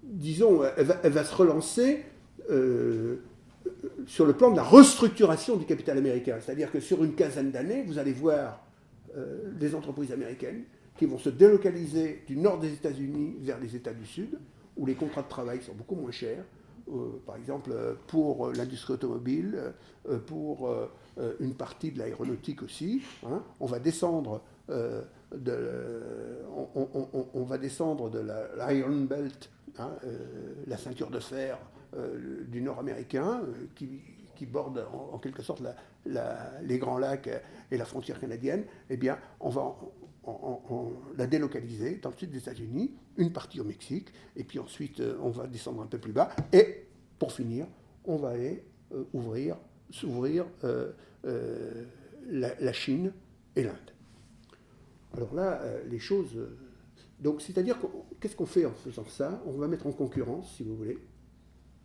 disons, elle va se relancer sur le plan de la restructuration du capital américain. C'est-à-dire que sur une quinzaine d'années, vous allez voir des entreprises américaines qui vont se délocaliser du nord des États-Unis vers les États du Sud, où les contrats de travail sont beaucoup moins chers, par exemple pour l'industrie automobile, pour une partie de l'aéronautique aussi. Hein. On va descendre de l'Iron Belt, hein, la ceinture de fer du nord américain, qui borde en quelque sorte les Grands Lacs et la frontière canadienne. Eh bien, on va la délocaliser dans le sud des États-Unis, une partie au Mexique, et puis ensuite on va descendre un peu plus bas, et pour finir, on va aller s'ouvrir la Chine et l'Inde. Alors là, les choses... donc, c'est-à-dire, qu'est-ce qu'on fait en faisant ça? On va mettre en concurrence, si vous voulez,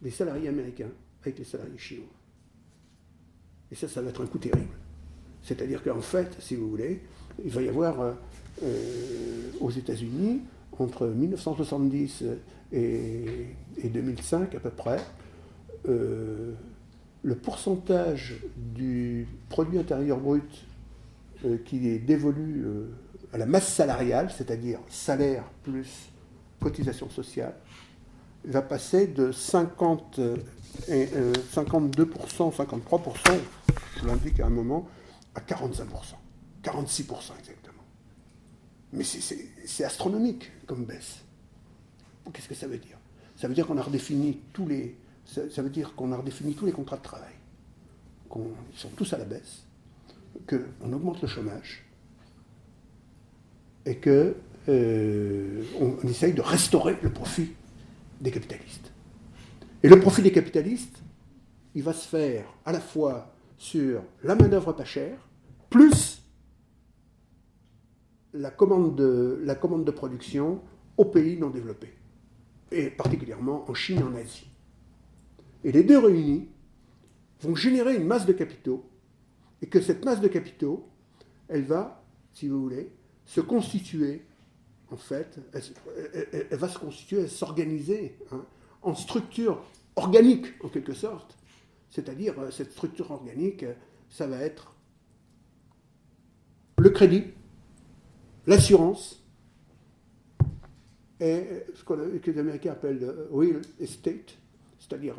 les salariés américains avec les salariés chinois. Et ça va être un coup terrible. C'est-à-dire qu'en fait, si vous voulez, il va y avoir aux États-Unis, entre 1970 et 2005 à peu près, le pourcentage du produit intérieur brut qui est dévolu à la masse salariale, c'est-à-dire salaire plus cotisation sociale, va passer de 52%, 53%, je l'indique à un moment, à 45%, 46% exactement. Mais c'est astronomique comme baisse. Qu'est-ce que ça veut dire? Ça veut dire qu'on a redéfini tous les contrats de travail, qu'ils sont tous à la baisse, qu'on augmente le chômage et qu'on essaye de restaurer le profit des capitalistes. Et le profit des capitalistes, il va se faire à la fois sur la main-d'œuvre pas chère, plus la commande de production aux pays non développés, et particulièrement en Chine et en Asie. Et les deux réunis vont générer une masse de capitaux, et que cette masse de capitaux, elle va, si vous voulez, se constituer, en fait, elle va se constituer, s'organiser en structure organique, en quelque sorte. C'est-à-dire, cette structure organique, ça va être le crédit, l'assurance, et ce que les Américains appellent real estate, c'est-à-dire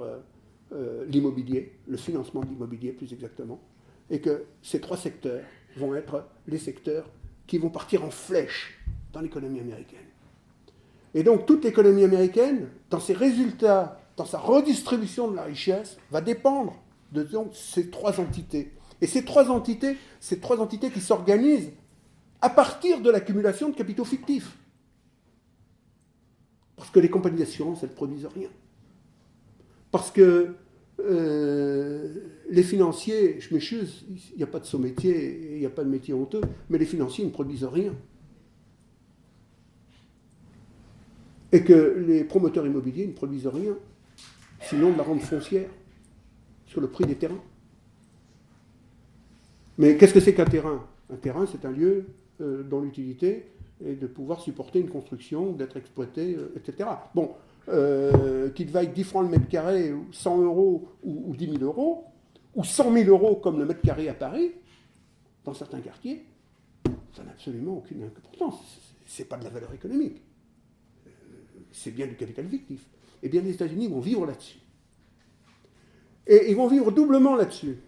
l'immobilier, le financement de l'immobilier plus exactement, et que ces trois secteurs vont être les secteurs qui vont partir en flèche dans l'économie américaine. Et donc toute l'économie américaine, dans ses résultats, dans sa redistribution de la richesse, va dépendre de ces trois entités. Et ces trois entités qui s'organisent à partir de l'accumulation de capitaux fictifs. Parce que les compagnies d'assurance, elles ne produisent rien. Parce que les financiers, je m'excuse, il n'y a pas de sous-métier, il n'y a pas de métier honteux, mais les financiers ne produisent rien. Et que les promoteurs immobiliers ne produisent rien, sinon de la rente foncière, sur le prix des terrains. Mais qu'est-ce que c'est qu'un terrain? Un terrain, c'est un lieu dont l'utilité est de pouvoir supporter une construction, d'être exploité, etc. Bon, qu'il vaille 10 francs le mètre carré, 100 euros ou 10 000 euros, ou 100 000 euros comme le mètre carré à Paris, dans certains quartiers, ça n'a absolument aucune importance. Ce n'est pas de la valeur économique. C'est bien du capital fictif. Eh bien, les États-Unis vont vivre là-dessus. Et ils vont vivre doublement là-dessus.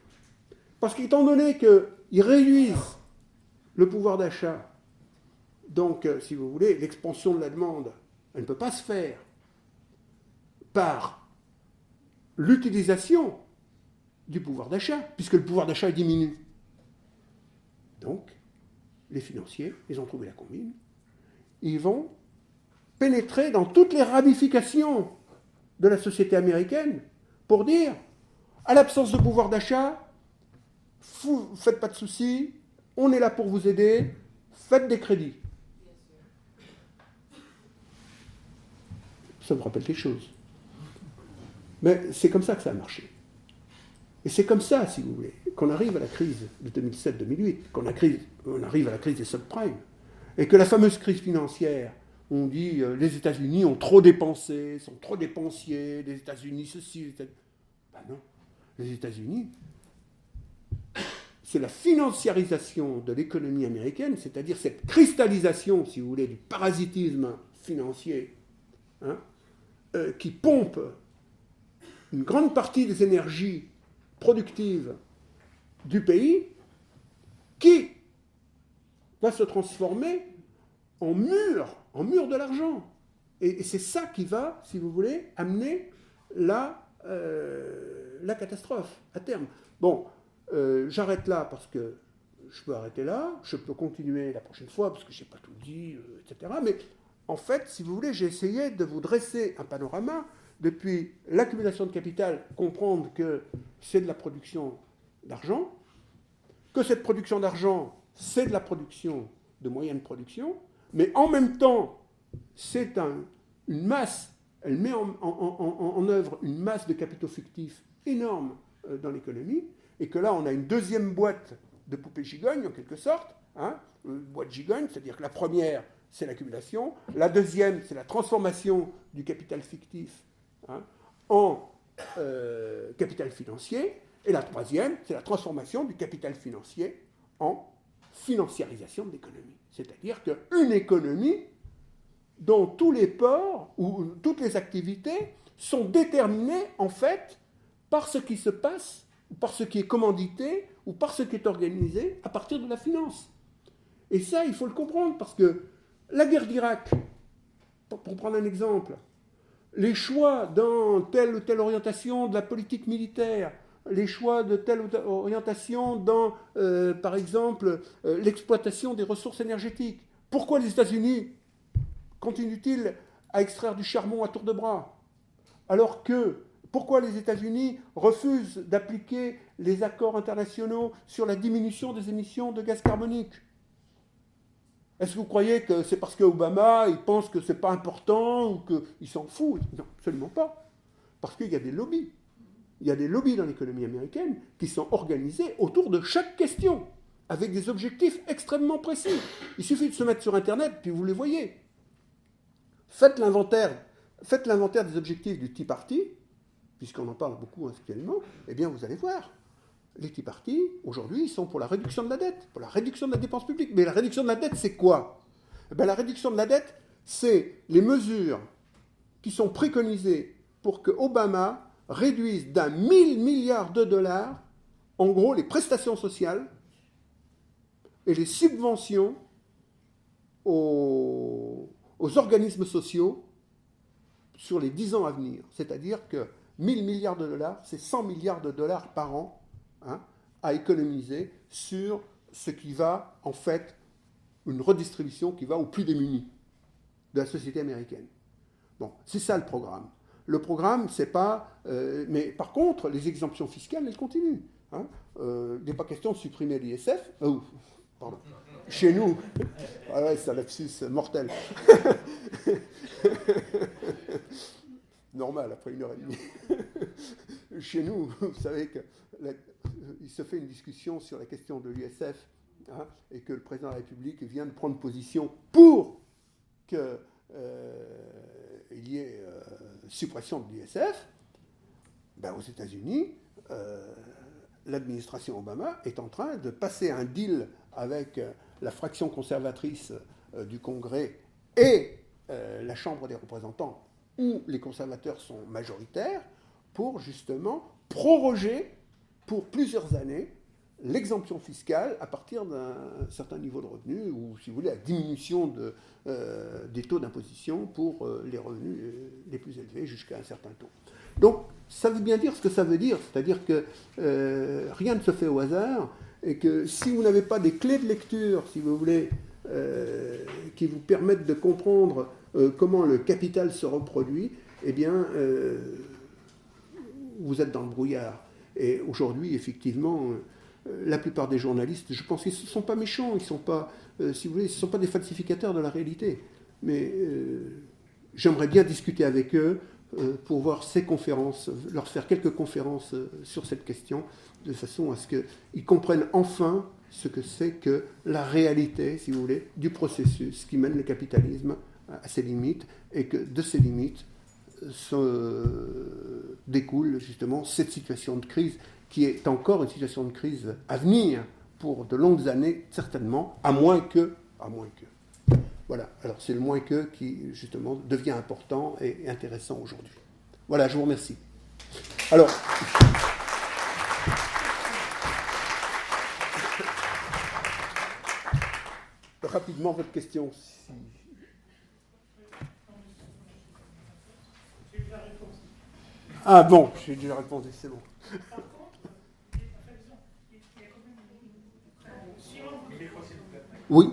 Parce qu'étant donné qu'ils réduisent le pouvoir d'achat, donc, si vous voulez, l'expansion de la demande, elle ne peut pas se faire par l'utilisation du pouvoir d'achat, puisque le pouvoir d'achat diminue. Donc, les financiers, ils ont trouvé la combine, ils vont pénétrer dans toutes les ramifications de la société américaine pour dire, à l'absence de pouvoir d'achat, faites pas de soucis, on est là pour vous aider, faites des crédits. Ça me rappelle quelque chose. Mais c'est comme ça que ça a marché. Et c'est comme ça, si vous voulez, qu'on arrive à la crise de 2007-2008, qu'on arrive à la crise des subprimes, et que la fameuse crise financière, on dit les États-Unis ont trop dépensé, sont trop dépensiers, les États-Unis ceci, les États-Unis... Ben non, les États-Unis, c'est la financiarisation de l'économie américaine, c'est-à-dire cette cristallisation, si vous voulez, du parasitisme financier, qui pompe une grande partie des énergies productives du pays, qui va se transformer en mur de l'argent. Et c'est ça qui va, si vous voulez, amener la catastrophe à terme. Bon, j'arrête là parce que je peux arrêter là, je peux continuer la prochaine fois parce que je n'ai pas tout dit, etc. Mais en fait, si vous voulez, j'ai essayé de vous dresser un panorama depuis l'accumulation de capital, comprendre que c'est de la production d'argent, que cette production d'argent, c'est de la production de moyens de production, mais en même temps, c'est une masse, elle met en œuvre une masse de capitaux fictifs énorme dans l'économie, et que là, on a une deuxième boîte de poupées gigognes, en quelque sorte, une boîte gigogne, c'est-à-dire que la première, c'est l'accumulation, la deuxième, c'est la transformation du capital fictif en capital financier, et la troisième, c'est la transformation du capital financier en financiarisation de l'économie. C'est-à-dire qu'une économie dont tous les ports ou toutes les activités sont déterminées, en fait, par ce qui se passe, par ce qui est commandité, ou par ce qui est organisé à partir de la finance. Et ça, il faut le comprendre, parce que la guerre d'Irak, pour prendre un exemple, les choix dans telle ou telle orientation de la politique militaire, les choix de telle ou telle orientation dans, par exemple, l'exploitation des ressources énergétiques. Pourquoi les États-Unis continuent-ils à extraire du charbon à tour de bras? Alors que, pourquoi les États-Unis refusent d'appliquer les accords internationaux sur la diminution des émissions de gaz carbonique? Est-ce que vous croyez que c'est parce qu'Obama, il pense que c'est pas important ou qu'il s'en fout? Non, absolument pas. Parce qu'il y a des lobbies. Il y a des lobbies dans l'économie américaine qui sont organisés autour de chaque question, avec des objectifs extrêmement précis. Il suffit de se mettre sur Internet, puis vous les voyez. Faites l'inventaire des objectifs du Tea Party, puisqu'on en parle beaucoup actuellement, eh bien vous allez voir. Les Tea Party, aujourd'hui, ils sont pour la réduction de la dette, pour la réduction de la dépense publique. Mais la réduction de la dette, c'est quoi? Eh bien, la réduction de la dette, c'est les mesures qui sont préconisées pour que Obama réduise d'1 000 milliards de dollars, en gros, les prestations sociales et les subventions aux organismes sociaux sur les 10 ans à venir. C'est-à-dire que 1 000 milliards de dollars, c'est 100 milliards de dollars par an à économiser sur ce qui va, en fait, une redistribution qui va aux plus démunis de la société américaine. Bon, c'est ça le programme. Le programme, c'est pas... mais par contre, les exemptions fiscales, elles continuent. Il n'est pas question de supprimer l'ISF. Pardon. Chez nous... Ah ouais, c'est un lapsus mortel. Normal, après 1h30. Chez nous, vous savez qu'il se fait une discussion sur la question de l'ISF, et que le président de la République vient de prendre position pour qu'il y ait suppression de l'ISF. Ben, aux États-Unis, l'administration Obama est en train de passer un deal avec la fraction conservatrice du Congrès et la Chambre des représentants, où les conservateurs sont majoritaires, pour justement proroger pour plusieurs années l'exemption fiscale à partir d'un certain niveau de revenu, ou si vous voulez, la diminution des taux d'imposition pour les revenus les plus élevés jusqu'à un certain taux. Donc, ça veut bien dire ce que ça veut dire, c'est-à-dire que rien ne se fait au hasard, et que si vous n'avez pas des clés de lecture, si vous voulez, qui vous permettent de comprendre comment le capital se reproduit, eh bien, vous êtes dans le brouillard. Et aujourd'hui, effectivement, la plupart des journalistes, je pense qu'ils ne sont pas méchants, ils ne sont pas, si vous voulez, ce ne sont pas des falsificateurs de la réalité. Mais j'aimerais bien discuter avec eux pour voir ces conférences, leur faire quelques conférences sur cette question, de façon à ce qu'ils comprennent enfin ce que c'est que la réalité, si vous voulez, du processus qui mène le capitalisme à ses limites, et que de ces limites découle justement cette situation de crise, qui est encore une situation de crise à venir pour de longues années, certainement, à moins que. Voilà, alors c'est le moins que qui, justement, devient important et intéressant aujourd'hui. Voilà, je vous remercie. Alors. Rapidement, votre question. Si... Ah bon, j'ai déjà répondu, c'est bon. Oui.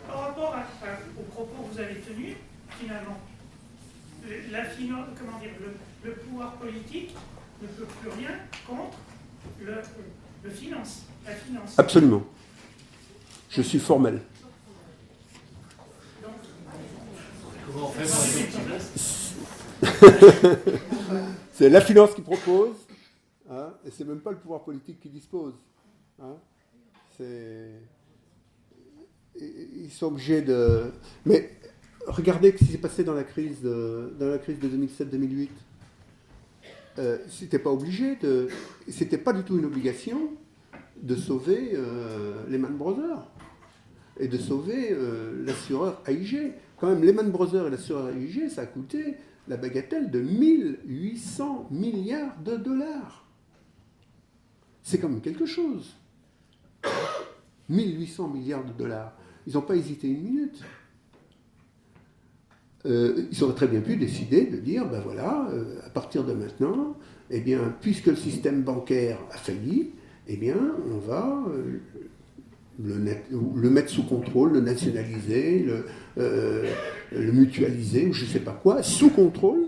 Par rapport aux propos que vous avez tenus, finalement, le pouvoir politique ne peut plus rien contre la finance. Absolument. Je suis formel. Comment on fait pour C'est la finance qui propose, hein, et c'est même pas le pouvoir politique qui dispose. Hein. Ils sont obligés de... Mais regardez ce qui s'est passé dans la crise de 2007-2008. C'était pas obligé c'était pas du tout une obligation de sauver Lehman Brothers et de sauver l'assureur AIG. Quand même, Lehman Brothers et l'assureur AIG, ça a coûté la bagatelle de 1800 milliards de dollars. C'est quand même quelque chose. 1800 milliards de dollars. Ils n'ont pas hésité une minute. Ils auraient très bien pu décider de dire, ben voilà, à partir de maintenant, eh bien, puisque le système bancaire a failli, eh bien, on va le mettre sous contrôle, le nationaliser, le mutualiser, ou je ne sais pas quoi, sous contrôle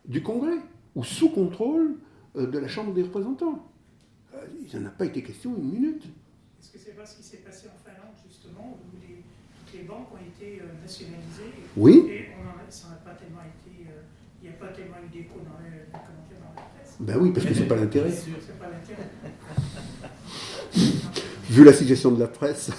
du Congrès, ou sous contrôle de la Chambre des représentants. Il n'en a pas été question une minute. Est-ce que c'est pas ce qui s'est passé en Finlande, justement, où toutes les banques ont été nationalisées? Oui. Et ça n'a pas tellement été... il n'y a pas tellement eu d'écho dans la presse. Ben oui, parce que c'est pas l'intérêt. C'est pas l'intérêt. Vu la situation de la presse.